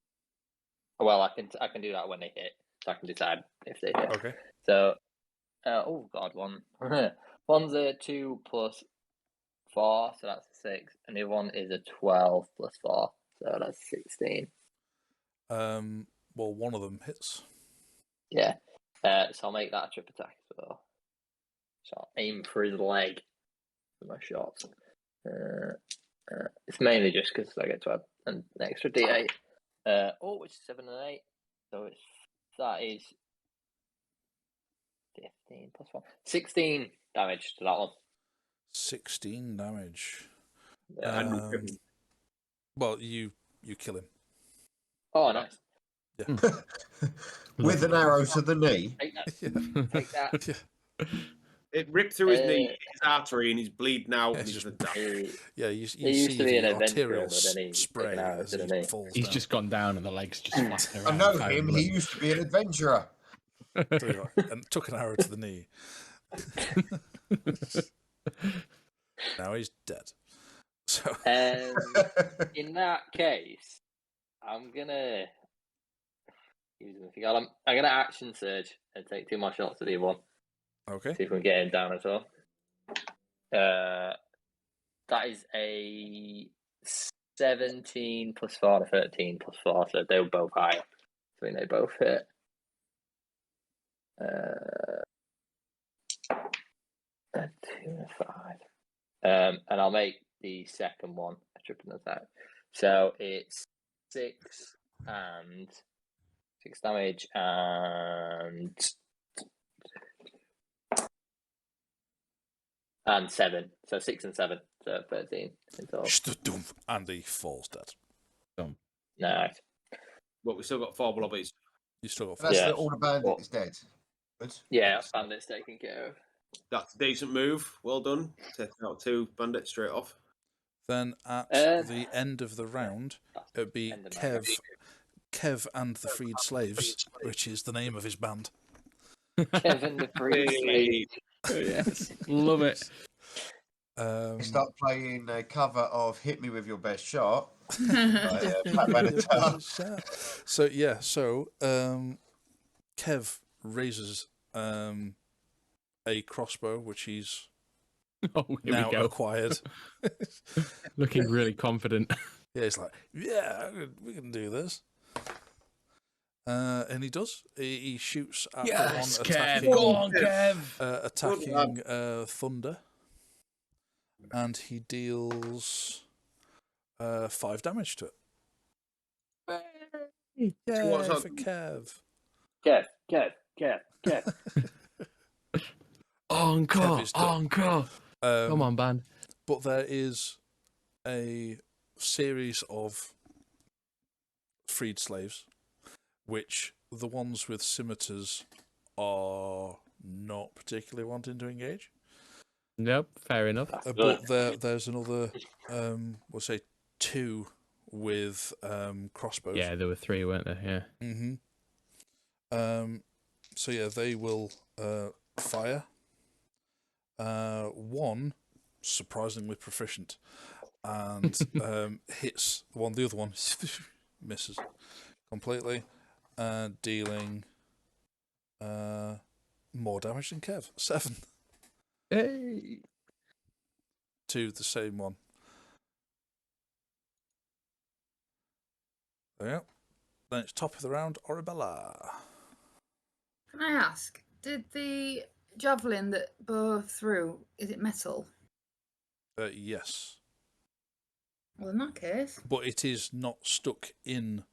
Well, I can do that when they hit, so I can decide if they hit. Okay. So, oh god, one's a 2 plus 4, so that's a 6, and the other one is a 12 plus 4, so that's 16. Well, one of them hits. Yeah. So I'll make that a trip attack as well. So I'll aim for his leg with my shots. It's mainly just because I get to add an extra d8. It's 7 and 8. So that is 15 plus 1. 16 damage to that one. 16 damage. Yeah. Well, you kill him. Oh, nice. Yeah. With an arrow to the knee. Take that. Yeah. Take that. Yeah. It ripped through his knee, his artery, and he's bleeding out. Yeah, and it's he's just- gonna die. Yeah, you He see used to be an the adventurer, arterial but then he spray took an arrow as to the he knee. falls He's down. just gone down and the legs just flapping around. I know firing him. blood. He used to be an adventurer. And took an arrow to the knee. Now he's dead. So In that case, I'm gonna use him if you got him. I'm gonna action surge and take 2 more shots at the other one. okay. See if we can get him down as well. That is a 17 plus 4 and a 13 plus 4, so they were both higher. So I think they both hit. A 2 and a 5. And I'll make the second one a triple attack. So it's 6 and 6 damage and 7. So 6 and 7. So 13 in total. And he falls dead. Nice. But we still got 4 blobbies. You still got 4. That's Yeah. all the bandit is dead. Good. Yeah, bandits taken care of. That's a decent move. Well done. Taking out 2 bandits straight off. Then at the end of the round, it would be Kev and the Freed Slaves, which is the name of his band. Kevin the Freed Slave. Yes, love it. You start playing a cover of "Hit Me with Your Best Shot." So Kev raises a crossbow, which he's now acquired. Looking really confident. Yeah, he's like, yeah, we can do this. And he does. He shoots at the one attacking. Go on, Kev. Attacking Thunder, and he deals 5 damage to it. Yeah, for Kev. Kev. Encore. Come on, band. But there is a series of freed slaves, which the ones with scimitars are not particularly wanting to engage. Nope, fair enough. But there's another, we'll say 2 with crossbows. Yeah, there were 3, weren't there? Yeah. Mm-hmm. So yeah, they will fire. One, surprisingly proficient, and hits one. The other one misses completely, dealing more damage than Kev. 7. Hey. To the same one. There you go. Then it's top of the round, Orabella. Can I ask, did the javelin that bow through, is it metal? Yes. Well, in that case. But it is not stuck in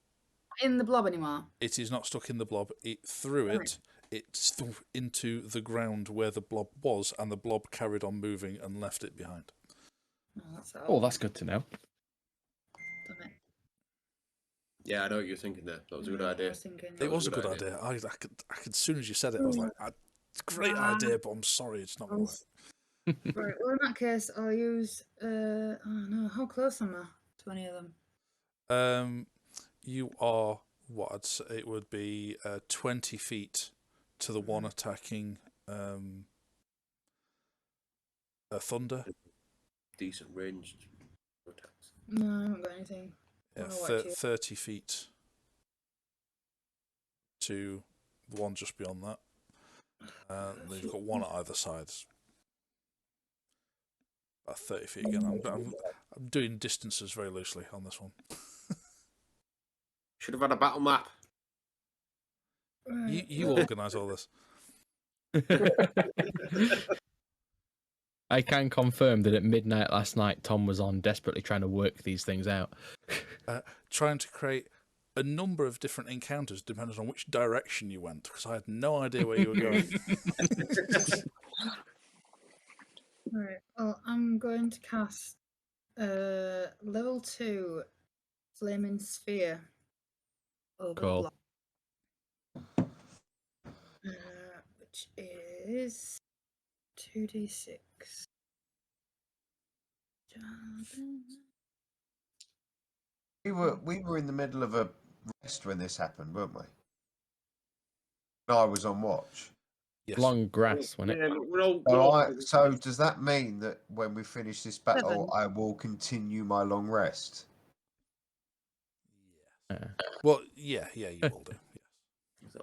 the blob anymore? It is not stuck in the blob. It threw it. It's into the ground where the blob was, and the blob carried on moving and left it behind. Oh, that's good to know. Damn it. Yeah, I know what you're thinking there. That was a good idea. It was a good idea. I could, as soon as you said it, I was like, it's a great idea, but I'm sorry, it's not going to work. Right, well, in that case, I'll use... oh, no, how close am I to any of them? You are, what I'd say it would be 20 feet to the one attacking Thunder. Decent ranged attacks. No, I haven't got anything. Yeah, 30 feet to the one just beyond that. They've got one at either side. About 30 feet again. I'm doing distances very loosely on this one. Should have had a battle map. You organise all this. I can confirm that at midnight last night, Tom was on desperately trying to work these things out. Trying to create a number of different encounters depending on which direction you went, because I had no idea where you were going. Right, well, I'm going to cast level 2 Flaming Sphere over the block. Which is 2d6. We were in the middle of a rest when this happened, weren't we? No, I was on watch. Yes. Long grass, wasn't it? Yeah, so does that mean that when we finish this battle, I will continue my long rest? Well, yeah, you will do. Yes.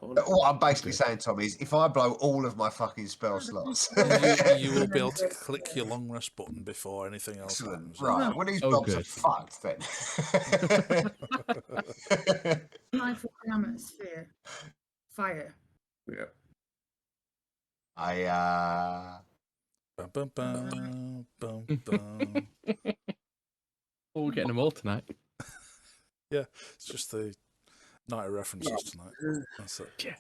What I'm basically saying, Tom, is if I blow all of my fucking spell slots, you will be able to click your long rest button before anything else happens. Right, when these blobs are fucked, then. 5 diameter sphere. Fire. Yeah. Bum, bum, bum, bum. Oh, we're getting them all tonight. Yeah, it's just the Night of references tonight. That's it. Yeah.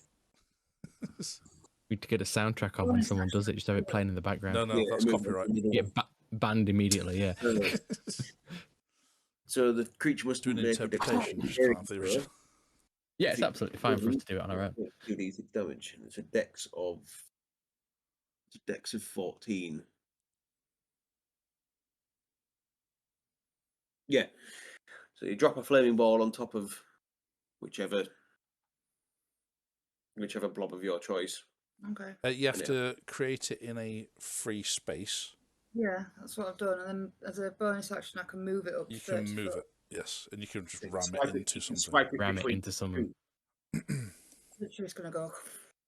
We need to get a soundtrack on when someone does it, just have it playing in the background. No, that's copyright. Get banned immediately, yeah. So the creature must Do an make a interpretation. You just can't have the original. Yeah, it's absolutely fine for us to do it on our own. 2d6 damage. And it's a dex of 14. Yeah. So you drop a flaming ball on top of whichever blob of your choice. Okay. You have to create it in a free space. Yeah, that's what I've done. And then as a bonus action, I can move it up. You to can 30 move foot. it, yes, and you can just ram it into something. Ram it into someone. Literally, it's gonna go.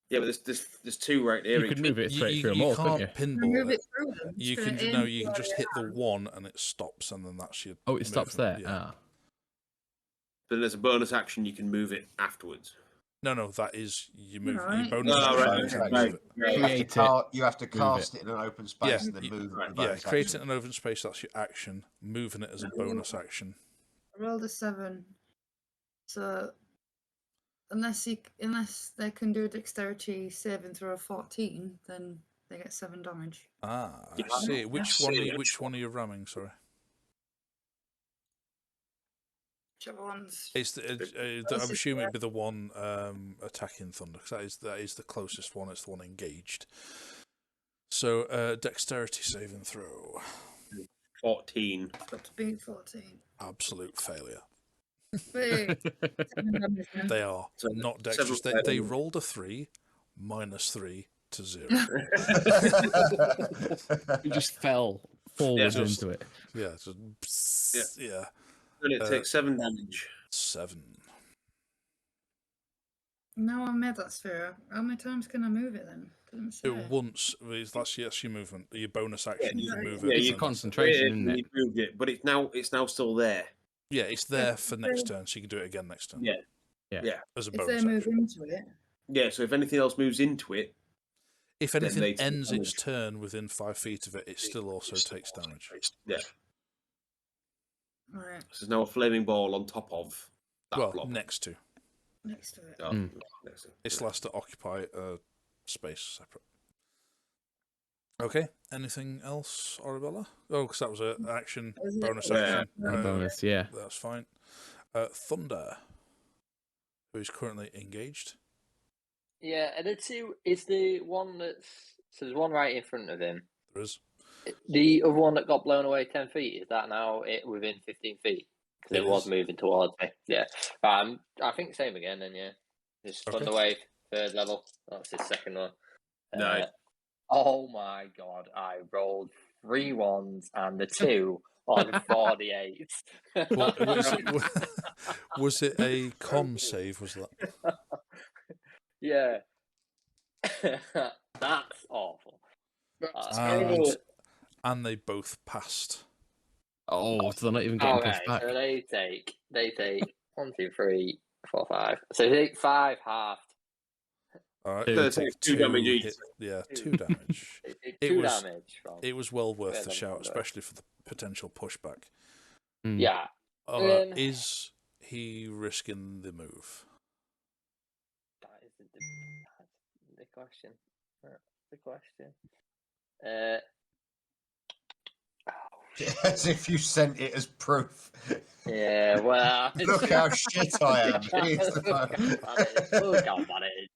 Yeah, but there's two right there. You could move it straight through them You all, can't couldn't you? pinball Move it. it through them. You can you can just hit the one and it stops, and then that's your. Oh, it stops there. movement. Yeah. Ah. But as a bonus action, you can move it afterwards. No, that is you move your Right. bonus Oh, action. right, You can right, move it. You have to cast it in an open space Yeah, and then move it. Yeah, create it in an open space. That's your action. Moving it as a bonus action. I rolled a 7. So unless they can do a dexterity saving throw of 14, then they get 7 damage. Ah, I see. Which one are you ramming? Sorry. Whichever ones. It's I'm assuming it'd be the one attacking Thunder, because that is the closest one. It's the one engaged. So dexterity saving throw. 14. Got to beat 14. Absolute failure. Wait, 7 damage then. They are So not dexterous. They rolled a 3, -3 to 0. You just fell forwards just- into it. Yeah, just yeah. And it takes 7 damage. 7. Now I made that sphere. How many times can I move it then? Doesn't say. Once that's your movement. Your bonus action, you can move Yeah, it. you and- concentration, isn't it? You moved it, but it's now still there. Yeah, it's there for next turn, so you can do it again next turn. Yeah. As a If bonus they move action. into it, Yeah, so if anything else moves into it, If then anything they take ends its damage. turn within 5 feet of it, it still also takes damage. Yeah. right, So there's now a flaming ball on top of that Well, blob. next to. next to it. Oh, next to it. It's last to occupy a space separate. Okay, anything else, Arabella? Oh, because that was an action, Was it? bonus Yeah. action. Bonus, yeah. That's fine. Thunder, who is currently engaged. Yeah, and the two is the one that's so there's one right in front of him. There is. The other one that got blown away 10 feet, is that now within 15 feet? Because it was moving towards me. Yeah. I think same again then, yeah. Just Okay. Thunder Wave, 3rd level. That's his second one. Nice. Oh my god, I rolled 3 ones and the 2 on 48. What, was it a con save, was that? Yeah. That's awful. That's terrible. And they both passed. Oh, so they're not even getting Okay, pushed back. so they take 1, 2, 3, 4, 5. So they take 5 halved. All right, Two. they So take 2 damage each. Yeah, 2 damage. They take It 2 was- damage from. It was well worth Yeah, the that's shout, Thunder. especially for the potential pushback. Mm. Yeah. Is he risking the move? That is the question. That's the question. As if you sent it as proof. Yeah, well. Look how shit I am. Here's the phone. Look how bad it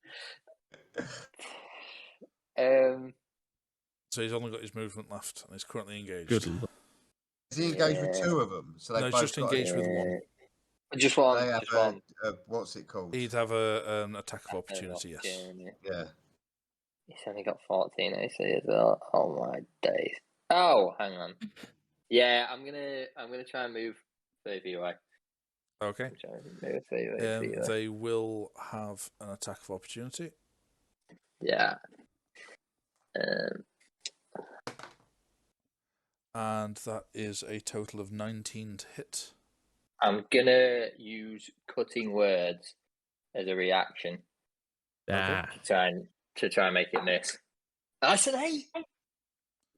is. So he's only got his movement left, and he's currently engaged. Good. Lord. Is he engaged with 2 of them? So they No, he's both just got engaged with one. Just one. They have Just one. what's it called? He'd have an attack of opportunity, yes. Yeah. He's only got 14 AC as well. Oh my days. Oh, hang on. Yeah, I'm gonna try and move 30 feet away. Okay. Try and move 30 feet away. They will have an attack of opportunity. Yeah. And that is a total of 19 to hit. I'm gonna use cutting words as a reaction Ah. to try and make it miss. I said, "Hey,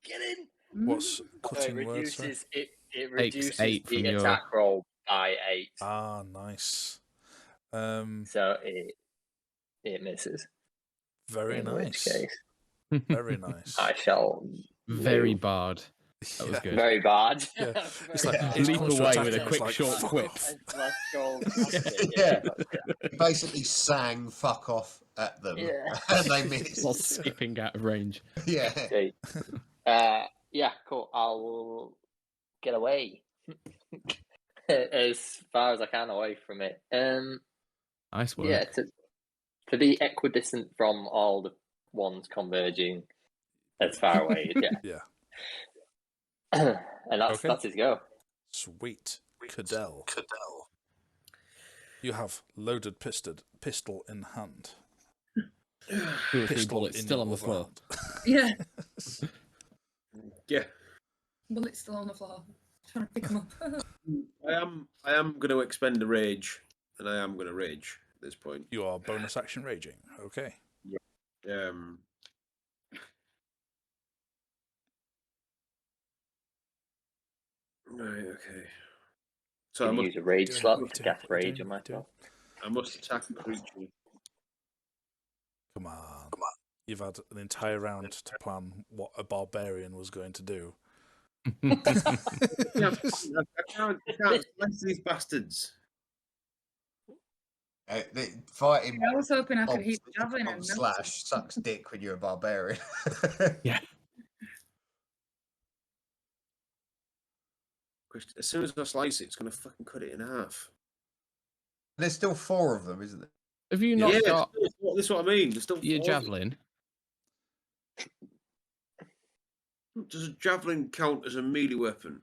get in!" What's So cutting it words? Sorry? reduces it reduces 8 the from your- attack roll by 8. Ah, nice. So it misses. Very In which nice. case, Very nice. I shall Very move. bad. That was Yeah. good. Very bad. Yeah. Very It's like bad. it's Leap coming to away attack with a him, it's quick like, short "Fuck quip." off." And let's go past it. Yeah. Yeah. He basically sang "fuck off" at them, Yeah. and they missed. While skipping out of range. Yeah. Okay. Yeah, cool. I'll get away as far as I can away from it. Nice work. Yeah, to be equidistant from all the ones converging as far away. Yeah. Yeah. And that's his go. Sweet. Cadell. You have loaded pistol in hand. 2 or 3 Pistol bullets in still your on the other floor. hand. Yeah, Yeah, bullet's still on the floor. Trying to pick him up. I am going to expend the rage, and I am going to rage at this point. You are bonus action raging. Okay. Right. Okay. So So I use a rage doing? slot What you to doing? cast What you rage doing? on What you myself. I must attack a creature. Come on. You've had an entire round to plan what a barbarian was going to do. Yeah, I can't slice these bastards. Fighting I was hoping I could hit mobs javelin on and slash sucks dick when you're a barbarian. Yeah. As soon as I slice it, it's going to fucking cut it in half. There's still 4 of them, isn't there? Have you not got This is what I mean. There's still your 4. javelin? Does a javelin count as a melee weapon?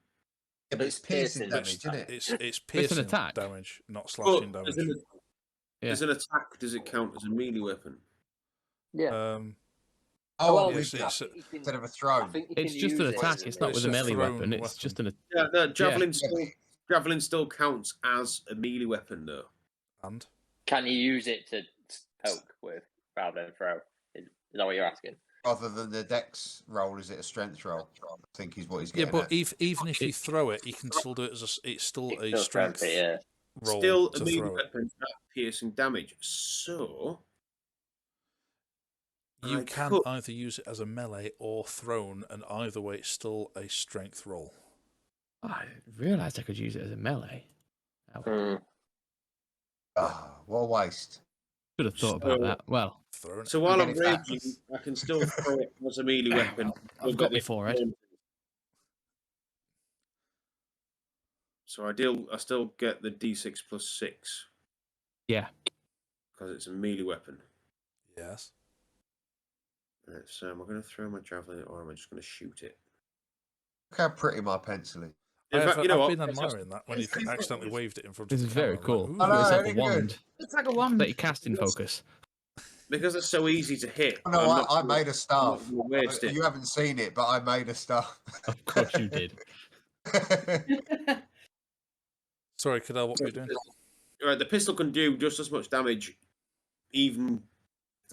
Yeah, but it's piercing piercing. damage, isn't it? It's piercing attack. damage, not slashing But damage. as an attack, does it count as a melee weapon? Yeah. Oh, well, with yes, that, it's- instead of a throw. It's just an attack. It's not It's with a a melee thrown weapon. It's weapon. just an. Yeah, no, javelin Yeah. still counts as a melee weapon, though. And Can you use it to poke with rather than throw? Is that what you're asking? Rather than the dex roll, is it a strength roll? I think is what he's yeah, getting but at. even if you throw it, you can still do it it's still a Still strength it, yeah. roll Still to a melee throw it. weapon at piercing damage. So You I can could- either use it as a melee or thrown, and either way, it's still a strength roll. I realised I could use it as a melee. Oh, Mm. What a waste. should have thought about So- that. Well, Thrown it. So while I'm Again, if that- raging, I can still throw it as a melee weapon. I've got my forehead. So I still get the D6 plus 6 yeah. because it's a melee weapon. Yes. So am I going to throw my javelin or am I just going to shoot it? Look how pretty my pencil is. In fact, you know I've what? been Let's just- admiring that when you accidentally waved it in front This of is the very camera. I'm cool. like, I know, It's like very a good. wand. It's like a wand. Let you cast in focus. Because it's so easy to hit. Oh, no, I'm not I gonna- made a staff. I'm not gonna waste it. You haven't seen it, but I made a staff. Of course you did. Sorry, Cadell, what were you doing? Right, the pistol can do just as much damage, even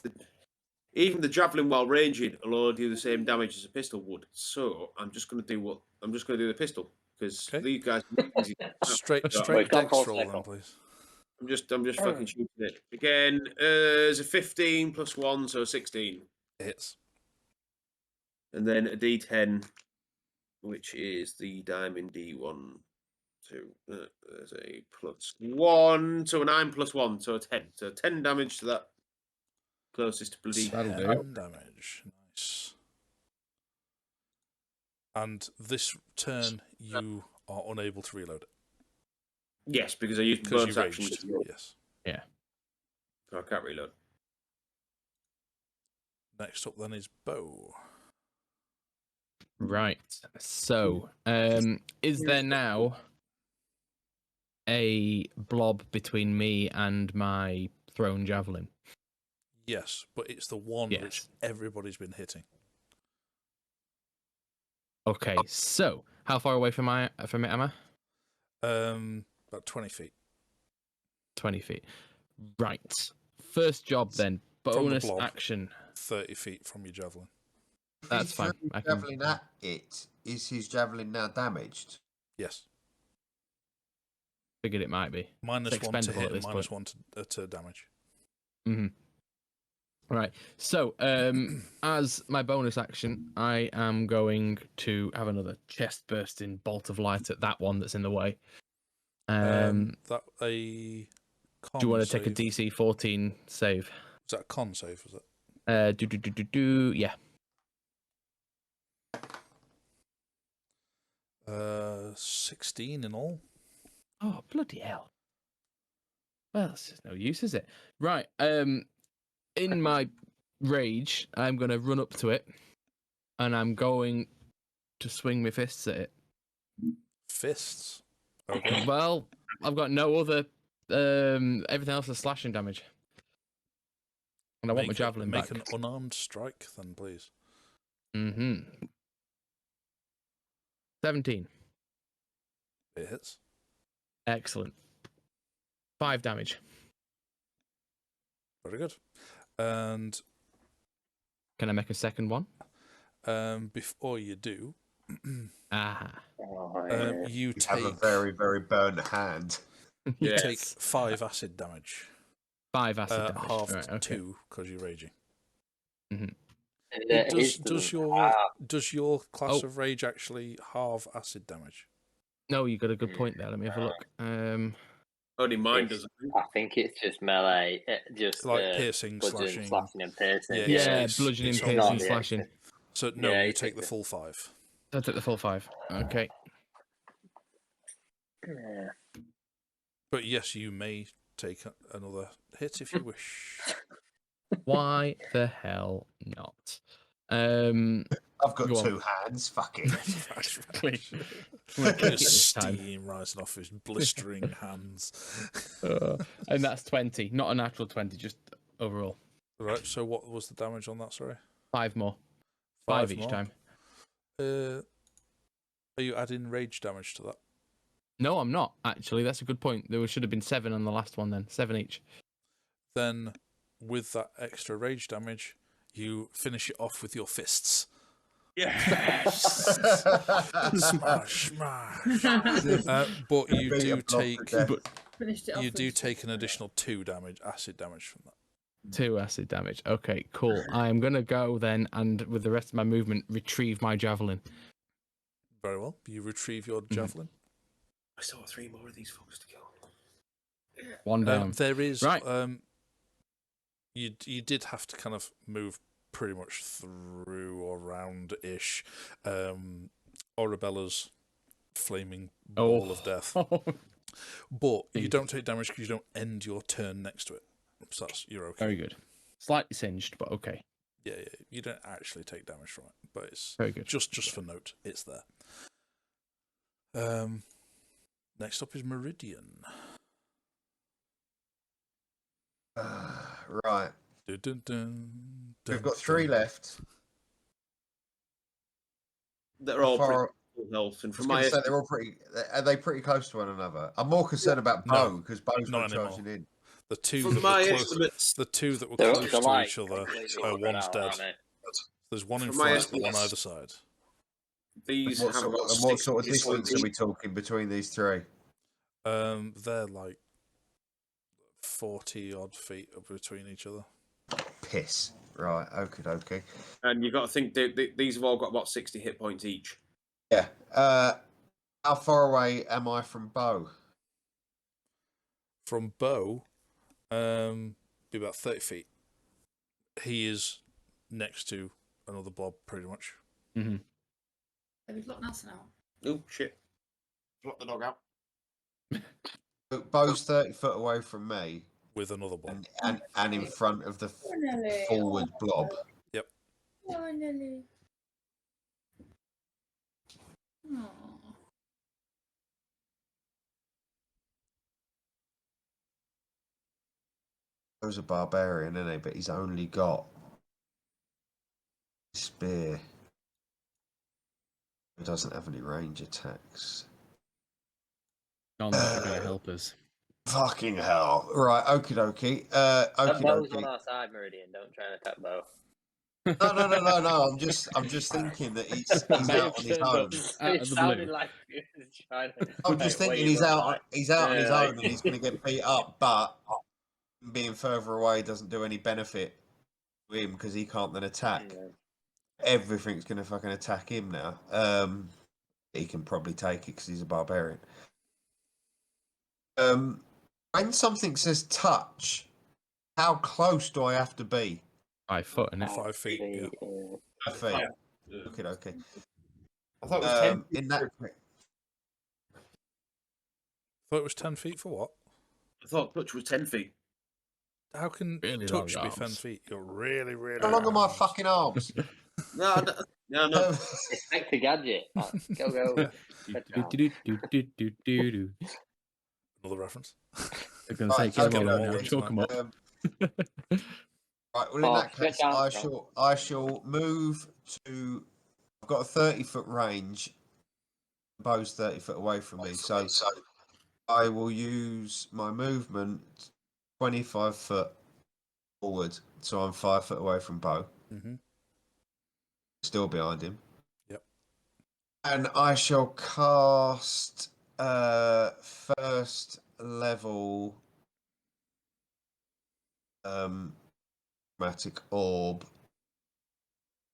the javelin while ranging will only do the same damage as a pistol would. So I'm just going to do the pistol because Okay. these guys. Straight Wait, don't dex fall roll then, cycle. please. I'm just fucking shooting it again. It's a 15 plus 1, so 16, Hits. and then a D10, which is the diamond D1. So there's a plus 1, so a 9 plus 1, so a 10. So 10 damage to that closest to bloody. That'll do. 10 damage. Nice. And this turn, you are unable to reload it. Yes, because I used Because bonus you action. raged. to- Yes. So I can't reload. Next up then is Bo. Right. So, is there now a blob between me and my thrown javelin? Yes, but it's the one which Yes. everybody's been hitting. Okay. So, how far away from it am I? About 20 feet. 20 feet. Right. First job then. the Bonus blob. action. 30 feet from your javelin. If That's he's fine. threw I his can- javelin at it. Is his javelin now damaged? Yes. Figured it might be. Minus It's 1 to expendable hit at and this minus point. 1 to damage. Mm-hmm. Right. So, as my bonus action, I am going to have another chest bursting bolt of light at that one that's in the way. That a con Do you want to save. take a DC 14 save? Is that a con save, was it? Yeah. 16 in all. Oh, bloody hell. Well, it's just no use, is it? Right. In my rage, I'm going to run up to it, and I'm going to swing my fists at it. Fists. Okay. Well, I've got no other. Everything else is slashing damage, and I want my javelin Make back. an unarmed strike, then, please. 17. It hits. Excellent. 5 damage. Very good. And Can I make a second one? before you do, You you have a take very, very burnt hand. you Yes. take 5 acid damage. 5 acid damage. Halved Right, okay. 2 because you're raging. Does your class of rage actually halve acid damage? No, you got a good point there. Let me have a look. Only mine does. I think it's just melee, just Like piercing, bludgeoning, slashing. slashing, and piercing. Yeah, bludgeoning, it's piercing, not the slashing. extra. So no, Yeah, you you take take the the- full 5. I took the full 5. Okay. Yeah. But yes, you may take another hit if you wish. Why the hell not? I've got Go on. 2 hands. Fucking. Exactly. I'm gonna kick it this time. Steam rising off his blistering hands. And that's 20, not a natural 20, just overall. Right. So what was the damage on that? Sorry. 5 more. 5 each more? time. Are you adding rage damage to that? No, I'm not, actually. That's a good point. There should have been 7 on the last one then. 7 each. Then, with that extra rage damage, you finish it off with your fists. Yeah. Smash, smash. But you Be a do block take to death. Finished it off you do with- take an additional 2 acid damage from that. 2 acid damage. Okay, cool. I am going to go then and, with the rest of my movement, retrieve my javelin. Very well. You retrieve your javelin. I still have 3 more of these folks to go. 1 down. There is Right. You did have to kind of move pretty much through or around-ish Arabella's flaming ball of death. But you don't take damage because you don't end your turn next to it. So you're okay. Very good. Slightly singed, but okay. Yeah, you don't actually take damage from it, but it's Very good. just for note, it's there. Next up is Meridian. Right. Dun, dun, dun, We've dun, got 3 dun. left. They're all Far- pretty full health, and I from was my gonna say they're all pretty. Are they pretty close to one another? I'm more concerned about No, Bo because Bo's not not charging anymore. in. The two from that my were close, estimates, the two that were They're close to like each other, completely spread one's out, dead. aren't they? There's one in From my front, one estimates- either side. these What have sort, about and what sort of 60 distance are we each. talking between these 3? They're like 40 odd feet between each other. Piss. Right. Okay. And you've got to think these have all got about 60 hit points each. Yeah. How far away am I from Bo? From Bo, be about 30 feet. He is next to another blob, pretty much. Mm-hmm. We've locked Nelson out. Oh shit! Block the dog out. Bo's 30 foot away from me, With another blob. and in front of the forward blob. Yep. Finally. Aww. Bo's a barbarian, isn't he? But he's only got spear. He doesn't have any range attacks. None that are going to help us. Fucking hell. Right, okie dokie. That Okie Bo's on dokie. our side, Meridian. Don't try and attack Bo. No. I'm just thinking that he's out on his own. Out It of the sounded blue. like he was trying to. I'm just Wait, what thinking you he's look out. like. He's out on his Yeah, own, and he's going to get beat up. But being further away doesn't do any benefit to him because he can't then attack. Yeah. Everything's going to fucking attack him now. He can probably take it because he's a barbarian. When something says touch, how close do I have to be? 5 foot, innit? 5 feet. Yeah. 5 feet. Okay. I thought it was 10. In that, Thought it was 10 feet for what? I thought touch was 10 feet. How can Really touch long be 10 arms. feet? You're really, really. how long are my arms. fucking arms? No. Inspector Gadget. Go. Do-do-do-do-do-do-do. Another reference. I'm going to say, Right, get okay, him on well, now. it's Chalk him up. Right, well, in that case, I shall move to. I've got a 30-foot range. Bow's 30 foot away from me, so I will use my movement 25 foot forward, so I'm 5 foot away from Bow. Mm-hmm. Still behind him. Yep. And I shall cast first level chromatic orb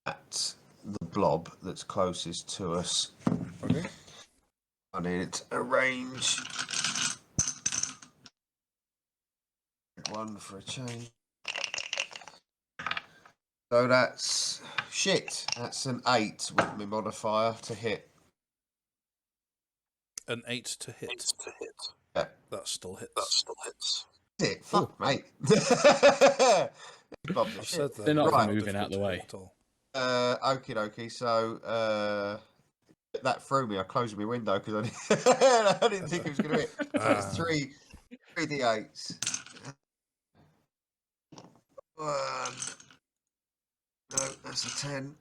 at the blob that's closest to us. Okay. I need it to arrange one for a change. So that's shit. That's an 8 with my modifier to hit. An 8 to hit. Yeah. That still hits. It. Fuck, mate. Bob's a I've shit. said that. They're not Right. moving out the way. At all. Okie dokie. So that threw me. I closed my window because I didn't think it was going to hit. So it's 3d8s. 1. No, that's a 10.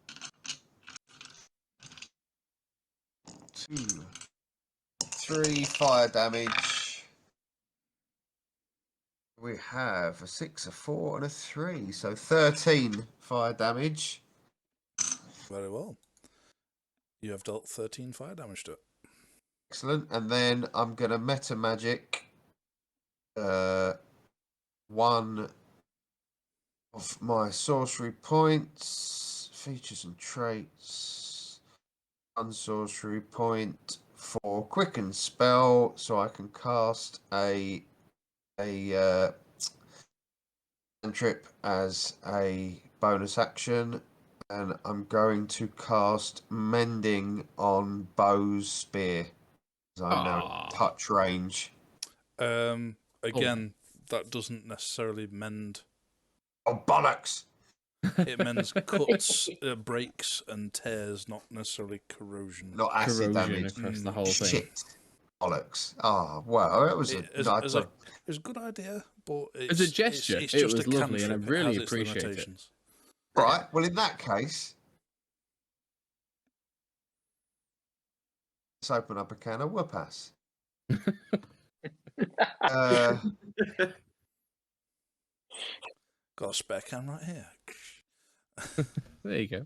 2. 3 fire damage. We have a 6, a 4, and a 3. So 13 fire damage. Very well. You have dealt 13 fire damage to it. Excellent. And then I'm going to meta magic 1 of my sorcery points, features and traits. 1 sorcery point for quicken spell, so I can cast a cantrip as a bonus action, and I'm going to cast mending on Bow's spear, as I'm now touch range. Again, that doesn't necessarily mend. Oh bollocks! It mends cuts, breaks, and tears, not necessarily corrosion. Not acid Corrosion damage. across the whole thing. Shit. Bollocks. Oh, well, it was It a was nice. a good idea, but As a gesture, it's it just was a lovely, and I cantrip. It really has its appreciate it. limitations. Right, well, in that case, let's open up a can of whoop-ass. Got a spare can right here. There you go.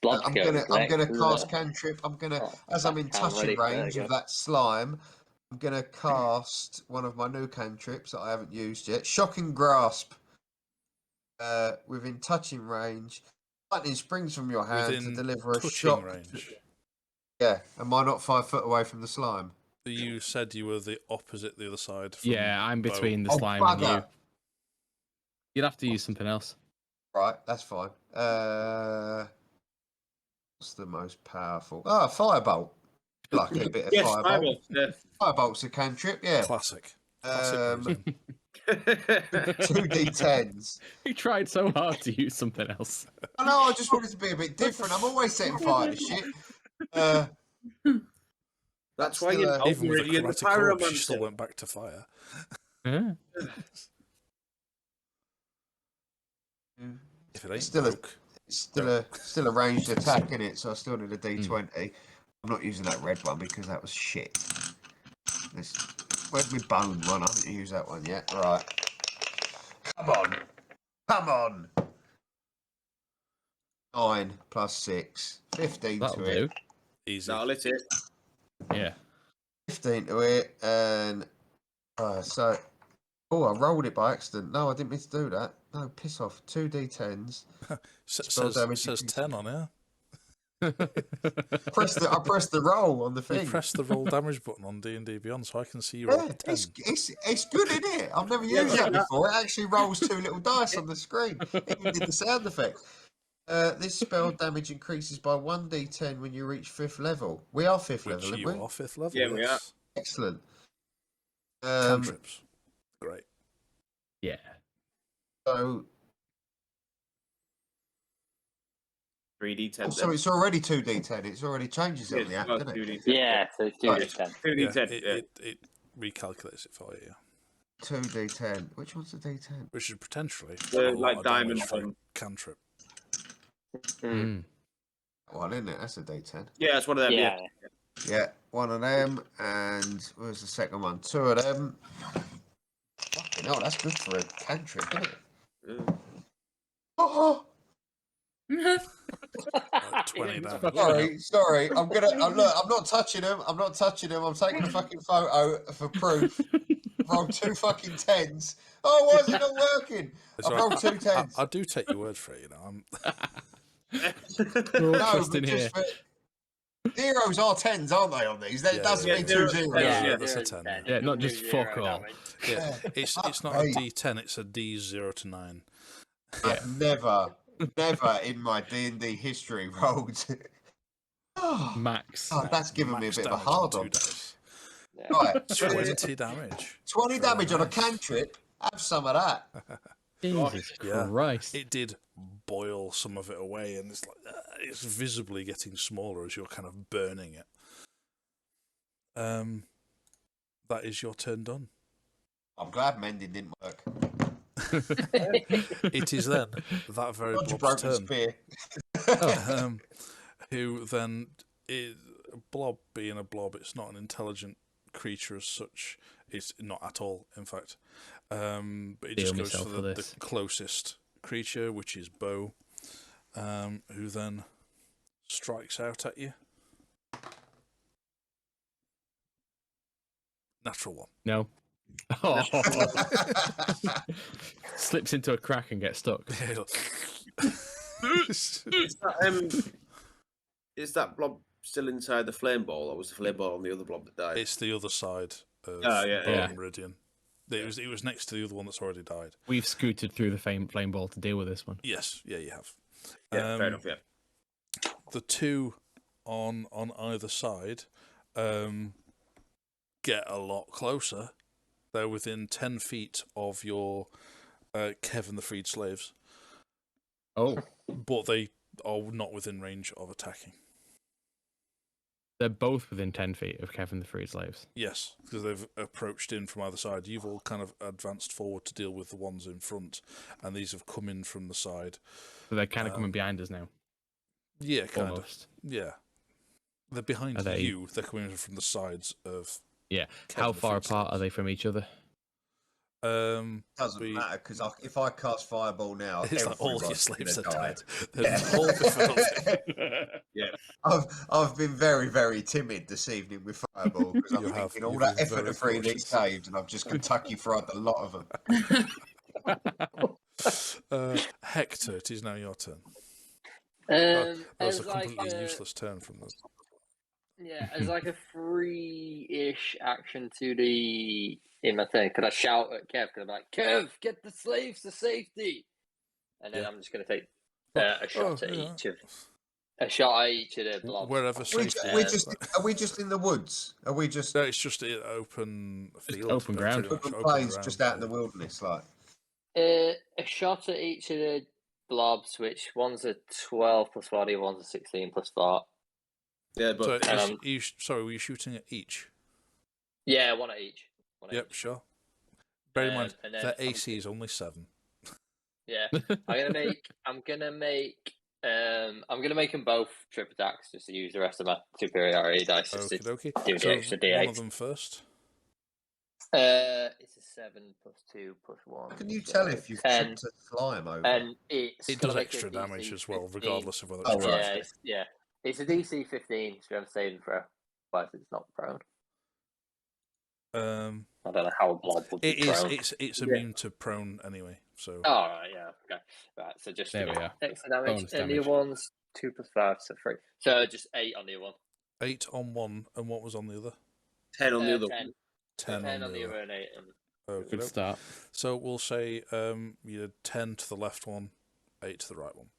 I'm gonna cast cantrip. As I'm in touching range of that slime, I'm gonna cast one of my new cantrips that I haven't used yet. Shocking grasp. Within touching range, lightning springs from your hand Within to deliver a touching shock. range. Yeah, am I not 5 foot away from the slime? You said you were the opposite, the other side. From Yeah, I'm between the Oh, slime and you. bugger. You'd have to use something else. Right, that's fine. What's the most powerful? Firebolt. Like a bit of Yes, firebolt. Firebolt. Yeah. Firebolt's a cantrip, yeah. Classic. Classic. 2d10s. You tried so hard to use something else. I know, I just wanted to be a bit different. I'm always setting fire to shit. That's why you're Even with a the chromatic orb, she pyromancer. still went back to fire. Yeah. If it ain't Still broke. still a ranged attack in it, so I still need a d20. I'm not using that red one because that was shit. Where's my bone one? I haven't used that one yet. Right. Come on. 9 plus 6. 15 That'll to do. it. Easy. That'll hit it. Yeah. 15 to it, and so. Oh, I rolled it by accident. No, I didn't mean to do that. No, piss off. 2d10s. Spell damage Says increases. 10 on here. I pressed the roll on the You thing. press the roll damage button on D&D Beyond so I can see you roll Yeah, 10. it's good, isn't it? I've never used that before. It actually rolls 2 little dice on the screen. It even did the sound effect. This spell damage increases by 1d10 when you reach 5th level. We are 5th Which level, aren't you we? are 5th level, Yeah, we are. yes. Excellent. Cantrips. Great. Yeah. So 3d10. Oh, so it's already 2d10. It's already changes it on the app, doesn't it? 2d10. Yeah, so it's 2d10. 2d10. It recalculates it for you. 2d10. Which one's the d10? Which is potentially The, a lot like, of diamond damage for a one. cantrip. Mm. One, isn't it? That's a d10. Yeah, it's one of them. Yeah. Yeah, one of them. And where's the second one? 2 of them. Fucking hell, that's good for a cantrip, isn't it? Yeah. Oh, Like 20 damage. sorry. I'm gonna look. I'm not touching them. I'm taking a fucking photo for proof. Rolled 2 fucking 10s. Oh, why is it not working? It's I've all right. rolled 2 10s. I do take your word for it, you know. We're all No, trusting but here. just for zeros are 10s, aren't they? On these, that Yeah, doesn't yeah, mean yeah. 2 zeros. Yeah, that's a 10. Yeah, not just fuck all. Yeah, it's not a D10, it's a D0 to 9. I've never in my D&D history rolled. Oh, Max. God, that's given me a Max bit of a damage on hard 2 on. dice. Right, 20 damage. 20 Very damage on a nice. cantrip. Have some of that. Jesus Yeah. Christ. It did boil some of it away, and it's like it's visibly getting smaller as you're kind of burning it. That is your turn done. I'm glad mending didn't work. It is then that very Roger blob's broke the turn. spear. Who then is a blob being a blob? It's not an intelligent creature as such. It's not at all, in fact. But it just goes for the closest creature, which is Bo, who then strikes out at you. Natural one. No. Oh. Slips into a crack and gets stuck. Is that blob still inside the flame ball, or was the flame ball on the other blob that died? It's the other side of Meridian. It was next to the other one that's already died. We've scooted through the flame ball to deal with this one. Yes, yeah, you have. Yeah, fair enough. Yeah. The two on either side get a lot closer. They're within 10 feet of your Kevin the Freed slaves. Oh. But they are not within range of attacking. They're both within 10 feet of Kevin the Freed slaves. Yes, because they've approached in from either side. You've all kind of advanced forward to deal with the ones in front, and these have come in from the side. So they're kind of coming behind us now. Yeah, kind Almost. of. Yeah. They're behind you. They're coming in from the sides of... Yeah. Kevin How the far Freed apart slaves. are they from each other? Doesn't matter, because if I cast Fireball now, It's like all your everyone's slaves are gonna die. dead. They're all before Yeah. I've been very, very timid this evening with Fireball, because I'm thinking all You've that been effort very to free these cautious. caves, and I've just Kentucky fried a lot of them. Hector, it is now your turn. That That was a completely useless turn from the... Yeah, as like a free-ish action to the in my thing. Could I shout at Kev? Could I be like, Kev, get the slaves to safety? And then I'm just going to take a shot at each of the blobs. Wherever safe. Are we just in the woods? Are we just? No, it's just an open field. open ground. Open plains, just out in the wilderness, like. A shot at each of the blobs, which one's a 12 plus 40, one's a 16 plus 4. Yeah, but were you shooting at each? Yeah, one at each. Sure. Bear in mind, their AC is only 7. Yeah, I'm gonna make them both trip attacks just to use the rest of my superiority dice. Just to do the extra D8. One of them first. It's a 7 plus 2 plus 1. How can you so tell if you've 10, tripped a slime over? and it's It gonna does make extra a damage DC as well, 15. regardless of whether Oh, it's right. trapped. It's a DC 15, so you have a saving throw. Otherwise, it's not prone. I don't know how a blob would be It is. prone. It's immune to prone anyway. So Oh, right, yeah, okay. Right, so just There we are. extra damage. Bonus And the damage. other one's 2 plus 5, so 3. So just 8 on the other one. 8 on one, and what was on the other? 10 on the other 10. one. 10 10 on the other. and 8 on Okay, Good start. So we'll say you had 10 to the left one, 8 to the right one.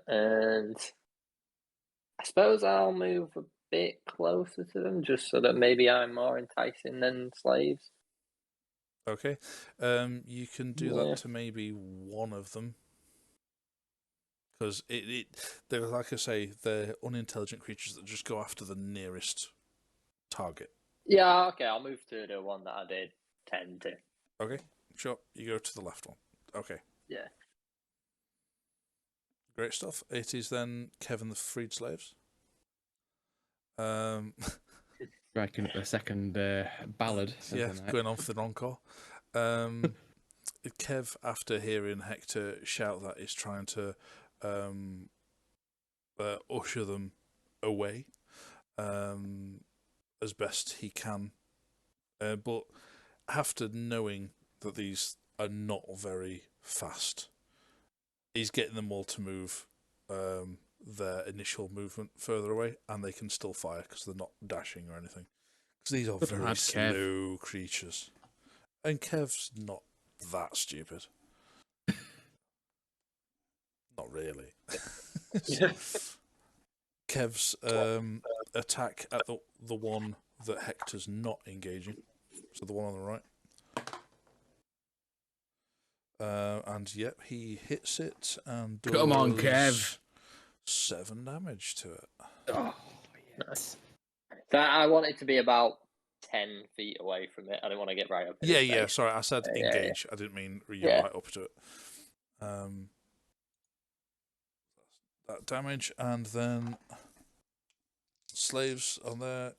and I suppose I'll move a bit closer to them just so that maybe I'm more enticing than slaves. Okay, you can do Yeah. that to maybe one of them, because they're, like I say, they're unintelligent creatures that just go after the nearest target. Yeah, okay, I'll move to the one that I did 10 to. Okay, sure. You go to the left one. Okay. Yeah. Great stuff. It is then Kevin the Freed Slaves. Striking up the second ballad. of Yeah, the night. going on for the encore. Kev, after hearing Hector shout that, is trying to usher them away as best he can. But after knowing that these are not very fast, he's getting them all to move their initial movement further away, and they can still fire because they're not dashing or anything. Because these are Good very lad, Kev. slow creatures. And Kev's not that stupid. Not really. Kev's attack at the one that Hector's not engaging, so the one on the right. And yep, he hits it and does Come on, Kev. 7 damage to it. Oh, Nice. So I want it to be about 10 feet away from it. I don't want to get right up in Yeah, his yeah. face. Sorry, I said Yeah, engage. I didn't mean you're Yeah. right up to it. That damage, and then slaves on their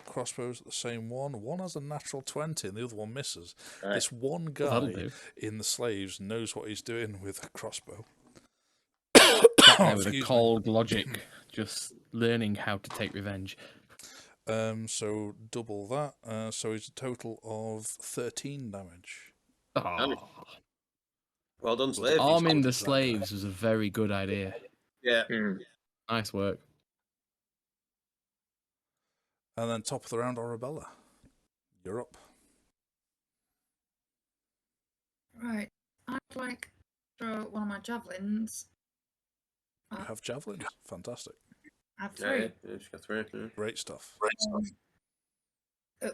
crossbows at the same one. One has a natural 20, and the other one misses. Right. This one well, that'll guy do. in the slaves knows what he's doing with a crossbow. Sat there with a Excuse me. cold logic, just learning how to take revenge. So double that. So it's a total of 13 damage. Oh. Well done, slave. Arming the That guy. slaves was a very good idea. Yeah. Nice work. And then top of the round, Arabella. You're up. Right. I'd like to throw one of my javelins. You have javelins. Fantastic. I have Yeah, 3. yeah, she's got 3. Yeah. Great stuff.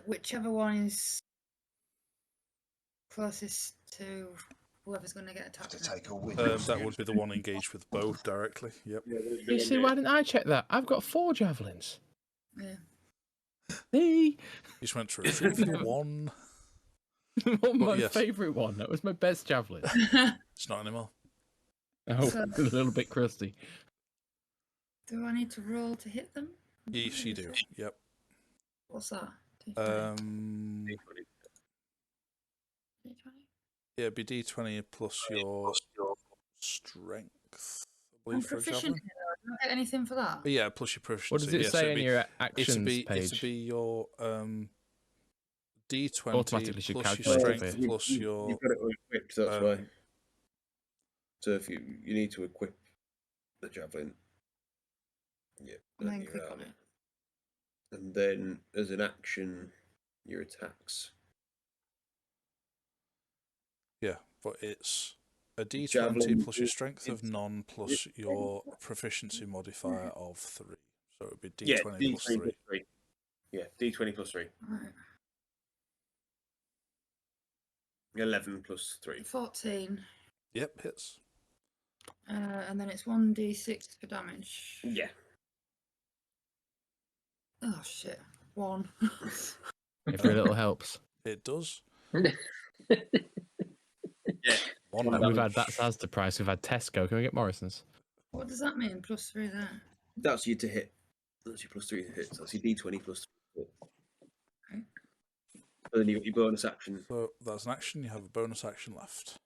Whichever one is closest to whoever's going to get attacked. To take a win. That would be the one engaged with bow directly. Yep. You see, why didn't I check that? I've got 4 javelins. Yeah. See? You just went through 1. My yes. favourite one. That was my best javelin. It's not anymore. Oh, So- a little bit crusty. Do I need to roll to hit them? Yes, you do. Yep. What's that? Um, D20? yeah, it'd be D20 plus your strength, I I'm believe, for a proficient javelin. in it. Do I get anything for that? But yeah, plus your proficiency. What does it yeah, say it'd on be- your It'd actions be page? your D20 Automatically should plus your calculate it strength for you. plus your. You've got it equipped, that's um, why. So if you need to equip the javelin, yeah, And then you click have on it. And then as an action, your attacks. Yeah, but it's a D20 Javelin plus your is- strength of none plus your proficiency modifier of 3. So it would be Yeah, D20 plus 3. Yeah, D20 plus 3. Right. 11 plus 3. 14. Yep, hits. And then it's 1d6 for damage. Yeah. Oh shit. 1. Every little helps. It does. Yeah. One We've damage. had that's Asda price. We've had Tesco. Can we get Morrison's? What does that mean? Plus 3 there. That's you to hit. That's your plus 3 to hit. So that's your D20 plus 3 to hit. Okay. And then you got your bonus action. So that's an action. You have a bonus action left.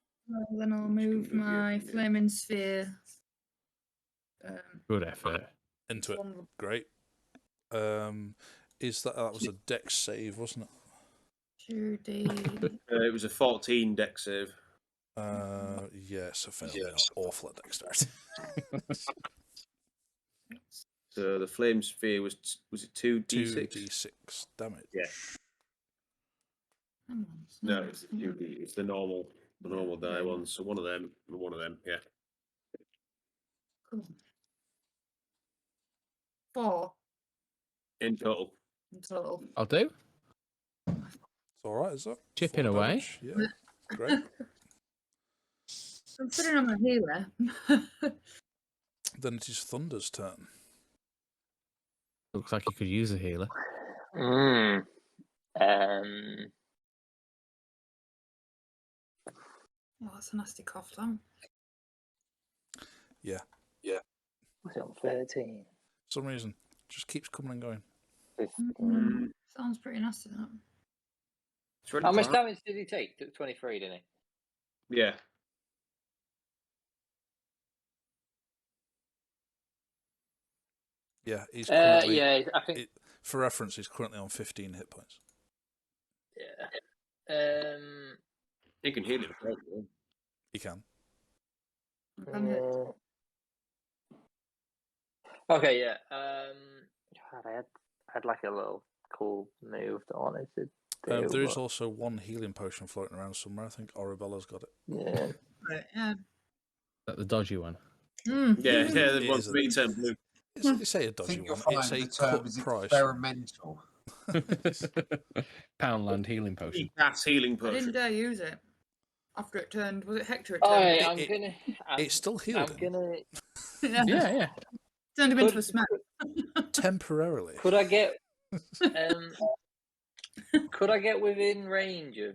Then I'll move my flaming sphere. Good effort. Into it. One- Great. Is that was a dex save, wasn't it? 2D. It was a 14 dex save. Yes, a fail. They are awful at dexterity. So the flame sphere was it 2d6? 2d6 damage. Yeah. Hang on, it's No, not- it's 2d. It's the normal die ones. So one of them and one of them. Yeah. Cool. 4 In total. in total. I'll do. It's all right, is that? Chipping 4 away. damage? Yeah, great. I'm putting on my healer. Then it is Thunder's turn. Looks like you could use a healer. Mm. Oh, that's a nasty cough, Tom. Yeah. Was it on 13? For some reason, just keeps coming and going. 15. Sounds pretty nasty, that. It's really How much fine. damage did he take? Took 23, didn't he? Yeah. Yeah, he's currently. Yeah, I think. For reference, he's currently on 15 hit points. Yeah. You can heal him. He can. Okay, yeah. God, I had like a little cool move that I wanted to do. There is but- also one healing potion floating around somewhere. I think Arabella's got it. Yeah. Right, yeah. Is that the dodgy one? Mm. Yeah, the It one is a- for me turn blue. It's a I dodgy think you'll one. find It's a the term cut is price. experimental. Poundland healing potion. That's healing I didn't potion. dare use it. After it turned, was it Hector? It Oh, turned? yeah, It- It's still healed I'm him gonna. yeah. Yeah. Turned him into Could- a smack. temporarily. Could I get? Could I get within rapier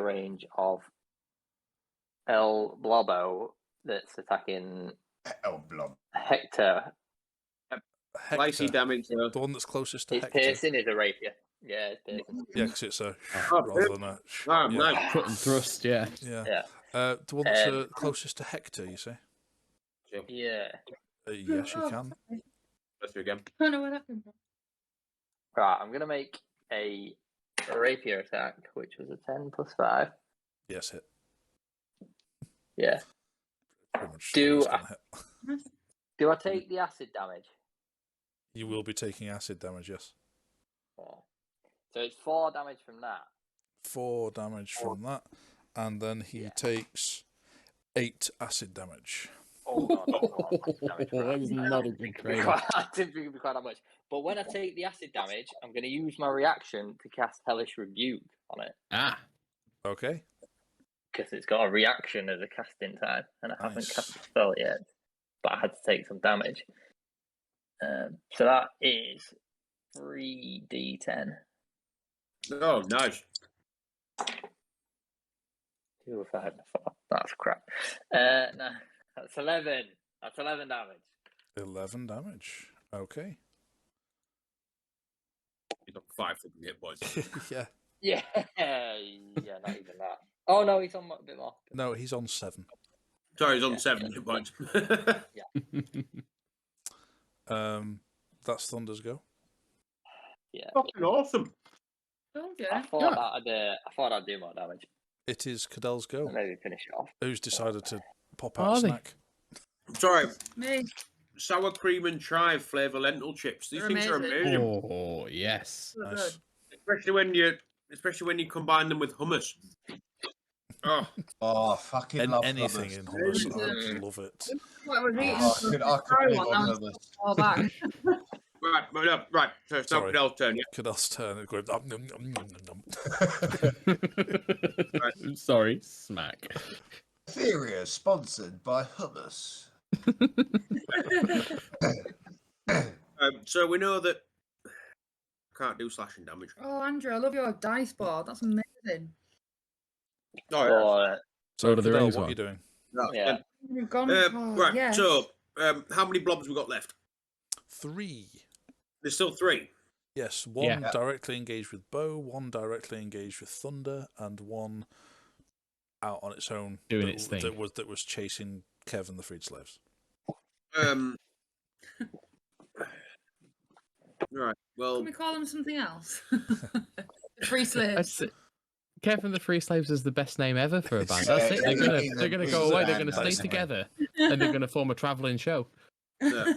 range of El Blobo that's attacking Oh, blob. Hector? Slicey Hector, damage. the one that's closest to His Hector. piercing is a rapier. Yeah, it's piercing. Yeah, because it's a Oh, rather than a. Oh, yeah. nice. Cut and thrust, yeah. Yeah. Yeah. The one that's closest to Hector, you say? Yeah. Yes, you can. Let's do it again. I don't know where that came from. Right, I'm gonna make a rapier attack, which was a 10 plus 5. Yes, hit. Yeah. Pretty much Do always gonna hit. Do I take the acid damage? You will be taking acid damage, yes. Yeah. So it's 4 damage from that. 4 damage from that, and then he takes 8 acid damage. Oh god, that's a lot of acid damage. That was not a good trade. I didn't think it'd be quite that much. But when I take the acid damage, I'm going to use my reaction to cast Hellish Rebuke on it. Ah, Okay. Because it's got a reaction as a casting time, and I haven't Nice. cast the spell yet. But I had to take some damage. So that is 3d10. Oh, nice. 2 or 5 and 4. That's crap. No, that's 11. That's 11 damage. 11 damage. Okay. You got 5 fucking hit points. Yeah. Yeah, not even that. Oh no, he's on a bit more. No, he's on 7. Sorry, he's on Yeah. 7 hit points. That's Thunder's go. Yeah, Fucking awesome. Okay. I thought I'd do more damage. It is Cadell's go. And maybe finish it off. Who's decided to pop Are out a they? snack? Sorry, Me. sour cream and chive flavour lentil chips. These They're things are amazing. amazing. oh yes. So Nice. good. Especially when you combine them with hummus. Oh, Oh, fucking love Anything hummus. in hummus, Mm. I love it. What I was eating Oh, was I could curry live one, on now it's hummus. all back. right. So it's now Sorry. Cadell's turn. Yeah. Cadell's turn. Going, nom, nom, nom, nom, nom. Sorry, smack. Etheria sponsored by hummus. So we know that can't do slashing damage. Oh, Andrew, I love your dice board. That's amazing. Oh, yeah. Or, So, Lord of the Cadell, Rings what one. are you doing? yeah. You've gone. Right. Yeah. So how many blobs we got left? 3. There's still 3. Yes, one directly engaged with bow, one directly engaged with thunder, and one out on its own doing its thing. That was chasing Kev and the freed slaves. Right. Well, Can we call them something else? The free slaves. Kev and the Free Slaves is the best name ever for a band. That's it. They're gonna go away. They're gonna stay together, and they're gonna form a traveling show. yeah.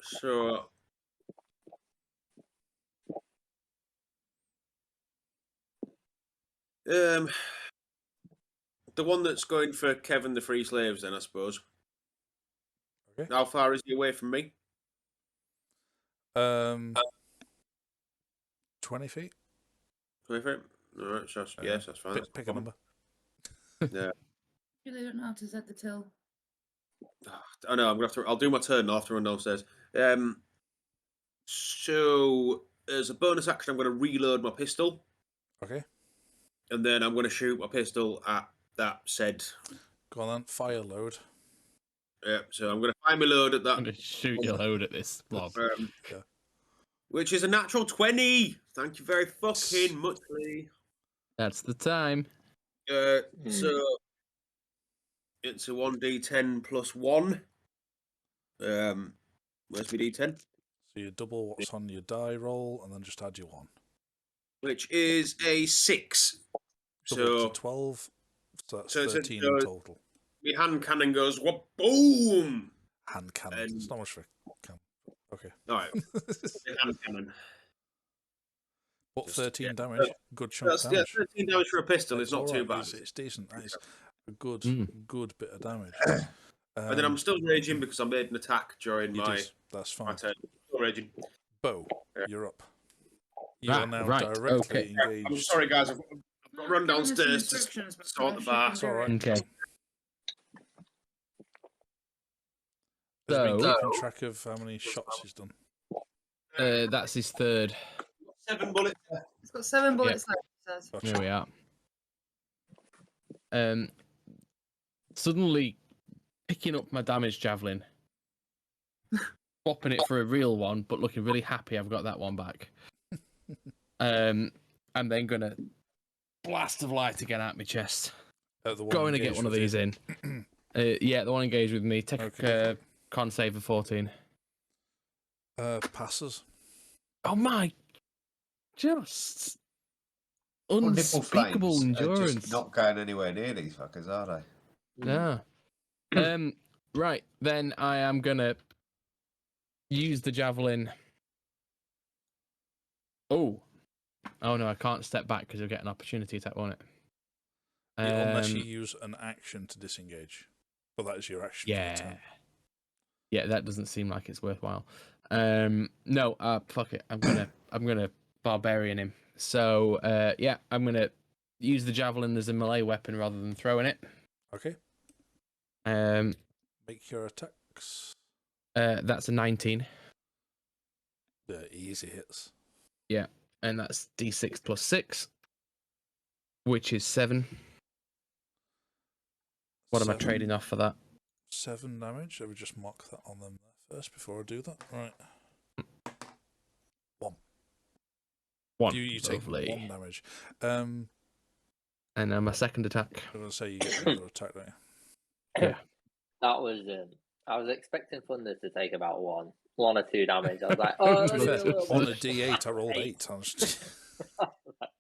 So. The one that's going for Kevin the Free Slaves, then I suppose. Okay. How far is he away from me? 20 feet. 20 feet. All right. So yes, that's fine. Pick a number. Yeah. Really don't know how to set the till. I know. I'm gonna have to. I'll do my turn. I'll have to run downstairs. So as a bonus action, I'm going to reload my pistol. Okay. And then I'm going to shoot my pistol at that said. Go on then. Fire load. Yeah. So I'm going to fire my load at that. I'm gonna shoot your load at this blob. Which is a natural 20. Thank you very fucking muchly. That's the time. So it's a 1d10 plus 1. Where's my d10? So you double what's on your die roll and then just add your 1. Which is a 6. Double to 12. So that's 13 in total. My hand cannon goes, what? Boom! Hand cannon. It's not much for a cannon. Okay. All right. Hand cannon. What, 13 damage? Good chunk of damage. Yeah, 13 damage for a pistol is not too bad. It's decent. That is a good bit of damage. And then I'm still raging because I made an attack during That's fine. my turn. Still raging. Bo, you're up. You are now directly engaged. I'm sorry, guys. I've got to run downstairs to sort the bar. It's all right. Okay. Has he been keeping track of how many shots he's done? That's his third. 7 bullets. It's got 7 bullets left. It says. Gotcha. There we are. Suddenly picking up my damage javelin, swapping it for a real one, but looking really happy I've got that one back. I'm then gonna blast of light again at my chest. Going to get one of these in. Yeah, the one engaged with me. Take a con save of 14. Passes. Oh my! Just Nipple unspeakable flames are endurance. just not going anywhere near these fuckers, are they? Yeah. Right, then I am gonna use the javelin. Oh no, I can't step back because you'll get an opportunity attack, won't it? Unless you use an action to disengage, but that is your action. Yeah. Yeah, that doesn't seem like it's worthwhile. No, fuck it. I'm gonna barbarian him. So yeah, I'm gonna use the javelin as a melee weapon rather than throwing it. Okay. Make your attacks. That's a 19. The easy hits. Yeah, and that's D6 plus 6, which is 7. What am I trading off for that? 7 damage. Let me just mark that on them there first before I do that. Right. 1. You take 1 damage. And then my second attack. I'm going to say you get another attack, don't you? Yeah. That was. I was expecting Thunder to take about 1 or 2 damage. I was like, oh, on a D8, I rolled 8.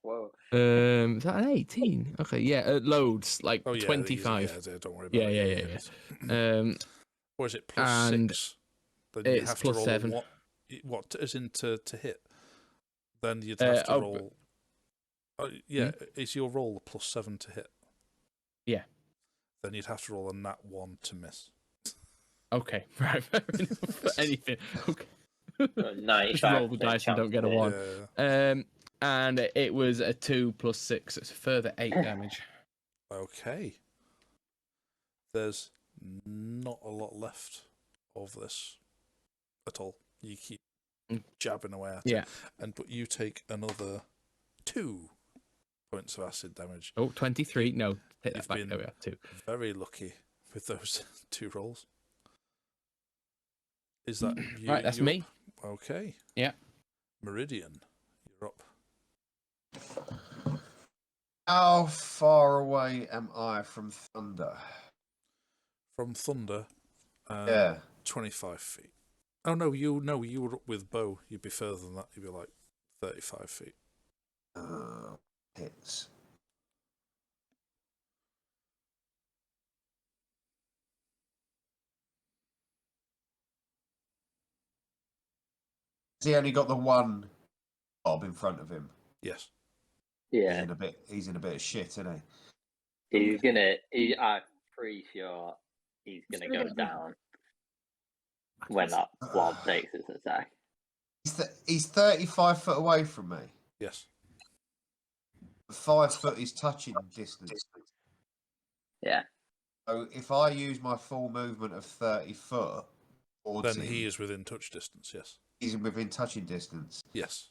Whoa. Is that an 18? Okay, yeah, loads like 25. Yeah, don't worry about it. Yeah. Or is it plus 6? Then you it's have plus to roll 7. What as in to hit? Then you'd have to roll. Is your roll a plus 7 to hit? Yeah. Then you'd have to roll a nat 1 to miss. Okay, right, fair enough. Anything. Okay. 95. Just roll the dice and don't get a 1. Yeah. And it was a 2 plus 6. It's a further 8 damage. Okay. There's not a lot left of this at all. You keep jabbing away at it. But you take another 2 points of acid damage. Oh, 23. No, take that You've back. been There we are, 2. Very lucky with those 2 rolls. Is that you? Right, that's you me. up? Okay. Yeah. Meridian, you're up. How far away am I from Thunder? From Thunder, Yeah. 25 feet. Oh no, you were up with Bo. You'd be further than that. You'd be like 35 feet. Hits. Has he only got the one bob in front of him? Yes. Yeah, He's in a bit of shit, isn't he? he's gonna. I'm pretty sure he's gonna go down when that blob takes his attack. He's 35 foot away from me. Yes. 5 foot is touching distance. Yeah. So if I use my full movement of 30 foot, towards Then him, he is within touch distance. Yes. he's within touching distance. Yes.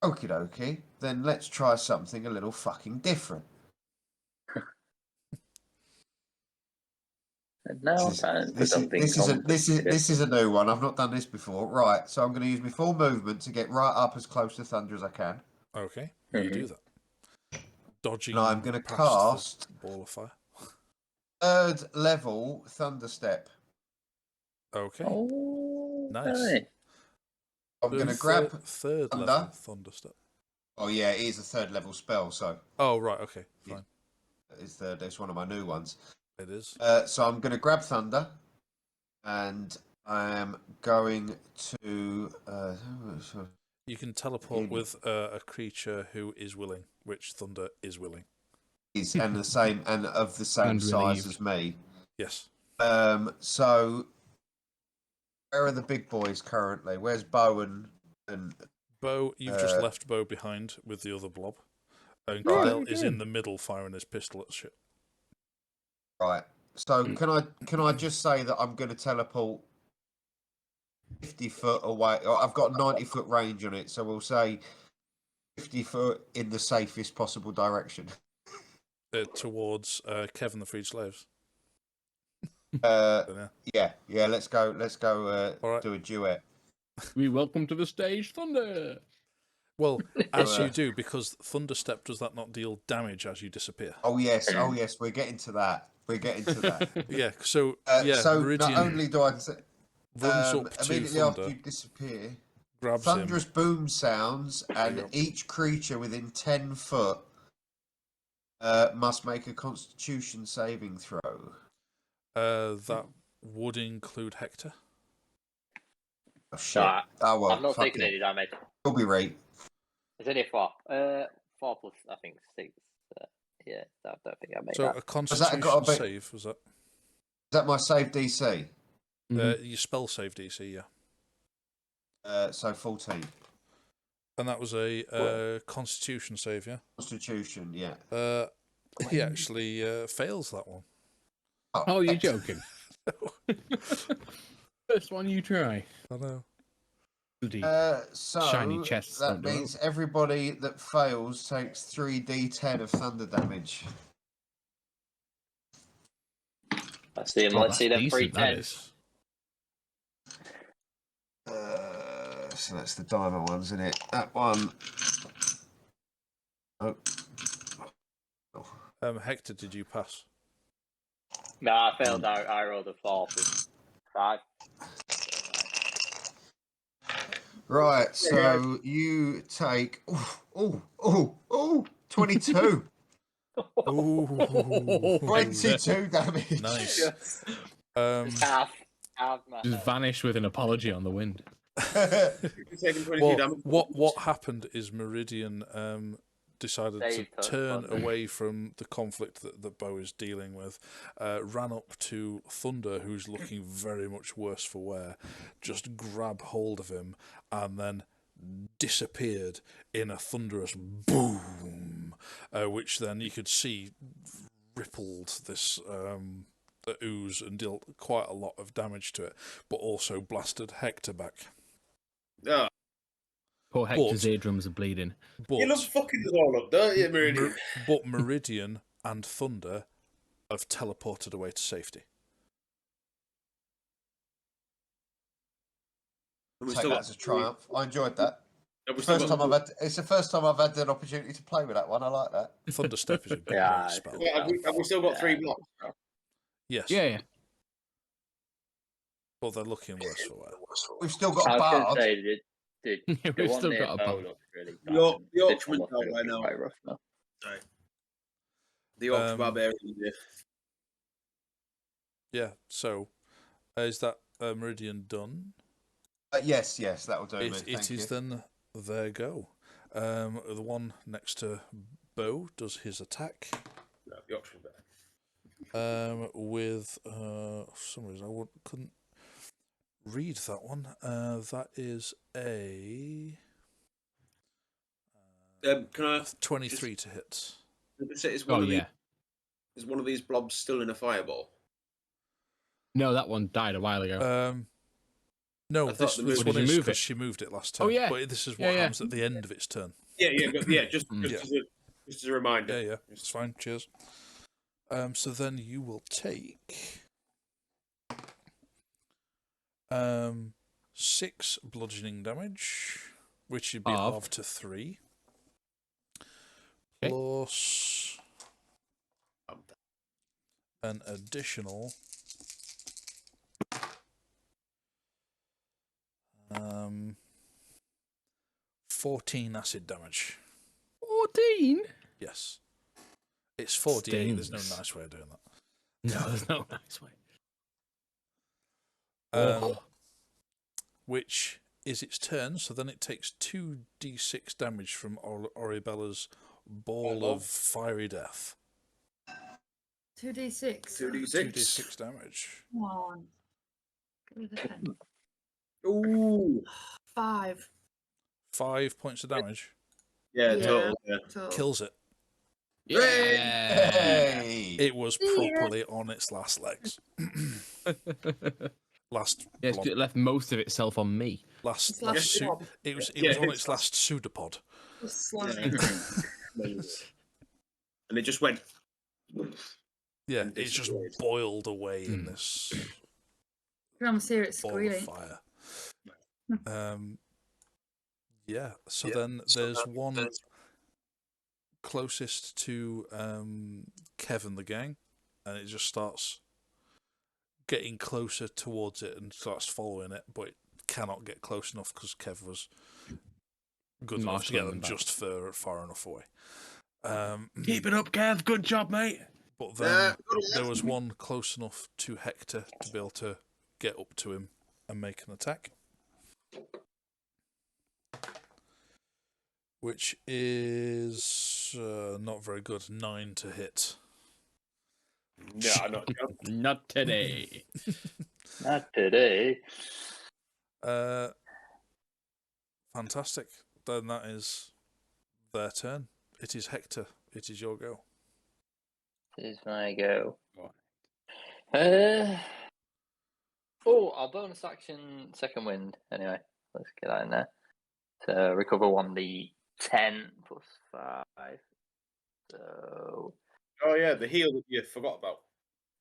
Okie dokie. Then let's try something a little fucking different. No time for something. This is a new one. I've not done this before. Right, so I'm going to use my full movement to get right up as close to Thunder as I can. Okay. You do that. Dodging. And I'm going to past cast the ball of fire. 3rd level Thunder Step. Okay. Oh, Nice. I'm going to grab third Thunder. level Thunder Step. Oh yeah, it is a 3rd level spell, so Oh right. Okay. Fine. it's one of my new ones. It is. So I'm going to grab Thunder, and I am going to. You can teleport with a creature who is willing, which Thunder is willing. And the same and of the same And size relieved. as me. Yes. So where are the big boys currently? Where's Bowen and Bo, you've just left Bo behind with the other blob, and Right. Cadell is in the middle firing his pistol at shit. right? So can I just say that I'm going to teleport 50 foot away? I've got 90 foot range on it, so we'll say 50 foot in the safest possible direction. Towards Kevin the Freed Slaves. Yeah. Let's go. All right. Do a duet. We welcome to the stage, Thunder. Well, as you do, because Thunderstep does that not deal damage as you disappear? Oh yes. We're getting to that. Yeah. So So Meridian not only do I runs up to immediately Thunder, after you disappear, grabs thunderous him. boom sounds, and Yep. each creature within 10 foot must make a Constitution saving throw. That would include Hector. Oh shit! Oh well, I'm not fuck taking it. any damage. You'll be right. Is it 4? 4 plus, I think, 6. Yeah, I don't think I made So that. a Constitution bit- save, was that? Is that my save DC? Your spell save DC, yeah. So 14. And that was a Constitution save, yeah? Constitution, yeah. He actually fails that one. Oh, you're joking. First one you try. I know. Bloody So shiny chests that don't do it. means everybody that fails takes 3d10 of thunder damage. Let's see them. Oh, Let's see them that's 3 decent, that 10s. is. So that's the diamond ones, isn't it? That one. Oh. Hector, did you pass? No, I failed. I rolled a 4 plus 5. Right, so you take 22. Ooh. 22 damage. Nice. Half my Just health. vanish with an apology on the wind. You're taking 22 Well, damage. what happened is Meridian decided Saved to her turn Thunder. away from the conflict that Bo is dealing with, ran up to Thunder, who's looking very much worse for wear, just grab hold of him, and then disappeared in a thunderous boom, which then you could see rippled this ooze and dealt quite a lot of damage to it, but also blasted Hector back. Oh, Poor Hector's eardrums are bleeding. But you love fucking us all up, don't you, Meridian? But Meridian and Thunder have teleported away to safety. And we Take still that got as a triumph. I enjoyed that. and we still First got time I've had. It's the first time I've had an opportunity to play with that one. I like that. Thunderstep is a great Yeah, spell. Well, have we still got 3 blocks? Yes. Yeah. But they're looking worse for wear. We've still got I a was going to bard. say the We've one still near got a Bo bard. looks really The bad. Orc- and the this Orchmen one looks don't really know. quite rough now. Sorry. The Orcs Barbarian. Yeah. Yeah, so is that Meridian done? Yes, that'll do me. It Thank is you. then their go. The one next to Bo does his attack. No, the Orcs better. With for some reason couldn't read that one. That is a Can I 23 to hit. is Oh one of yeah. Is one of these blobs still in a fireball? No, that one died a while ago. No, I thought this the was move- one Did you is move because it? she moved it last turn. Oh, yeah. But this is Yeah, what yeah. happens at the end of its turn. Yeah, just Yeah. just as a reminder. Yeah, it's fine. Cheers. So then you will take 6 bludgeoning damage, which would be Of? halved to 3, Okay. plus an additional 14 acid damage. 14? Yes. It's 4d8. There's no Stings. nice way of doing that. No, there's no nice way. Which is its turn, so then it takes 2d6 damage from Oribella's ball of fiery death. 2d6. 2d6 damage. Come on. Give me the 10. Ooh. 5. 5 points of damage. Yeah, Yeah. total. Yeah. So Kills it. Yeah. Hey! It was properly on its last legs. Last Yes, blob. it left most of itself on me. It's last last blob. it was Yeah, on it's its last pseudopod. Just slamming. And it just went. Yeah, And it's just disappeared. boiled away in this You can almost hear it ball of squealing. fire. Yeah, so then there's one closest to Kevin the gang, and it just starts getting closer towards it and starts following it, but it cannot get close enough because Kev was good enough to get them just far enough away. Keep it up, Kev. Good job, mate. But then there was one close enough to Hector to be able to get up to him and make an attack, which is not very good. 9 to hit. No, Not today. Not today. Fantastic. Then that is their turn. It is Hector. It is your go. Here's my go. Right. I'll bonus action second wind. Anyway, let's get that in there. To recover 1d10 plus 5. So Oh yeah, the heal that you forgot about.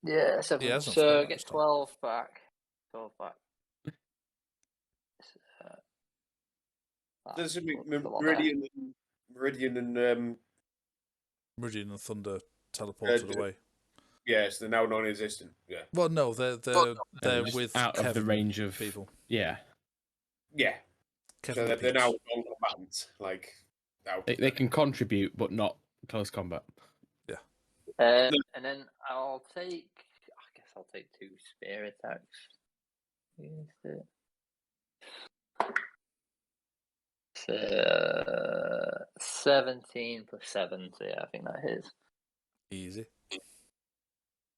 yeah, 7. He hasn't So forgotten get this time. 12 back. 12 back. There's That's something a lot there. Meridian and Meridian and Thunder teleported away. yes, they're now non-existent. Yeah. Well, no, they're Just with out of the Kevin range of people. Yeah, Yeah. Kevin So the they're now Peeps. non-combatants. Like now. they can contribute, but not close combat. And then I'll take. I guess I'll take 2 spear attacks. Use it. 17 plus 7. So yeah, I think that hits. Easy.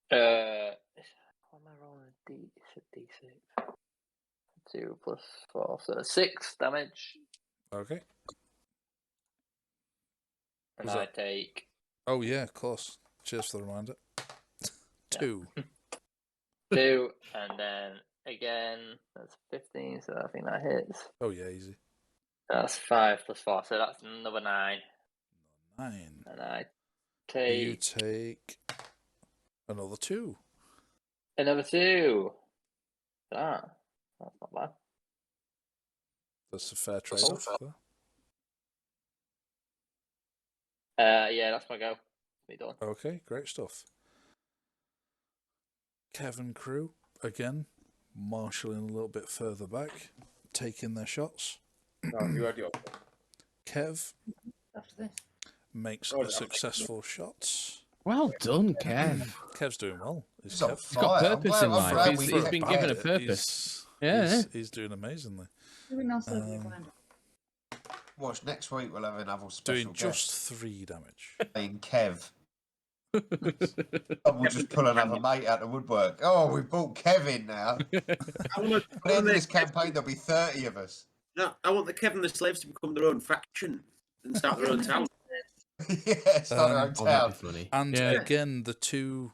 What am I rolling? It's a D6. 2 plus 4, so 6 damage. Okay. And Was I that- take. Oh yeah, of course. Cheers for the reminder. 2. 2, and then again, that's 15, so I think that hits. Oh yeah, easy. That's 5 plus 4, so that's another 9. 9. And I You take take another 2. another 2. That's not bad. That's a fair trade-off there. Yeah, that's my go. Be done. Okay, great stuff. Kevin crew, again, marshalling a little bit further back, taking their shots. You had your Kev After this. makes Oh, a successful shot. Well done, Kev. Kev's doing well. Is He's on Kev? He's got fire. purpose in I'm life. glad He's we been kept given a Kev. purpose. Yeah. He's doing amazingly. Maybe not so Um, blind. Watch, next week we'll have another special Doing just guest 3 damage. playing Kev. And we'll just pull another mate out the woodwork. Oh, we brought Kevin now. I want At the end of this campaign, there'll be 30 of us. No, I want the Kevin the slaves to become their own faction and start their own town. Yeah, start their own Oh, that'd town. be funny. And Yeah. again, the two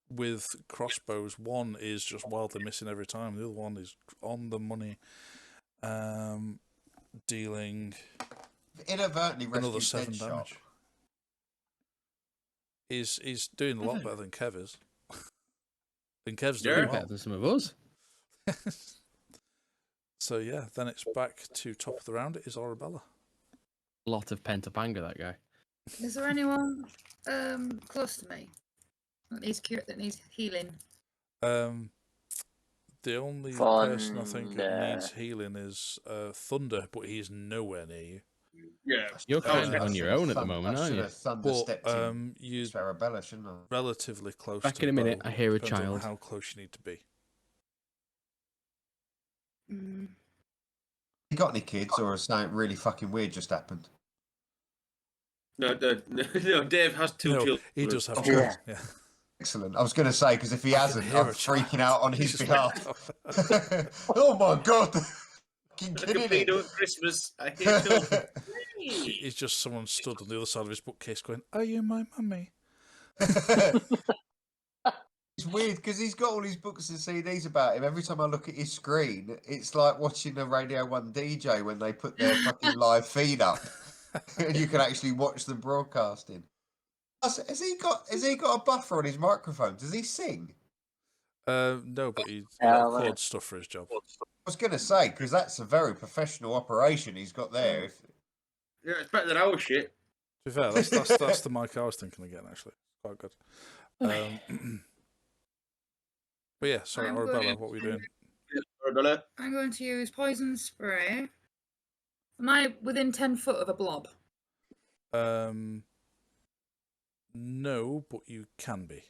with crossbows, one is just wildly missing every time. The other one is on the money, dealing Inadvertently another rescued 7 Deadshot. damage. He's doing a lot better than Kev is. And Kev's doing Better well. than some of us. So yeah, then it's back to top of the round. It is Arabella. A lot of pent up anger, that guy. Is there anyone close to me that needs healing? The only person I think that Thunder. needs healing is Thunder, but he's nowhere near you. Yeah. You're Oh, kind I of on should your have own at the thun- moment, I aren't should you? have thunder But stepped in you to Arabella, shouldn't I? relatively close. Back to in a minute, Bo. I hear a Depends on child. how close you need to be. Mm. You got any kids, or has something really fucking weird just happened? No, Dave has 2 No, children. he does have Oh, children. Yeah. Excellent. I was going to say, because if he I can hasn't, hear I'm a freaking child. out on He his just behalf. went Oh my god! Fucking Like a kidding pedo it. at Christmas. I hear children. He's just someone stood on the other side of his bookcase going, "Are you my mummy?" It's weird because he's got all his books and CDs about him. Every time I look at his screen, it's like watching a Radio 1 DJ when they put their fucking live feed up. And you can actually watch them broadcasting. Has he got a buffer on his microphone? Does he sing? No, but he Yeah, records stuff for his job. I was going to say, because that's a very professional operation he's got there. Yeah, it's better than our shit. To be fair, that's the mic I was thinking again. Actually, quite good. But yeah, sorry, I'm Arabella, going what were you doing? Arabella. I'm going to use poison spray. Am I within 10 foot of a blob? No, but you can be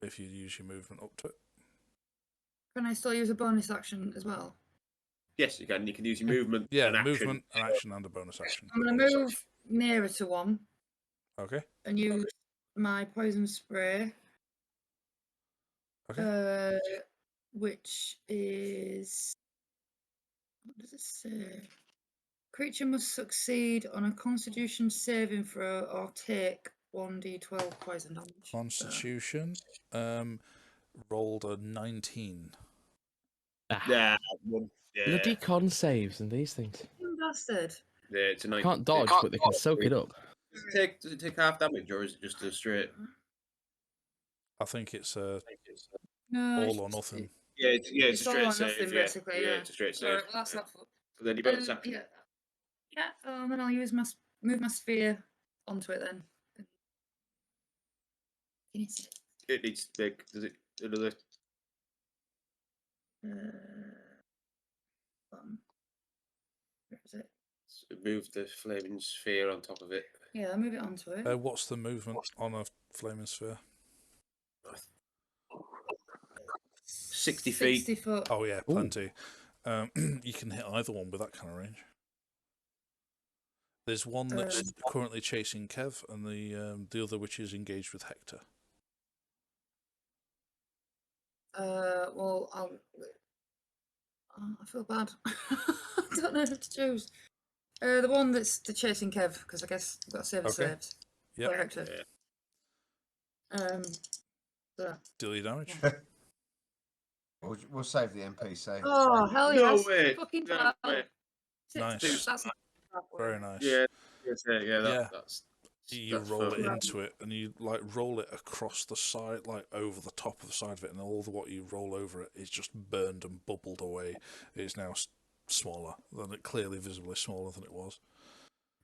if you use your movement up to it. Can I still use a bonus action as well? Yes, you can. You can use your movement. Yeah, and action. movement, an action, and a bonus action. I'm going to move nearer to one Okay. and use my poison spray. Okay. Which is, what does it say? Creature must succeed on a Constitution saving throw or take 1d12 poison damage. Constitution. Rolled a 19. Ah, Yeah. bloody con saves and these things. You bastard. Yeah, it's a nice. Can't dodge, but they can soak it up. Does it take half damage, or is it just a straight? I think it's No, all or nothing. Yeah, it's It's a all straight or save. nothing, Yeah, basically, yeah. it's a straight Alright, save. well, that's that. So then you bonus action. Yeah, and then I'll use move my sphere onto it then. Can you see it? It needs like does it another? Where is it? Move the flaming sphere on top of it. Yeah, I'll move it onto it. What's the movement on a flaming sphere? 60 feet. 60 foot. Oh yeah, plenty. You can hit either one with that kind of range. There's one that's currently chasing Kev, and the other which is engaged with Hector. Well, I feel bad. I don't know who to choose. The one that's the chasing Kev, because I guess I've got to save the Okay. slaves. Yep. Like Hector. So. Deal your damage. We'll save the NPC. Oh, hell No yes. way. Fucking No hell. way. Nice. That's Very nice. Yeah, Yeah. that's You that's roll it fun. into it, and you like roll it across the side, like over the top of the side of it, and all the what you roll over it is just burned and bubbled away. It's now smaller than it, clearly visibly smaller than it was.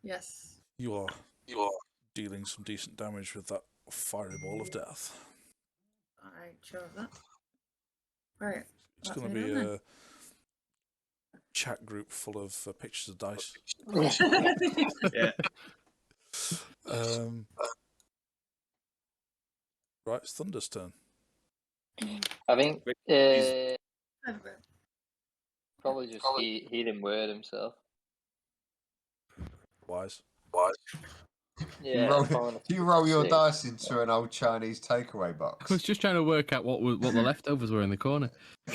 Yes. You are dealing some decent damage with that fiery ball of death. I chose that. Right. It's That's going to me be done a chat group full of pictures of dice. Yeah. Right, it's Thunder's turn. I think then. probably just healing word himself. Wise. Yeah, You roll your 6. dice into an old Chinese takeaway I box. was just trying to work out what the leftovers were in the corner. I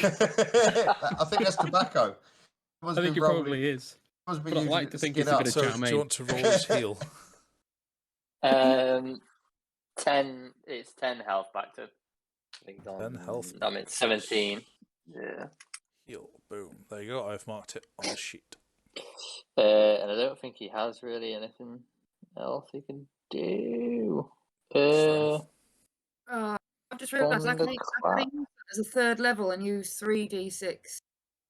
think that's tobacco. I think it probably is. Must be But I'd using like it to to think skin it's a up. bit of So, chow do mein. you want to roll his heal? 10. It's 10 health back to. I think 10 health. I mean 17. Yeah. Heal. Boom. There you go. I've marked it on the sheet. And I don't think he has really anything else he can do. Strength. I've just realised I can Thunderclap. use that as a third level and use 3d6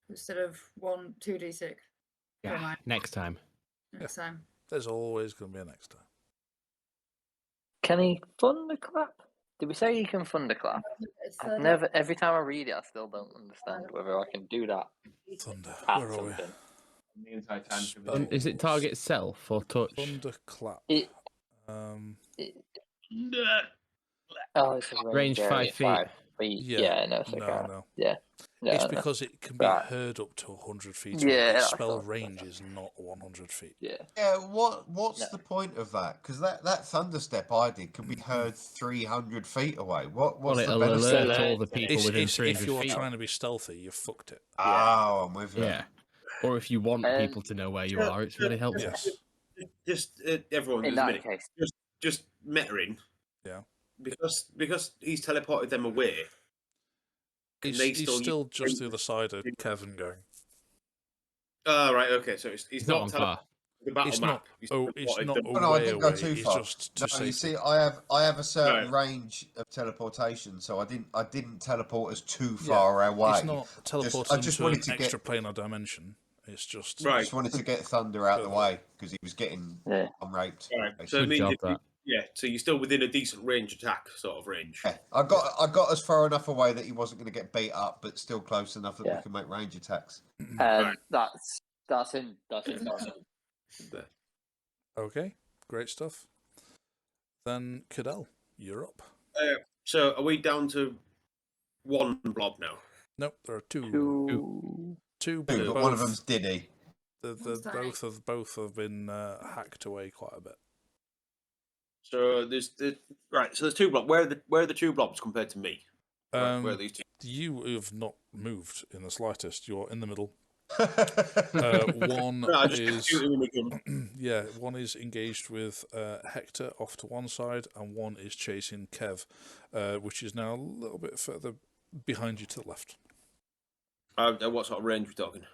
instead of 2d6. Never Yeah, mind. next time. Next time. There's always going to be a next time. Can he thunderclap? Did we say he can thunderclap? It's I've third never. Every time I read it, I still don't understand whether I can do that Thunder. at Where are we? something. The anti-tank. Is it target self or touch? Thunderclap. It, Um, oh, it's a Range 5 feet. 5 feet. Yeah, no, so no, no. Yeah, no, It's no. because it can be Right. heard up to 100 feet Yeah, away. Its I spell thought- range is not 100 feet. Yeah. Yeah, what's No. the point of that? Because that thunderstep I did can be heard 300 feet away. What's Well, the it'll benefit? alert all the people It's, within if 300 you're feet. trying to be stealthy, you've fucked it. Oh, I'm with you. Yeah. Or if you want people to know where you are, it's really helpful. Yes. Just everyone. In just a that minute. case, Just Mettering. Yeah. Because he's teleported them away. Can He's, they he's still still use- just the other side of Kevin going. Oh, right. Okay. So he's Not not on tele- far. the battle It's map. not. He's Oh, it's teleported not them- Oh, no, I way didn't go away. too It's far. just to No, safety. you see, I have a certain Right. range of teleportation, so I didn't teleport us too far away. It's not teleported I just into wanted an to extra get planar dimension. It's just Right. just wanted to get Thunder out of the Further. way because he was getting yeah. raped. All right. So basically. it Good means job, if you- that. yeah. So you're still within a decent range attack sort of range. Yeah, I got us far enough away that he wasn't going to get beat up, but still close enough that Yeah. we can make range attacks. Right. That's in. okay. Great stuff. Then Cadell, you're up. So are we down to one blob now? Nope, there are two. Two. Two, But but one of them's Diddy. both have been hacked away quite a bit. So there's right. So there's two blobs. Where are the two blobs compared to me? Where are these two? You have not moved in the slightest. You're in the middle. Yeah, One No, I just is shoot him with a gun. yeah, one is engaged with Hector off to one side, and one is chasing Kev, which is now a little bit further behind you to the left. What sort of range we talking?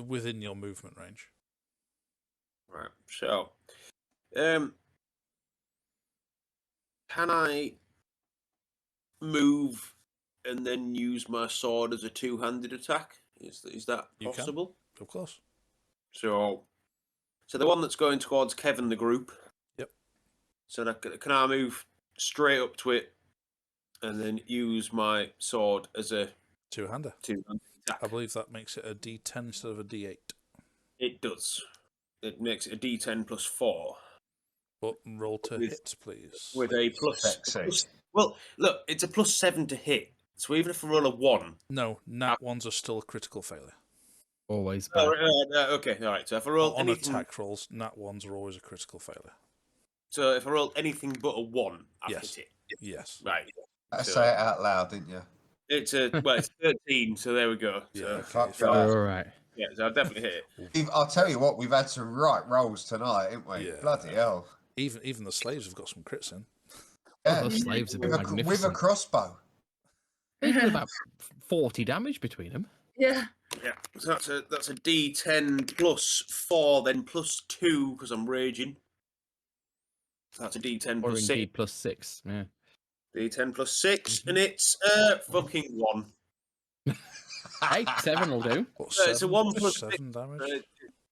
Within your movement range. Right. So, can I move and then use my sword as a two-handed attack? Is that You can. possible? Of course. So the one that's going towards Kevin the group. Yep. So can I move straight up to it and then use my sword as a Two-hander. two-handed attack? I believe that makes it a D10 instead of a D8. It does. It makes it a D10 plus 4 But roll to With- hit, please. with a Sexy. plus. Well, look, it's a plus 7 to hit. So even if I roll a 1. No, nat ones are still a critical failure. Always bad. Okay, all right. So if I roll On anything, attack rolls, nat ones are always a critical failure. so if I roll anything but a 1, I've Yes. hit Yes. it. Right. I So- say it out loud, didn't you? It's it's 13. So there we go. Yeah. So, Okay, fuck fair. that. All right. yeah, so I've definitely hit it. I'll tell you what, we've had some right rolls tonight, haven't we? Yeah. Bloody hell. Even the slaves have got some crits in. Yeah. Those slaves have been With a magnificent. crossbow. They did about 40 damage between them. Yeah. Yeah. So that's a D10 plus 4, then plus 2 because I'm raging. So that's a D10 Or plus 6. indeed plus 6. Yeah. D10 plus 6, and it's fucking 1. Hey, 7 will do. What, It's a seven? 1 plus 7 damage?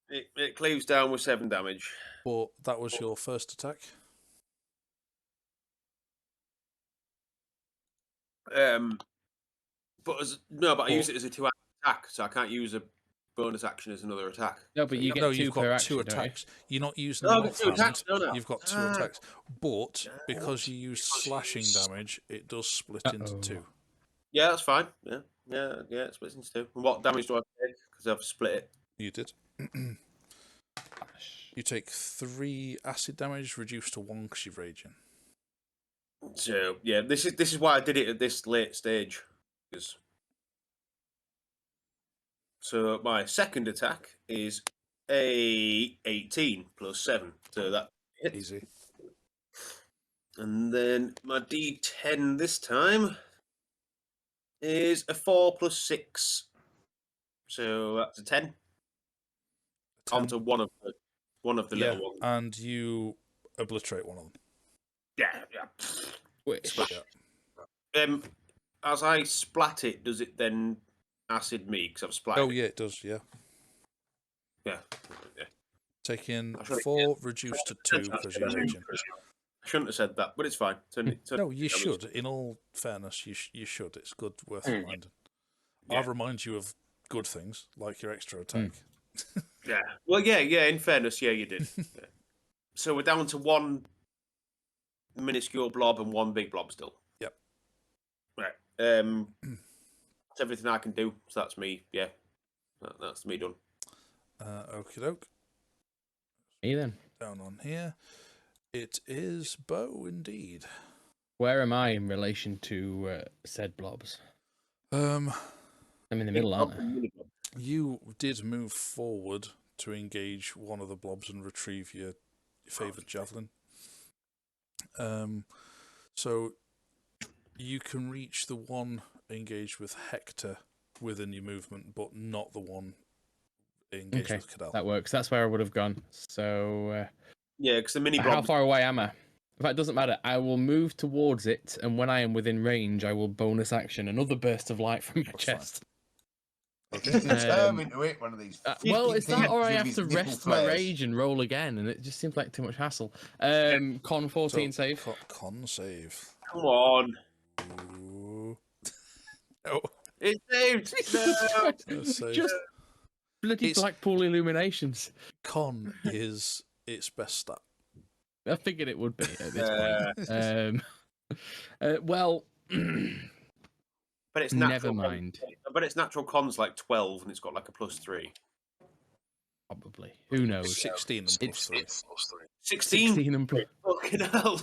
It cleaves down with 7 damage. But that was your first attack? But I use it as a 2-action attack, so I can't use a bonus action as another attack. No, but So you get No, 2 you've per got action, 2 don't you? attacks. You're not using Oh, them I've got 2 offhand. attacks, don't I? You've got 2 attacks. But because you used slashing damage, it does split into 2. Yeah, that's fine. Yeah, it splits into 2. And what damage do I take? Because I've split it. You did. You take 3 acid damage, reduced to 1 because you're raging. So yeah, this is why I did it at this late stage. So my second attack is a 18 plus 7, so that hits. Easy. And then my D10 this time is a 4 plus 6, so that's a 10. 10. Onto one of the Yeah, little ones. and you obliterate one of them. Yeah. Which? Yeah. As I splat it, does it then acid me? Because I've splatted. Oh, yeah, it does, yeah. Yeah. Taking 4, reduced to 2 because you're raging. I shouldn't have said that, but it's fine. No, you should. In all fairness, you should. It's good, worth reminding. Yeah. I'll remind you of good things, like your extra attack. Yeah. Well, yeah. In fairness, yeah, you did. Yeah. So we're down to 1 minuscule blob and 1 big blob still. Yep. Right. That's everything I can do. So that's me. Yeah. That's me done. Okie doke. Me then. Down on here. It is Bo indeed. Where am I in relation to said blobs? Um, I'm in the middle, aren't I? you did move forward to engage one of the blobs and retrieve your favoured javelin. So you can reach the one engaged with Hector within your movement, but not the one engaged with Cadell. That works. That's where I would have gone. So, yeah, because the mini blob. how far away am I? In fact, it doesn't matter. I will move towards it, and when I am within range, I will bonus action another burst of light from my That's fine. chest. Okay. Determined to hit one of these. Well, it's that, or I with have his to nipple rest my flares. rage and roll again, and it just seems like too much hassle. Con 14 So, save. Con save. Come on. Ooh. Oh, It saved. No. save. Just bloody It's- Blackpool Illuminations. Con is its best stat. I figured it would be at this point. Well, But it's never natural. mind. But its natural con's like 12, and it's got like a +3. Probably. Who knows? 16 and plus 3. 16. 16 and plus. Fucking hell.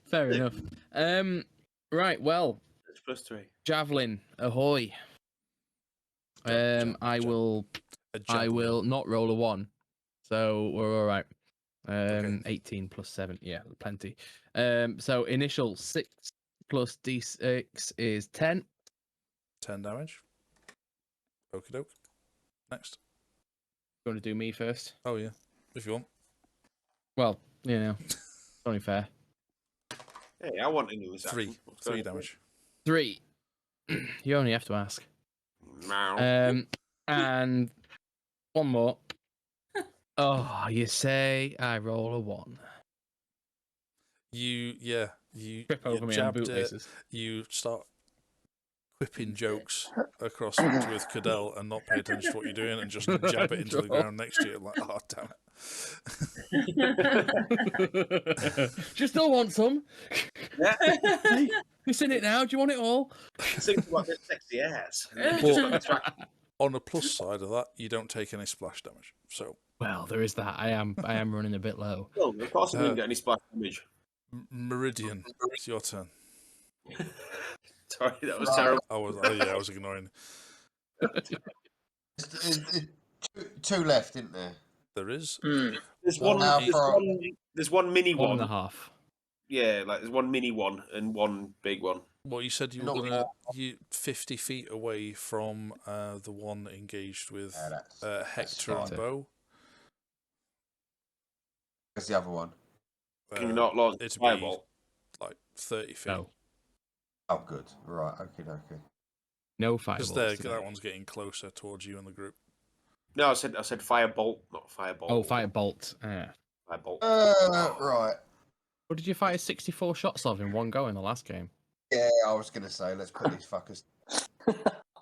Fair enough. Right. Well, It's +3. javelin, ahoy. I will not roll a 1, so we're all right. Okay. 18 plus 7, yeah, plenty. So initial 6 plus d6 is 10. 10 damage. Okie doke. Next. You want to do me first? Oh, yeah. If you want. Well, you know, it's only fair. Hey, I want into this. 3. 3 damage. 3. You only have to ask. Now. And one more. Oh, you say I roll a 1. You Trip over me on jabbed it. bootlaces. You start quipping jokes across with Cadell and not pay attention to what you're doing and just jab it into the ground next to you. Like, oh, damn it. Do you still want some? Yeah. Hey, you seen it now? Do you want it all? Think about this sexy ass. On the plus side of that, you don't take any splash damage. So, Well, there is that. I am running a bit low. Well, of course I didn't get any splash damage. Meridian, it's your turn. Sorry, that was terrible. I was ignoring. Two left, isn't there? There is. There's Well, one. now There's one mini 1 one. and a half. Yeah, like there's one mini one and one big one. Well, you said you were Not going more. to 50 feet away from the one engaged with That's Hector and fine. Bo. Where's the other one? Can you not launch it'd fireball? Like 30 feet. No. Oh, good. Right. Okay. No Because fireballs. that one's getting closer towards you and the group. No, I said firebolt, not fireball. Oh, firebolt. Firebolt. Right. What did you fire 64 shots of in one go in the last game? Yeah, I was going to say, let's put these fuckers.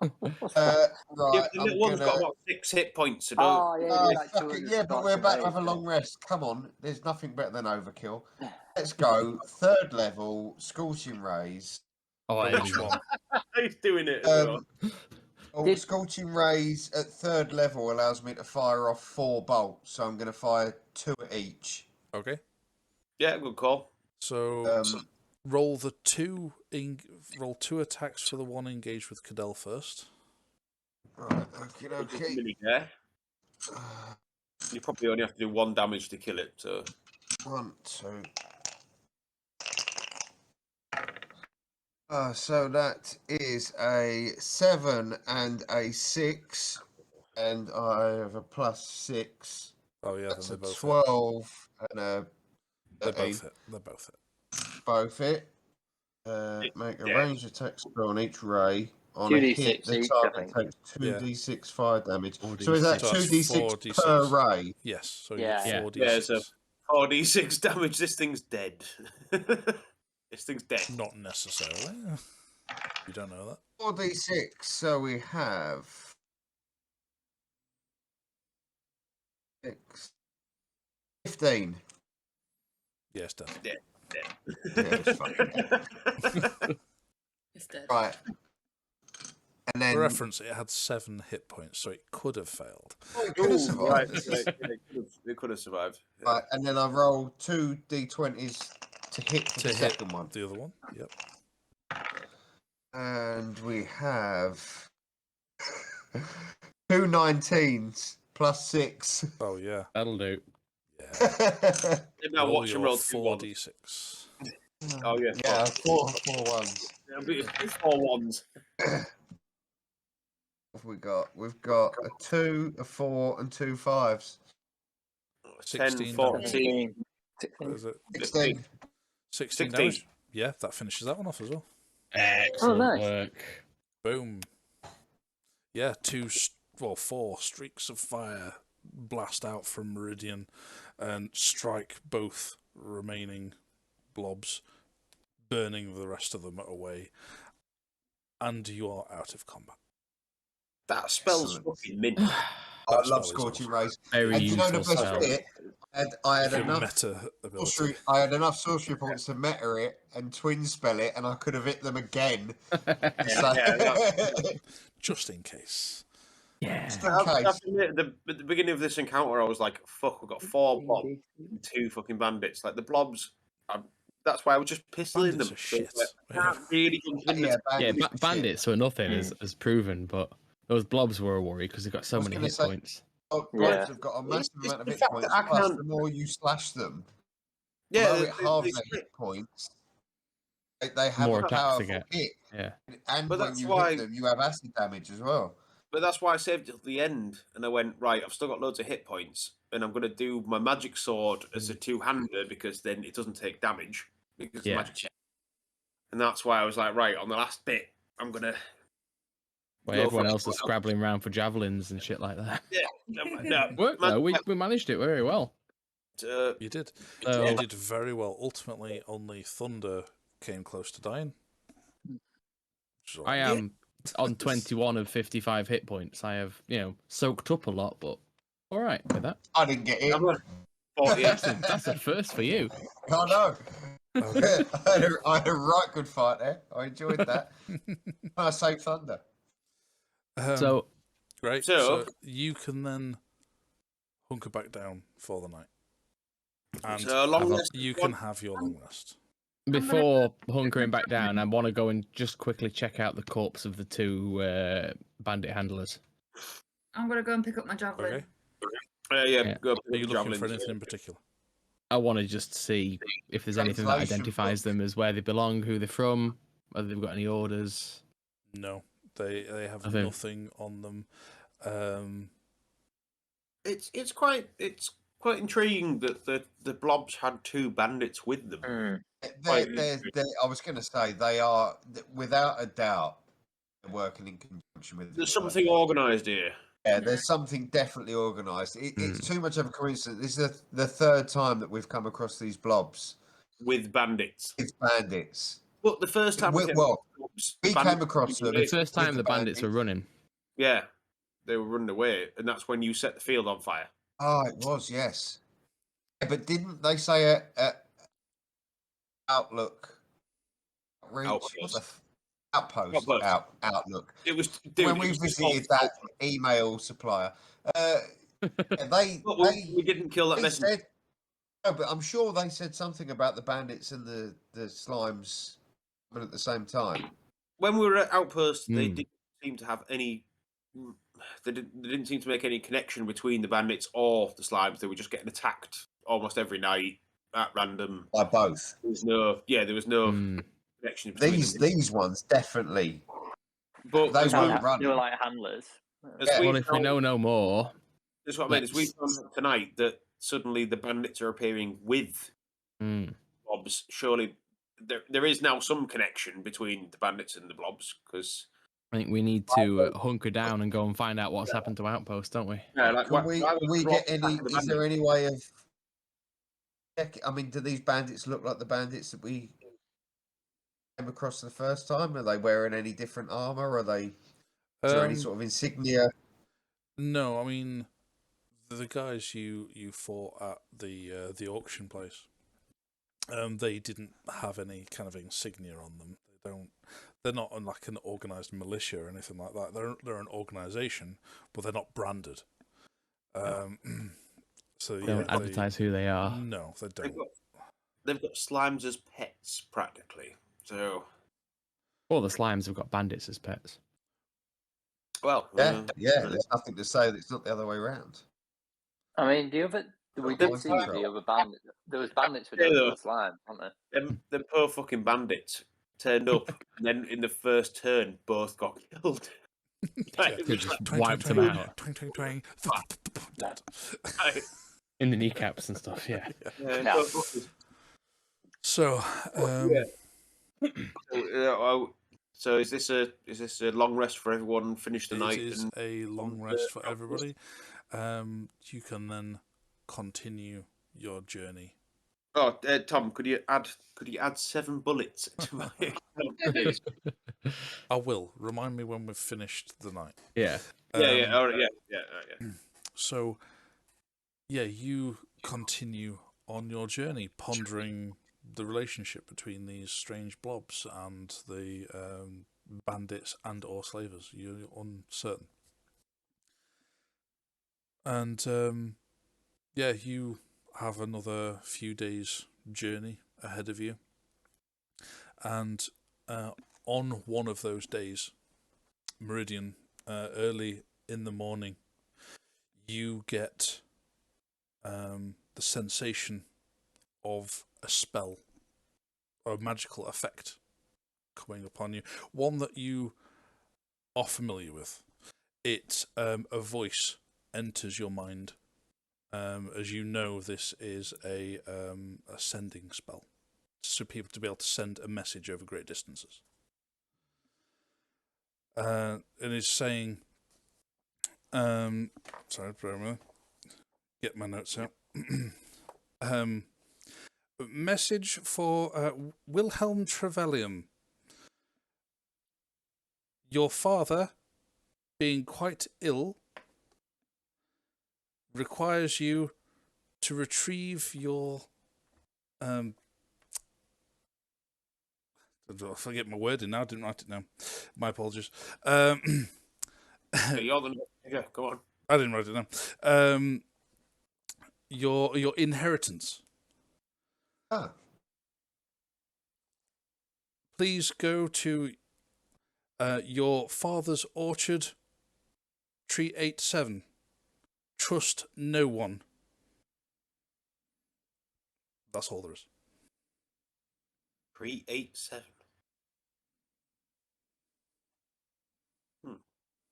Right, Yeah, but the little I'm one's got gonna. about 6 hit points, so don't. Oh, yeah, Oh, you like fucking 200 yeah, but we're shots about to away, have a so- long rest. Come on, there's nothing better than overkill. Let's go. 3rd level, Scorching Rays. Oh, But which one? He's doing it as well. Oh, Scorching Rays at 3rd level allows me to fire off 4 bolts, so I'm going to fire 2 at each. Okay. Yeah, good call. So roll 2 attacks for the one engaged with Cadell first. Right, okay. Mini there. You probably only have to do 1 damage to kill it. So 1, 2. So that is a 7 and a 6, and I have a +6. Oh yeah, That's then a they both 12 and a hit. They 13. both hit. They're both hit. Both hit. Make a Yeah. ranged attack spell on each ray. On 2d6 a hit, the each, I target think. takes 2d6 fire damage. 4d6. So is that So that's 2d6 per 4d6. ray? Yes. So Yeah. you Yeah. get 4d6. Yeah, so 4d6 damage. This thing's dead. This thing's dead. Not necessarily. You don't know that. 4d6. So we have 6, 15. Yes, dead. Dead. Yeah, it's fucking dead. It's dead. Right. And then For reference, it had 7 hit points, so it could have failed. Oh, it could have Right, survived. it could have survived. Yeah. Right, and then I roll 2 d20s to hit for To the hit second one. the other one. Yep. And we have 2 19s plus 6. Oh yeah. That'll do. Yeah. Now Roll watch him your roll 2 ones. 4d6. Oh yeah, Yeah, 4 ones. It's 4 ones. What have we got? We've got a 2, a 4, and 2 5s. 10, 16 14. 16. What is it? 16. 16 16. damage. Yeah, that finishes that one off as well. Excellent nice. work. Boom. Yeah, 4 streaks of fire blast out from Meridian and strike both remaining blobs, burning the rest of them away. And you are out of combat. That spell's Excellent. fucking mint. I That love spell is Scorching awesome. Rays. Very And you know useful the best spell. bit? I had Your enough meta ability. I had enough sorcery points to meta it and twin spell it, and I could have hit them again. So- Just in case. Yeah. Just in case. At the beginning of this encounter, I was like, "Fuck, we've got 4 blobs and 2 fucking bandits." Like the blobs, that's why I was just pistoling Bandits them. are shit. So, like, can't really jump in Yeah, the- Yeah, bandits. bandits are nothing as proven, but those blobs were a worry because they've got so was many gonna hit say- points. Blobs Yeah. have got a massive It's amount of the hit fact points, that I plus can't- the more you slash them, Yeah, although it halves they their split. hit points, they have More a attacks to powerful get. hit. Yeah. And But when that's you why- hit them, you have acid damage as well. But that's why I saved it at the end, and I went right. I've still got loads of hit points, and I'm going to do my magic sword as a 2-hander because then it doesn't take damage because it's Yeah. magic check. And that's why I was like, right on the last bit, I'm gonna. Well, Go everyone for it. else is scrabbling around for javelins and shit like that. No, Worked though. We managed it very well. You did. So- You did very well. Ultimately, only Thunder came close to dying. So, I am on 21 of 55 hit points. I have, soaked up a lot, but all right with that. I didn't get it. I'm on 48. That's a first for you. I know. Okay. I had a right good fight there. I enjoyed that. I saved Thunder. So great. So- So you can then hunker back down for the night, and So long have a- rest. you can have your long rest. before hunkering back down, I want to go and just quickly check out the corpse of the 2 bandit handlers. I'm gonna go and pick up my javelin. Okay. Yeah, Yeah. go Are you looking for javelins. anything in particular? I want to just see if there's anything that Translation identifies book. them as where they belong, who they're from, whether they've got any orders. No, they have Okay. nothing on them. It's quite intriguing that the blobs had 2 bandits with them. I was going to say they are, without a doubt, working in conjunction with. There's something organised here. Yeah, there's something definitely organised. It's too much of a coincidence. This is the third time that we've come across these blobs with bandits. With bandits. But the first time we came across them. The first time the bandits were running. Yeah, they were running away, and that's when you set the field on fire. Oh, it was, yes. Yeah, but didn't they say Outlook? Outpost. Outlook. It was when we visited that email supplier. We didn't kill that messenger. No, but I'm sure they said something about the bandits and the slimes at the same time. When we were at Outpost, they didn't seem to have any. They didn't seem to make any connection between the bandits or the slimes. They were just getting attacked almost every night at random. By both. There was no connection between these ones definitely. But they weren't running. They were like handlers. Well, if we know no more. That's what I mean. As we found out tonight that suddenly the bandits are appearing with blobs. Surely there is now some connection between the bandits and the blobs, because I think we need to hunker down and go and find out what's happened to Outpost, don't we? Yeah, like, Can we get any? Is there any way of? I mean, do these bandits look like the bandits that we came across the first time? Are they wearing any different armor? Are they? Is there any sort of insignia? No, I mean, the guys you fought at the auction place, they didn't have any kind of insignia on them. They're not like an organised militia or anything like that. They're an organisation, but they're not branded. So they don't advertise who they are. No, they don't. They've got slimes as pets, practically. So, all the slimes have got bandits as pets. Well, yeah. There's nothing to say that it's not the other way around. I mean, we did see the other bandits. There was bandits with the slime, weren't there? Them poor fucking bandits turned up, and then in the first turn, both got killed. They just wiped them out. In the kneecaps and stuff, yeah. So, so is this a long rest for everyone? Finish the night. It is a long rest for everybody. You can then continue your journey. Oh, Tom, could you add 7 bullets to my account, please? I will. Remind me when we've finished the night. Yeah. All right, yeah. So, yeah, you continue on your journey, pondering the relationship between these strange blobs and the bandits and or slavers. You're uncertain. And, yeah, you have another few days' journey ahead of you. And on one of those days, Meridian, early in the morning, you get the sensation of a spell or a magical effect coming upon you. One that you are familiar with. It a voice enters your mind. As you know, this is a sending spell. So people to be able to send a message over great distances. And it's saying, sorry, get my notes out. Message for Wilhelm Trevelyan. Your father, being quite ill, requires you to retrieve your I forget my wording now. I didn't write it down. My apologies. You're the go on. I didn't write it down. Your inheritance. Ah. Please go to your father's orchard, tree 87. Trust no one. That's all there is. 387.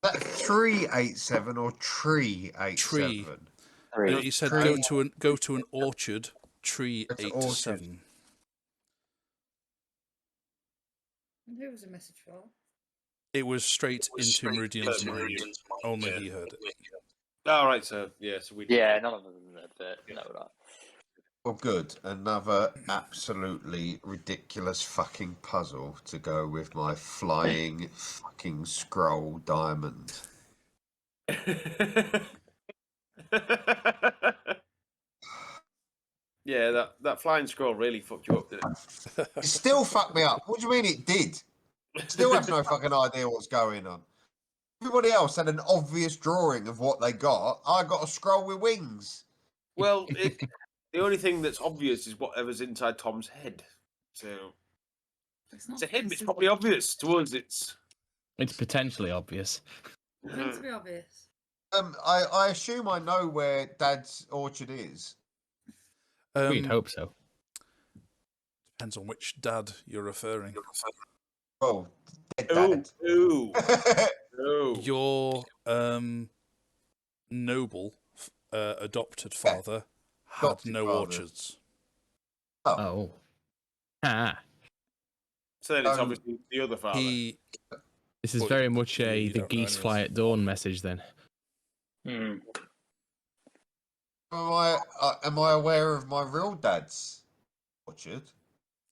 That 387 or tree 87? Tree. He said go to an orchard, tree 87. Who was a message for? It was straight into Meridian's mind. Only he heard it. All right, so we. Yeah, none of them know that. Well, good. Another absolutely ridiculous fucking puzzle to go with my flying fucking scroll diamond. Yeah, that flying scroll really fucked you up, didn't it? It still fucked me up. What do you mean it did? Still have no fucking idea what's going on. Everybody else had an obvious drawing of what they got. I got a scroll with wings. Well, the only thing that's obvious is whatever's inside Tom's head. So to him, it's probably obvious. To us, it's potentially obvious. It's meant to be obvious. I assume I know where Dad's orchard is. We'd hope so. Depends on which dad you're referring. Oh, dead Dad. Ooh. Your noble adopted father had Adopted no father. orchards. Oh. Ah. So then it's obviously the other father. This is But very much you the don't know geese anyways. fly at dawn message then. Hmm. Am I aware of my real dad's orchard?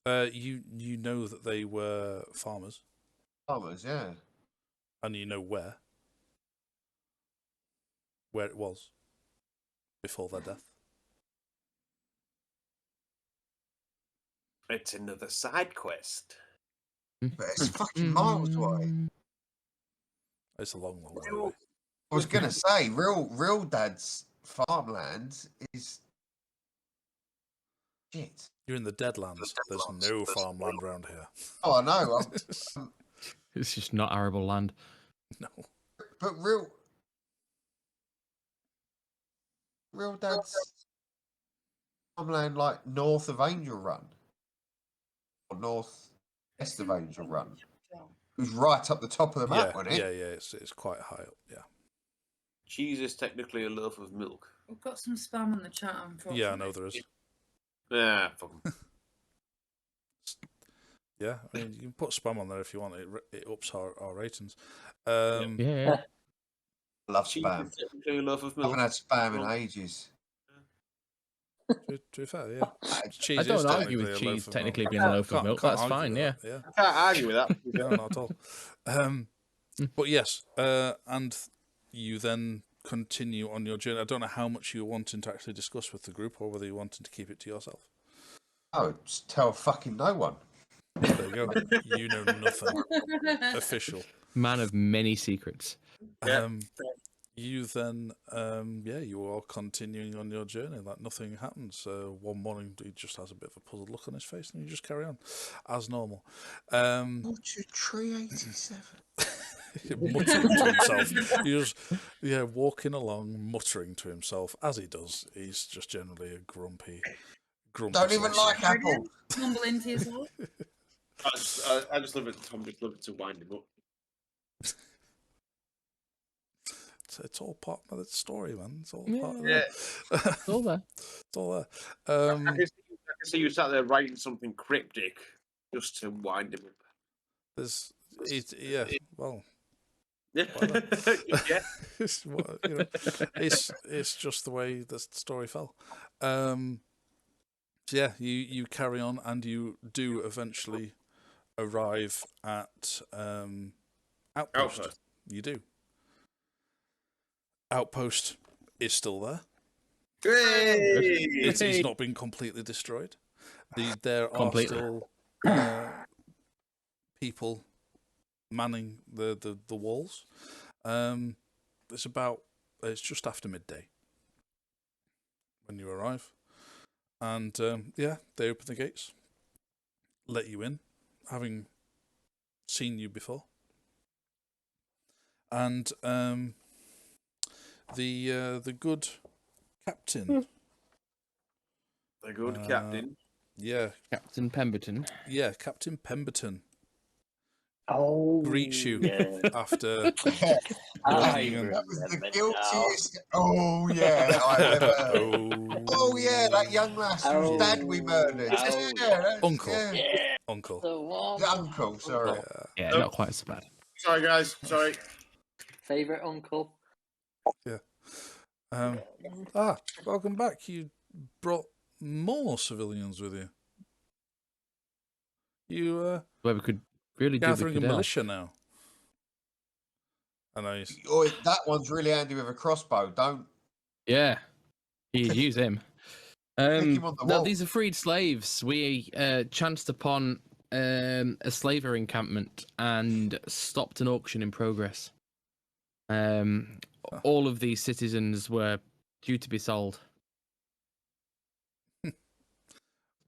You know that they were farmers, Farmers, yeah. and you know where it was before their death. It's another side quest. But it's fucking miles away. It's a long, long way away. I was gonna say, real dad's farmland is shit. You're in the Deadlands. There's no farmland around here. Oh, I know. It's just not arable land. No. But real dad's farmland, like north of Angel Run, or north west of Angel Run. It was right up the top of the map, wasn't it? Yeah. It's quite high up. Yeah. Cheese is technically a loaf of milk. We've got some spam in the chat, unfortunately. Yeah, I know there is. Ah, fuck 'em. Yeah, I mean, you can put spam on there if you want. It ups our ratings. Yeah. I love Cheese spam. is technically a loaf of I milk. haven't had spam in ages. To be fair, yeah. Cheese I don't is argue with technically a loaf cheese of technically milk. being a loaf of milk. Can't That's argue fine, with yeah. that, yeah. I can't argue with that. No, not at all. But yes, and you then continue on your journey. I don't know how much you're wanting to actually discuss with the group, or whether you're wanting to keep it to yourself. Oh, just tell fucking no one. There you go. You know nothing. Official. Man of many secrets. Yeah. You then, you are continuing on your journey. Like nothing happens. One morning, he just has a bit of a puzzled look on his face, and you just carry on as normal. Orchard Tree 87. Muttering to himself. He just, walking along, muttering to himself as he does. He's just generally a grumpy. Don't even citizen. like apples. Mumble into yourself. I just love it. Tom just love it to wind him up. It's all part of the story, man. It's all part of Yeah. It's all there. It's all there. I can see you sat there writing something cryptic just to wind him up. Well, Yeah. Yeah. it's just the way the story fell. You carry on, and you do eventually arrive at Outpost. You do. Outpost is still there. It's not been completely destroyed. There are still people manning the walls. It's just after midday when you arrive, and they open the gates, let you in, having seen you before, and the good captain. The good captain. Yeah. Captain Pemberton. Yeah, Captain Pemberton Oh, greets you yeah. after I That was the remember guiltiest. Oh yeah, I've ever heard. Oh, Oh yeah, that young lass whose dad we murdered. Oh, Yeah, Uncle. now. Yeah, Uncle. the one. The uncle, sorry. Yeah. Yeah, not quite so bad. Sorry, guys. Sorry. Favorite uncle. Welcome back. You brought more civilians with you. You Where we could really do with gathering a Cadell. militia now. I know. That one's really handy with a crossbow. Don't Yeah, you'd use him. him on the No, wall. these are freed slaves. We chanced upon a slaver encampment and stopped an auction in progress. All of these citizens were due to be sold. And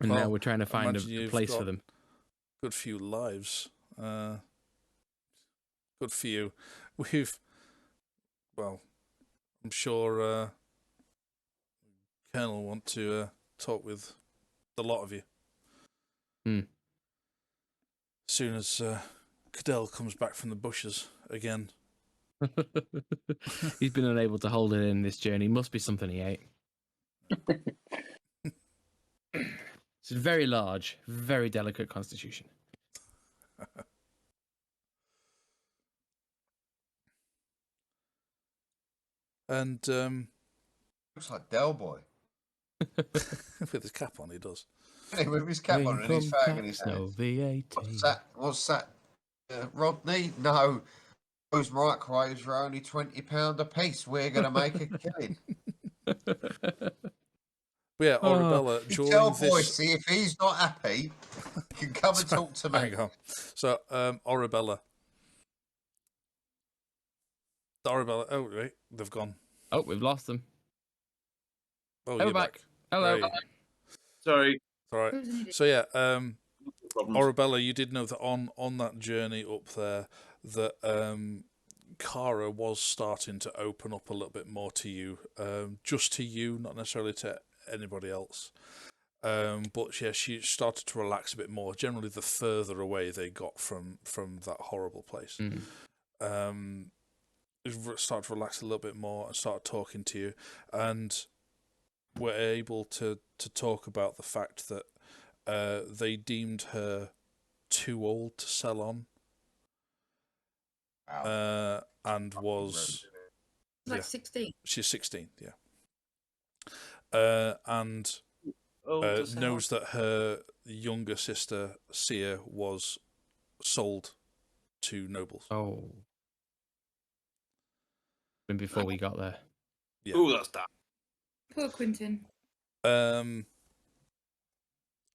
now Well, we're trying to find imagine a you've place for got them. good few lives. Good for you. I'm sure Colonel will want to talk with the lot of you. Hmm. As soon as Cadell comes back from the bushes again. He's been unable to hold it in this journey. Must be something he ate. It's a very large, very delicate constitution. And Looks like Del Boy. with his cap on, he does. With his cap on and his fag in his hand. No VAT. What's that? Rodney? No. Those microwaves are only £20 a piece. We're going to make a killing. But yeah, Arabella, during Tell this... Boise if he's not happy, he can come and talk to me. Hang on. So, Arabella. Oh, wait, they've gone. Oh, we've lost them. Oh, We're you're back. Hello. Right. Sorry. All right. So yeah, Arabella, you did know that on that journey up there, that Kara was starting to open up a little bit more to you, just to you, not necessarily to anybody else. But yeah, she started to relax a bit more. Generally, the further away they got from that horrible place, started to relax a little bit more and start talking to you, and were able to talk about the fact that they deemed her too old to sell on, and was like 16. She's 16, yeah, and knows that her younger sister Sia was sold to nobles. Oh. Been before we got there. Yeah. Oh, that's that. Poor Quentin.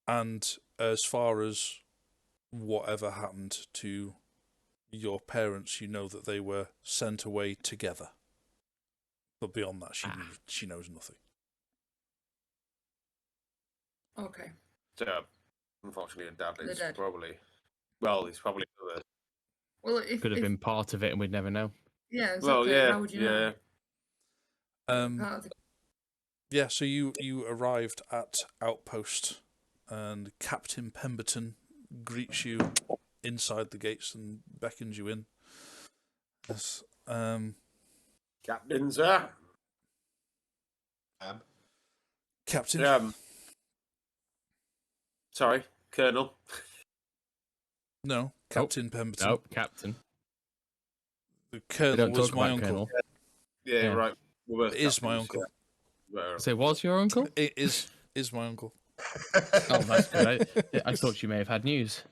And as far as whatever happened to your parents, you know that they were sent away together. But beyond that, she knows nothing. Okay. So, unfortunately, Dad They're is dead. probably... Well, he's probably... Well, if Could have been part of it and we'd never know. Yeah, exactly. Well, yeah, How would you know? Yeah, so you arrived at Outpost, and Captain Pemberton greets you inside the gates and beckons you in. Yes, Captain, sir. Captain. Sorry, Colonel. No, Captain Pemberton. No, Captain. The Colonel was my uncle. Colonel. Yeah, right. It is my uncle. Yeah. So was your uncle? It is my uncle. Oh, that's good. I thought you may have had news.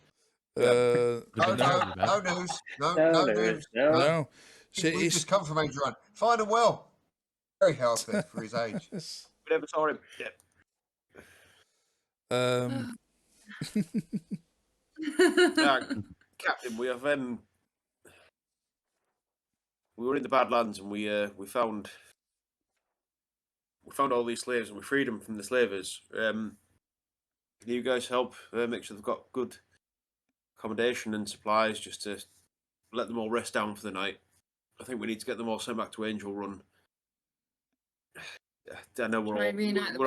No news. No news. No. He's just come from Major Run. Fine and well. Very healthy for his age. We never saw him. Yeah. Captain, we have we were in the Badlands and we found all these slaves and we freed them from the slavers. Can you guys help make sure they've got good accommodation and supplies, just to let them all rest down for the night? I think we need to get them all sent back to Angel Run. I know we're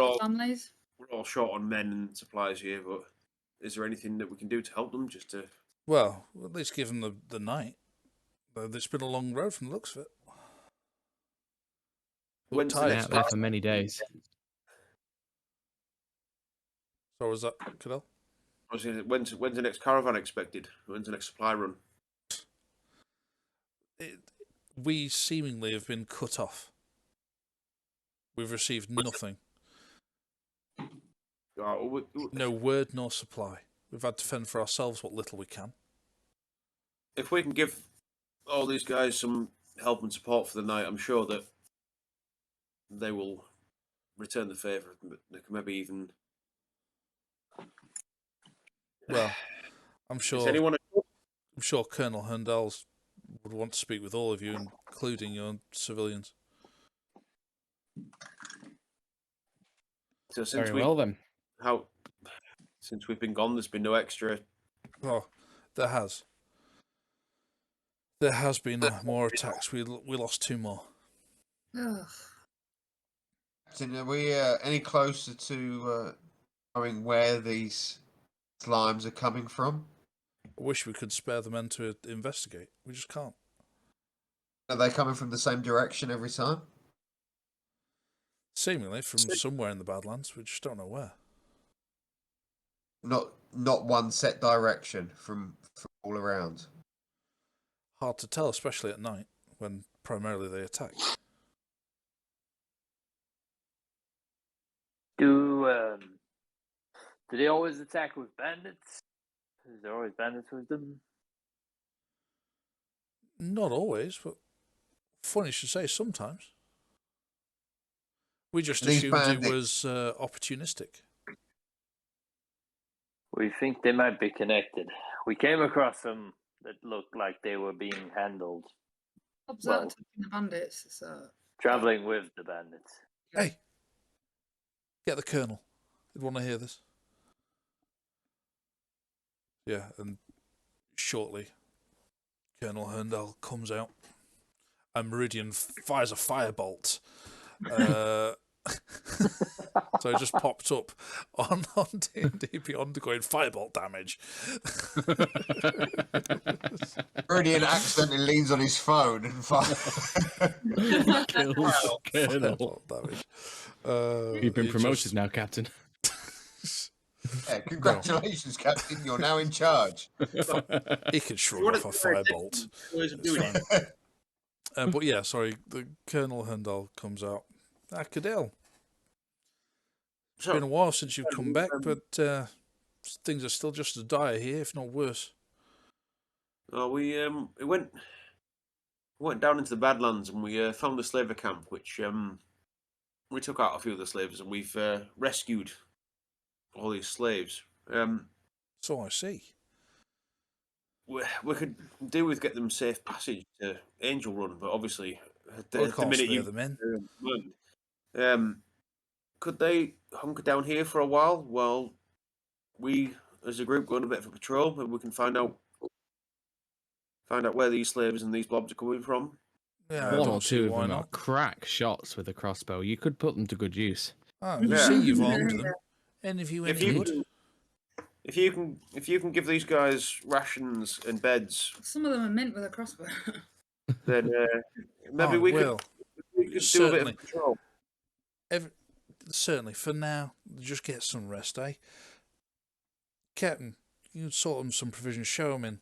all short on men and supplies here, but is there anything that we can do to help them? Just to Well, at least give them the night. It's been a long road from the looks of it. When's the Been next out there for many days. So was that Cadell? When's the next caravan expected? When's the next supply run? we seemingly have been cut off. We've received nothing. No word nor supply. We've had to fend for ourselves what little we can. If we can give all these guys some help and support for the night, I'm sure that they will return the favour. They can maybe even. Well, I'm Is sure. anyone? I'm sure Colonel Hundals would want to speak with all of you, including your civilians. So Very well then. Since we've been gone, there's been no extra. Oh, there has. There has been more attacks. We lost 2 more. Ugh. Are we any closer to knowing where these slimes are coming from? I wish we could spare the men to investigate. We just can't. Are they coming from the same direction every time? Seemingly from somewhere in the Badlands. We just don't know where. Not one set direction from all around. Hard to tell, especially at night, when primarily they attack. Do they always attack with bandits? Is there always bandits with them? Not always, but funny you should say sometimes. We just These assumed it bandits- was opportunistic. We think they might be connected. We came across some that looked like they were being handled, Bob's Well- out attacking the bandits, so traveling with the bandits. Hey, get the Colonel. He'd want to hear this. Yeah, and shortly, Colonel Herndal comes out. And Meridian fires a firebolt. So it just popped up on D&D Beyond going firebolt damage. Meridian accidentally leans on his phone and Kills Colonel. Firebolt damage. You've been he promoted just- now, Captain. Yeah, congratulations, Captain. You're now in charge. He can shrug off a firebolt. Ways of doing it. But yeah, sorry, the Colonel Herndal comes out. Cadell, it's been a while since you've come back, but things are still just as dire here, if not worse. We went down into the Badlands and we found the slaver camp, which we took out a few of the slaves and we've rescued all these slaves. So I see. We could do with get them safe passage to Angel Run, but obviously I the can't minute spare you the men. could they hunker down here for a while we as a group go on a bit of a patrol and we can find out where these slaves and these blobs are coming from. Yeah, I One or don't see two of why them are not. crack shots with a crossbow. You could put them to good use. Ah, you Yeah. see, you've armed them. Any of you If any you good? If you can give these guys rations and beds, some of them are meant with a crossbow. then maybe Oh, we well, could do a bit certainly. of patrol. Certainly, for now, just get some rest, eh? Captain, you sort them some provisions, show them in.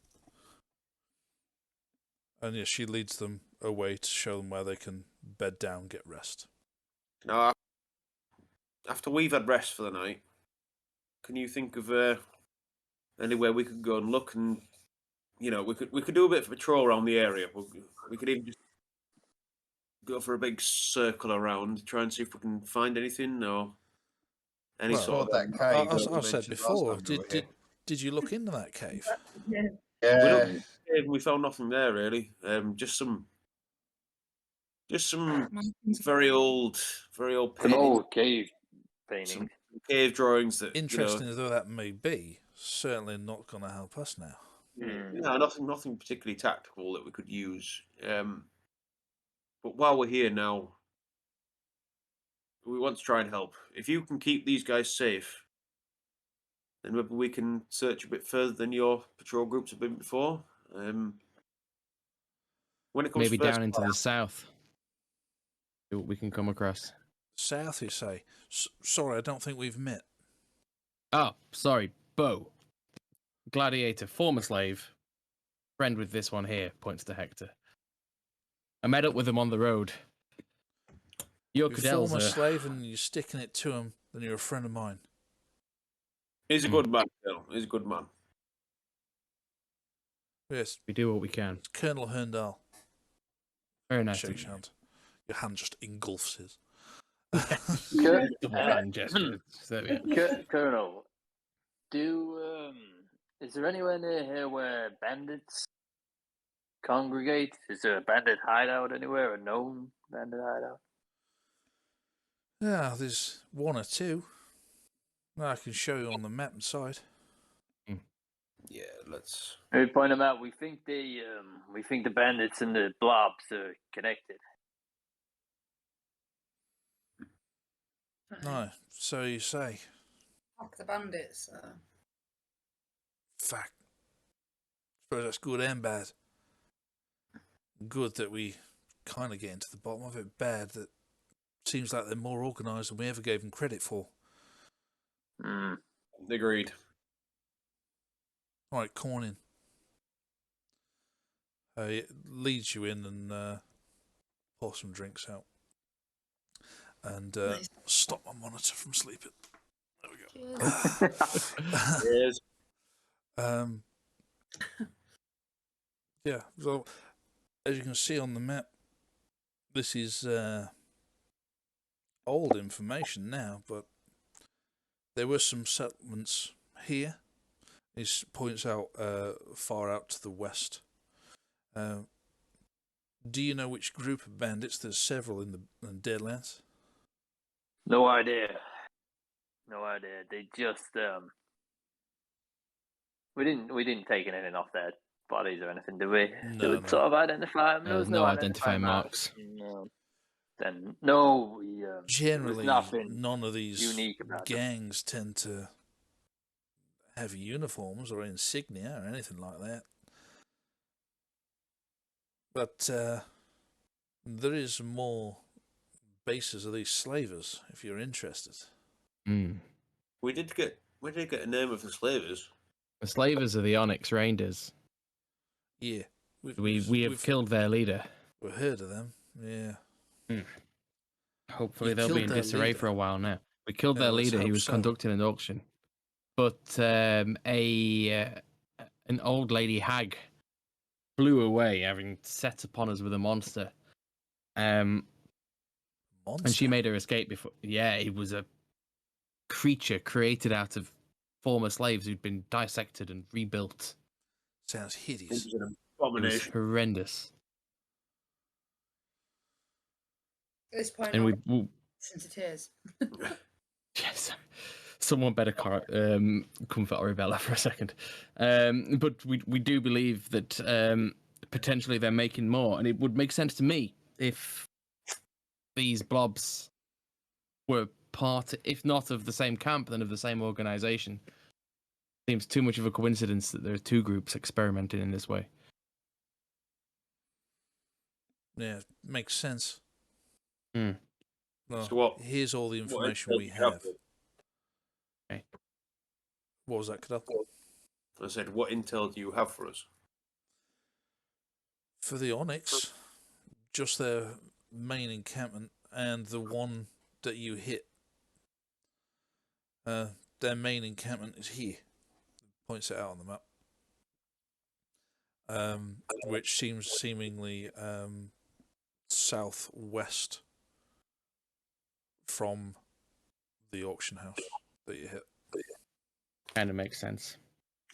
And yeah, she leads them away to show them where they can bed down, get rest. Now, after we've had rest for the night, can you think of anywhere we could go and look? And we could do a bit of patrol around the area. We could even just go for a big circle around, try and see if we can find anything or any Well, sort of. that cave. As that we I said mentioned last before, time we were did you look into that cave? Yeah. here. Yeah. We found nothing there really. Just some Mountains. very old Some paintings, old cave paintings. some cave drawings that Interesting though that may be, certainly not going to help us now. No, nothing particularly tactical that we could use. But while we're here now, we want to try and help. If you can keep these guys safe, then maybe we can search a bit further than your patrol groups have been before. When it comes Maybe to first down into fire, the south. See what we can come across. South, you say? Sorry, I don't think we've met. Oh, sorry, Bo. Gladiator, former slave, friend with this one here, points to Hector. I met up with him on the road. Your You're a Cadell's former slave and you're sticking it to him, then you're a friend of mine. He's a good man, Phil. He's a good man. Yes, we do what we can. it's Colonel Herndal. Very nice. Shakes your hand. Your hand just engulfs his. Double hand gesture. Colonel, is there anywhere near here where bandits congregate? Is there a bandit hideout anywhere? A known bandit hideout? Yeah, there's one or two. I can show you on the map inside. Yeah, let's. Maybe point them out. We think the bandits and the blobs are connected. No, so you say. Fuck the bandits. Fact. Suppose that's good and bad. Good that we kind of get into the bottom of it. Bad that seems like they're more organised than we ever gave them credit for. Agreed. All right, come on in. It leads you in and pour some drinks out. And Nice. stop my monitor from sleeping. There we go. Cheers. Yes. Yeah, so as you can see on the map, this is old information now, but there were some settlements here. This points out far out to the west. Do you know which group of bandits? There's several in the Deadlands. No idea. No idea. They just we didn't take anything off their bodies or anything, did we? No, Did we no. sort of identify them? There was no identifying marks. No. Then no, we Generally, there was nothing none of these unique about them. gangs tend to have uniforms or insignia or anything like that. But there is more bases of these slavers, if you're interested. We did get a name of the slavers. The slavers are the Onyx Rangers. Yeah. We have killed their leader. We've heard of them, yeah. Hopefully You they'll be killed in their disarray leader. for a while now. We killed Yeah, their let's leader. He hope was so. conducting an auction. But an old lady hag flew away, having set upon us with a monster. Monster. And she made her escape before. Yeah, it was a creature created out of former slaves who'd been dissected and rebuilt. Sounds It hideous. was an It was abomination. horrendous. At this point, And I'm we listening to tears. yes, someone better comfort Arabella for a second. But we do believe that potentially they're making more, and it would make sense to me if these blobs were part, if not of the same camp, then of the same organization. Seems too much of a coincidence that there are two groups experimenting in this way. Yeah, makes sense. Well, So what- here's all the what information intel we do you have have. for us? Okay. What was that, Cadell? I said, what intel do you have for us? For the Onyx, just their main encampment and the one that you hit. Their main encampment is here. Points it out on the map. Which seems seemingly southwest from the auction house that you hit. Kind of makes sense.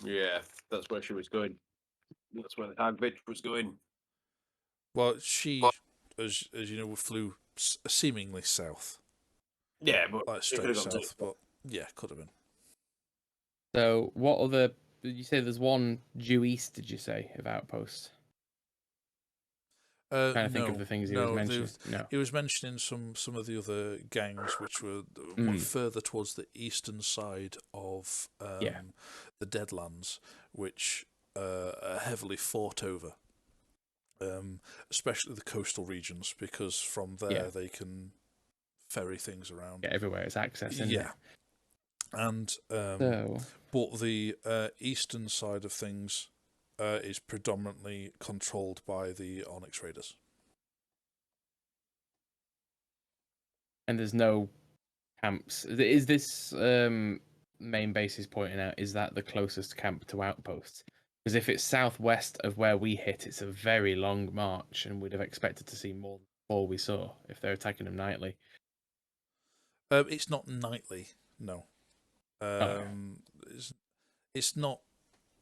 Yeah, that's where she was going. That's where the hag bitch was going. Well, she, as you know, flew seemingly south, Yeah, but like it straight could've gone south. But yeah, could have been. So, what other? Did you say there's one due east? Did you say of outposts? Trying to think of the things he was mentioning. No. He was mentioning some of the other gangs which were further towards the eastern side of the Deadlands, which are heavily fought over, especially the coastal regions, because from there they can ferry things around. Yeah, everywhere it's access. Isn't Yeah, it? and but the eastern side of things is predominantly controlled by the Onyx Raiders. And there's no camps. Is this main base is pointing out? Is that the closest camp to outposts? Because if it's southwest of where we hit, it's a very long march, and we'd have expected to see more than all we saw if they're attacking them nightly. It's not nightly, no. Okay. It's not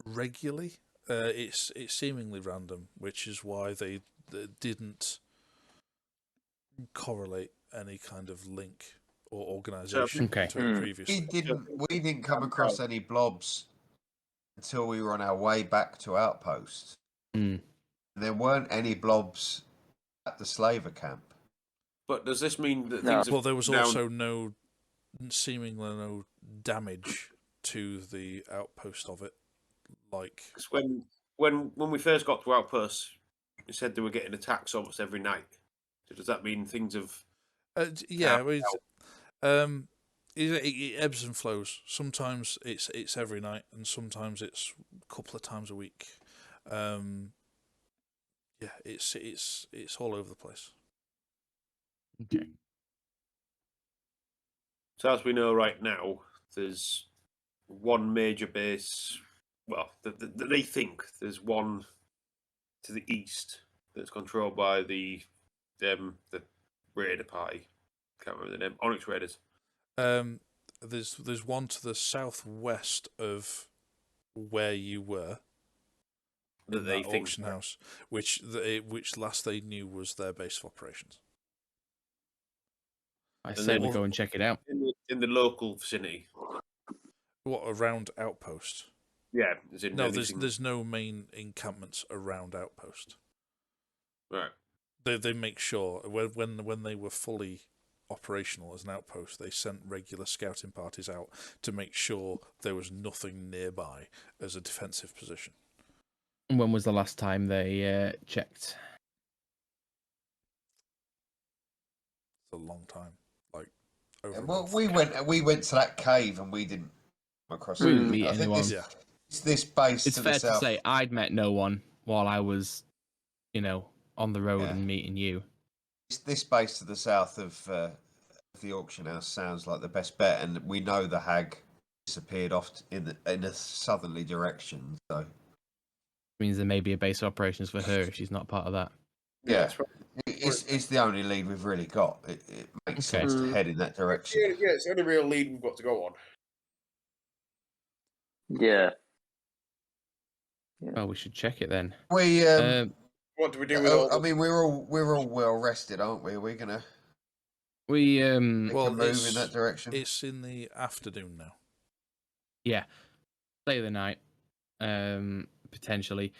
regularly. It's seemingly random, which is why they didn't correlate any kind of link or organisation Okay. to it previously. We didn't come across any blobs until we were on our way back to outpost. Mm. There weren't any blobs at the slaver camp. But does this mean that No. things have Well, there was down? also seemingly no damage to the outpost of it. Like 'Cause when we first got to outposts, you said they were getting attacks almost every night. So does that mean things have? yeah, it ebbs and flows. Sometimes it's every night, and sometimes it's a couple of times a week. Yeah, it's all over the place. Okay. So as we know right now, there's one major base. Well, they think there's one to the east that's controlled by the Raider party. Can't remember the name. Onyx Raiders. There's one to the southwest of where you were. That they think auction house, which last they knew was their base of operations. I say we go and check it out. in the local vicinity. What, around outpost? Yeah, No, there's no main encampments around outpost. Right. They make sure when they were fully operational as an outpost, they sent regular scouting parties out to make sure there was nothing nearby as a defensive position. When was the last time they checked? It's a long time, like over. Well, we went to that cave and we didn't come across. We didn't anything. meet I think anyone. it's this base. It's to fair the south. to say I'd met no one while I was, on the road and meeting you. This base to the south of the auction house sounds like the best bet, and we know the hag disappeared off in a southerly direction. So Means there may be a base of operations for her if she's not part of that. yeah, that's right. it's the only lead we've really got. It makes sense to head in that direction. Yeah, it's the only real lead we've got to go on. Yeah. Well, we should check it then. We What do we do with all? I mean, we're all well rested, aren't we? Are we gonna We make a move it's in that direction? It's in the afternoon now. yeah, stay the night, potentially.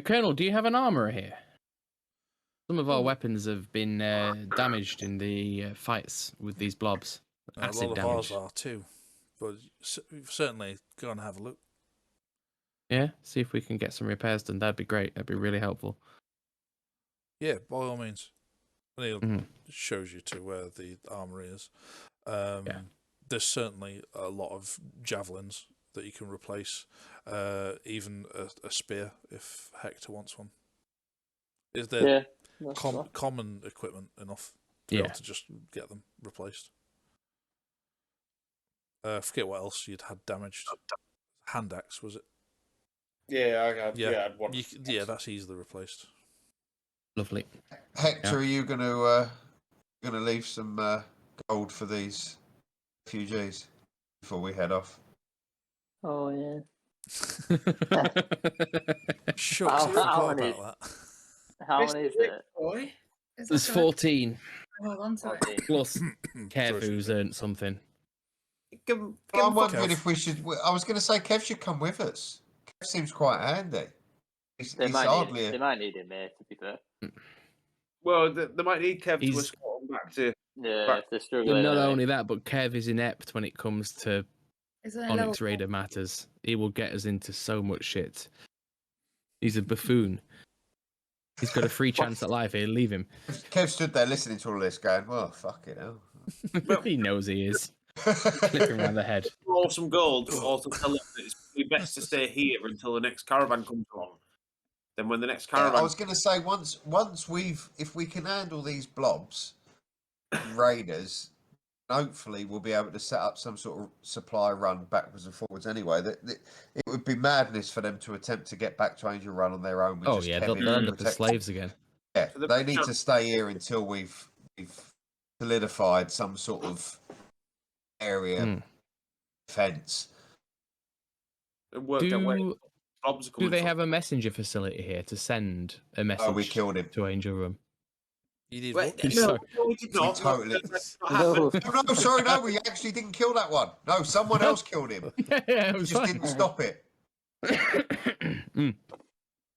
Colonel, do you have an armorer here? Some of our weapons have been damaged in the fights with these blobs. A Acid lot of damage. ours are too, but certainly go and have a look. Yeah, see if we can get some repairs done. That'd be great. That'd be really helpful. Yeah, by all means. And Mhm. it shows you to where the armory is. Yeah. There's certainly a lot of javelins that you can replace, even a spear if Hector wants one. Is there common equipment enough to be able to just get them replaced? I forget what else you'd had damaged. Hand axe, was it? Yeah, I had. Yeah. Yeah, I had one. Yeah, that's easily replaced. Lovely. Hector, are you gonna leave some gold for these refugees before we head off? Oh yeah. Shucks, I forgot about that. How many is it? Boy. There's 14 Hold on to it. plus Kev, who's earned something. I'm wondering Kev. if we should. I was going to say Kev should come with us. Kev seems quite handy. They might need him here, to be fair. Well, they might need Kev to He's- escort them back to. Yeah, if they're struggling. Not only that, but Kev is inept when it comes to Is there a Onyx level- Raider matters. He will get us into so much shit. He's a buffoon. He's got a free chance at life here. Leave him. Kev stood there listening to all this, going, "Well, fuck it, hell." He knows he is. Clip him around the head. Roll some gold, but also tell them that it's probably best to stay here until the next caravan comes along. Then when the next Yeah, caravan, I was going to say if we can handle these blobs, raiders, Hopefully, we'll be able to set up some sort of supply run backwards and forwards. Anyway, it would be madness for them to attempt to get back to Angel Run on their own. With Oh just yeah, Kevin they'll end up as protecting. slaves again. Yeah, So the they need best to stay here until we've solidified some sort of area defense. and worked out where Do jobs are do coming they from. have a messenger facility here to send a message Oh, we killed him. to Angel Room? You did Wait, what? Sorry. no, we did not. We totally- That's not happened. Oh, no, sorry, no, we actually didn't kill that one. No, someone else killed him. yeah, it We was just fine. didn't stop it.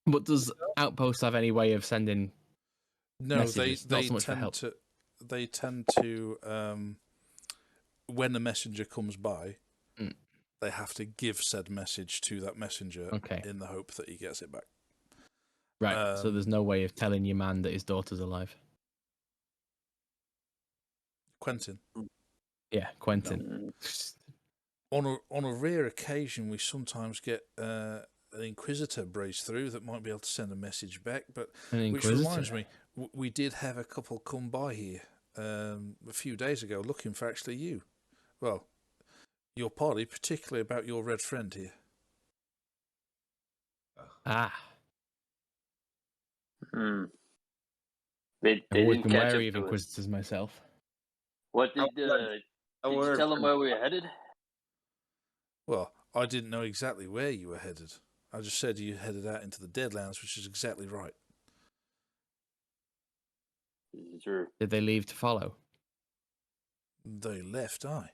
But does Outpost have any way of sending? No, Messages, not they so much for help. tend to when a messenger comes by, they have to give said message to that messenger Okay. in the hope that he gets it back. Right. So there's no way of telling your man that his daughter's alive. Quentin. Yeah, Quentin. On a rare occasion, we sometimes get an Inquisitor breeze through that might be able to send a message back. But An which Inquisitor? reminds me, we did have a couple come by here a few days ago looking for actually you. Well, your party, particularly about your red friend here. Ah, They I've always didn't been catch wary up of to us. Inquisitors myself. What did I you were- tell them where we were headed? Well, I didn't know exactly where you were headed. I just said you headed out into the Deadlands, which is exactly right. This is true. Did they leave to follow? They left, aye.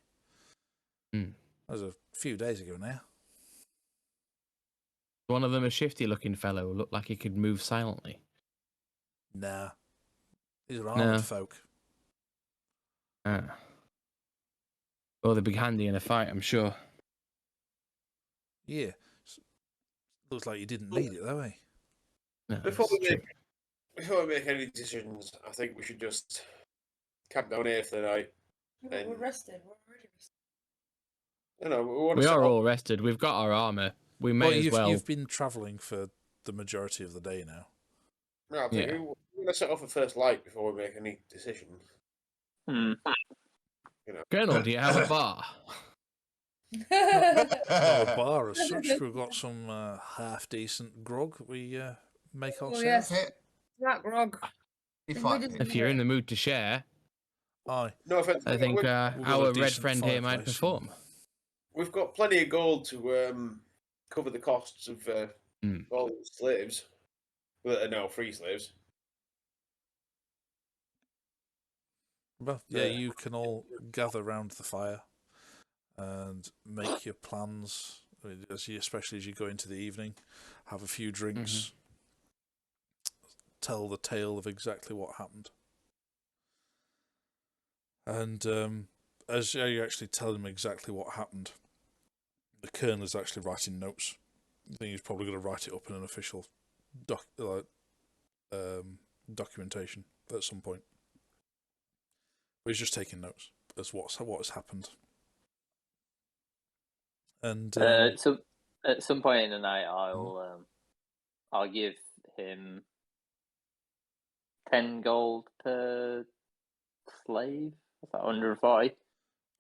Hmm. That was a few days ago now. One of them a shifty-looking fellow who looked like he could move silently. Nah. These are No. armoured folk. Ah. Well, they'd be handy in a fight, I'm sure. Yeah. Looks like you didn't need it, though, eh? No, Before it's we true. make any decisions, I think we should just camp down here for the night. We're rested. We're already rested. You know, we want We to set are up. all rested. We've got our armor. We may Well, as well. you've been travelling for the majority of the day now. No, I think Yeah. we want to set off a first light before we make any decisions. Colonel, do you have a bar? Not a bar as such. We've got some half-decent grog we make Oh, ourselves. yes. Hit. That grog. If We I- didn't- If you're in the mood to share, Aye. No offense. I think We've got a our red decent friend here might fireplace perform. we've got plenty of gold to cover the costs of all the slaves that are now free slaves. Well, yeah, you can all gather round the fire and make your plans, especially as you go into the evening, have a few drinks, tell the tale of exactly what happened. And as you actually tell them exactly what happened, the colonel is actually writing notes. I think he's probably going to write it up in an official documentation at some point. But he's just taking notes as what has happened. And So at some point in the night, I'll give him 10 gold per slave. Is that 140?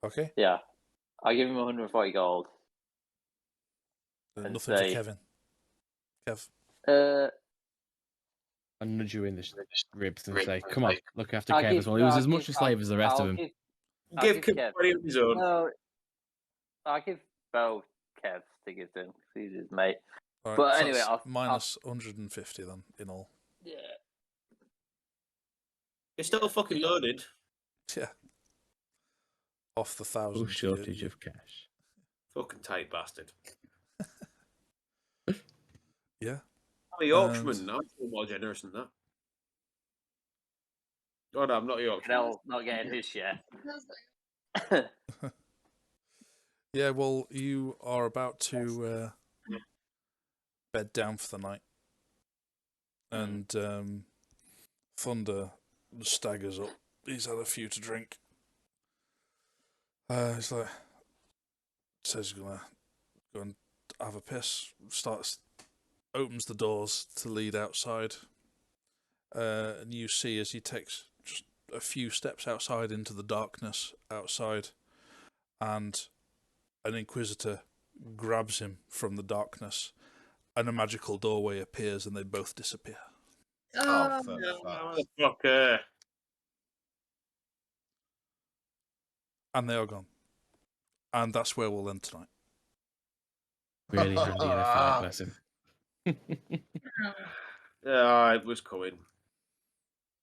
okay, Yeah, I'll give him 140 gold. And nothing say, for Kevin. Kev, I nudge you in the ribs and say, "Come on, look after I'll Kev give- as well. He was I'll as much give- a slave as the rest of I'll them." I'll Give give Kev Kev- 20 of his own. No, I'll give both Kevs to give to him 'cause he's his mate. all right, But so anyway, that's I'll minus 150 then in all. Yeah. It's still fucking loaded. Yeah, off the 1,000. No shortage of cash. Fucking tight bastard. Yeah. I'm a Yorkshireman. I'm still more generous than that. Oh no, I'm not a Yorkshireman. Knell not getting his share. Yeah, well, you are about to bed down for the night, and Thunder staggers up. He's had a few to drink. He's like, says he's gonna go and have a piss. Opens the doors to lead outside, and you see as he takes just a few steps outside into the darkness outside, and an Inquisitor grabs him from the darkness, and a magical doorway appears, and they both disappear. Oh, for fuck. Motherfucker. And they are gone. And that's where we'll end tonight. Really handy in a fight, bless him. Yeah, it was coming.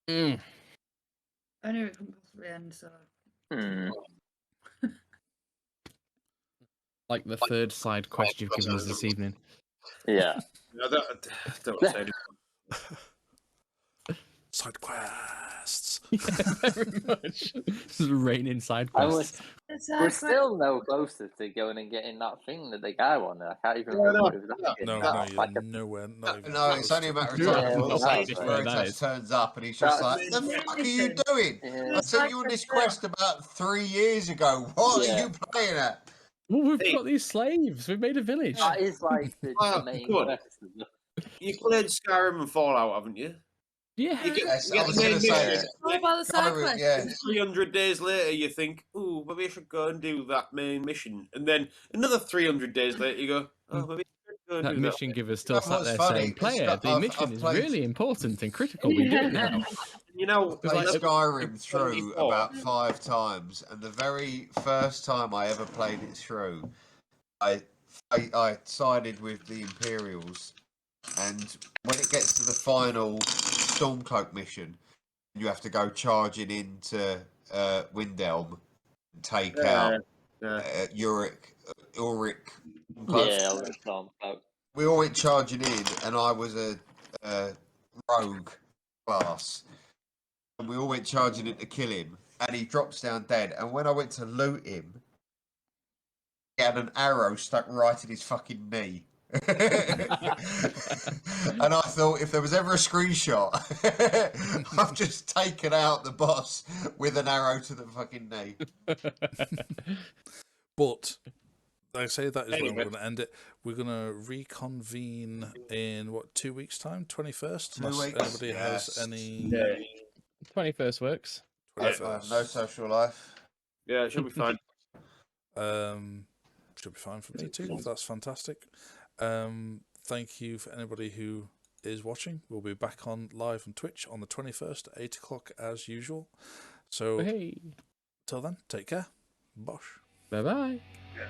I knew it couldn't possibly end, so. Like the third side quest you've given us this evening. Yeah. No, don't say anything. Side quests. Yeah, very much. This is raining side quests. We're still no closer to going and getting that thing that the guy wanted. I can't even Yeah, remember. No, you're nowhere. Not even No, it's close only a to matter of it. time Yeah, before well, Sage that's where that Veritas is. turns up and he's just like, the fuck are you doing? I sent you on this quest about 3 years ago. What are you playing at? Well, we've got these slaves. We've made a village. That is like the main come on. quest. You played Skyrim and Fallout, haven't you? Yeah. Yes, You I get was the going main to say, mission, What about the side quest? yeah. 300 days later, you think, "Ooh, maybe I should go and do that main mission." And then another 300 days later, you go, "Oh, maybe I should go and That do mission that." giver still know sat what's there funny? saying, "Player, the mission I've is played- really important and critical. We do it now." You know, I played like- Skyrim through 24. about 5 times, and the very first time I ever played it through, I sided with the Imperials, and when it gets to the final Stormcloak mission, you have to go charging into Windelm and take out Ulrich. Yeah, We all went charging in, and I was a rogue class. And we all went charging in to kill him, and he drops down dead. And when I went to loot him, he had an arrow stuck right in his fucking knee. And I thought, if there was ever a screenshot, I've just taken out the boss with an arrow to the fucking knee. But like I say, that is where we're going to end it. We're going to reconvene in 2 weeks' time, 21st. 2 Unless weeks, anybody has yes. any. 21st works. 21st. I have no social life. Yeah, it should be fine. Should be fine for me too. That's fantastic. Thank you for anybody who is watching. We'll be back on live on Twitch on the 21st at 8 o'clock as usual. So Hey. till then, take care. Bosh. Bye bye. Yeah.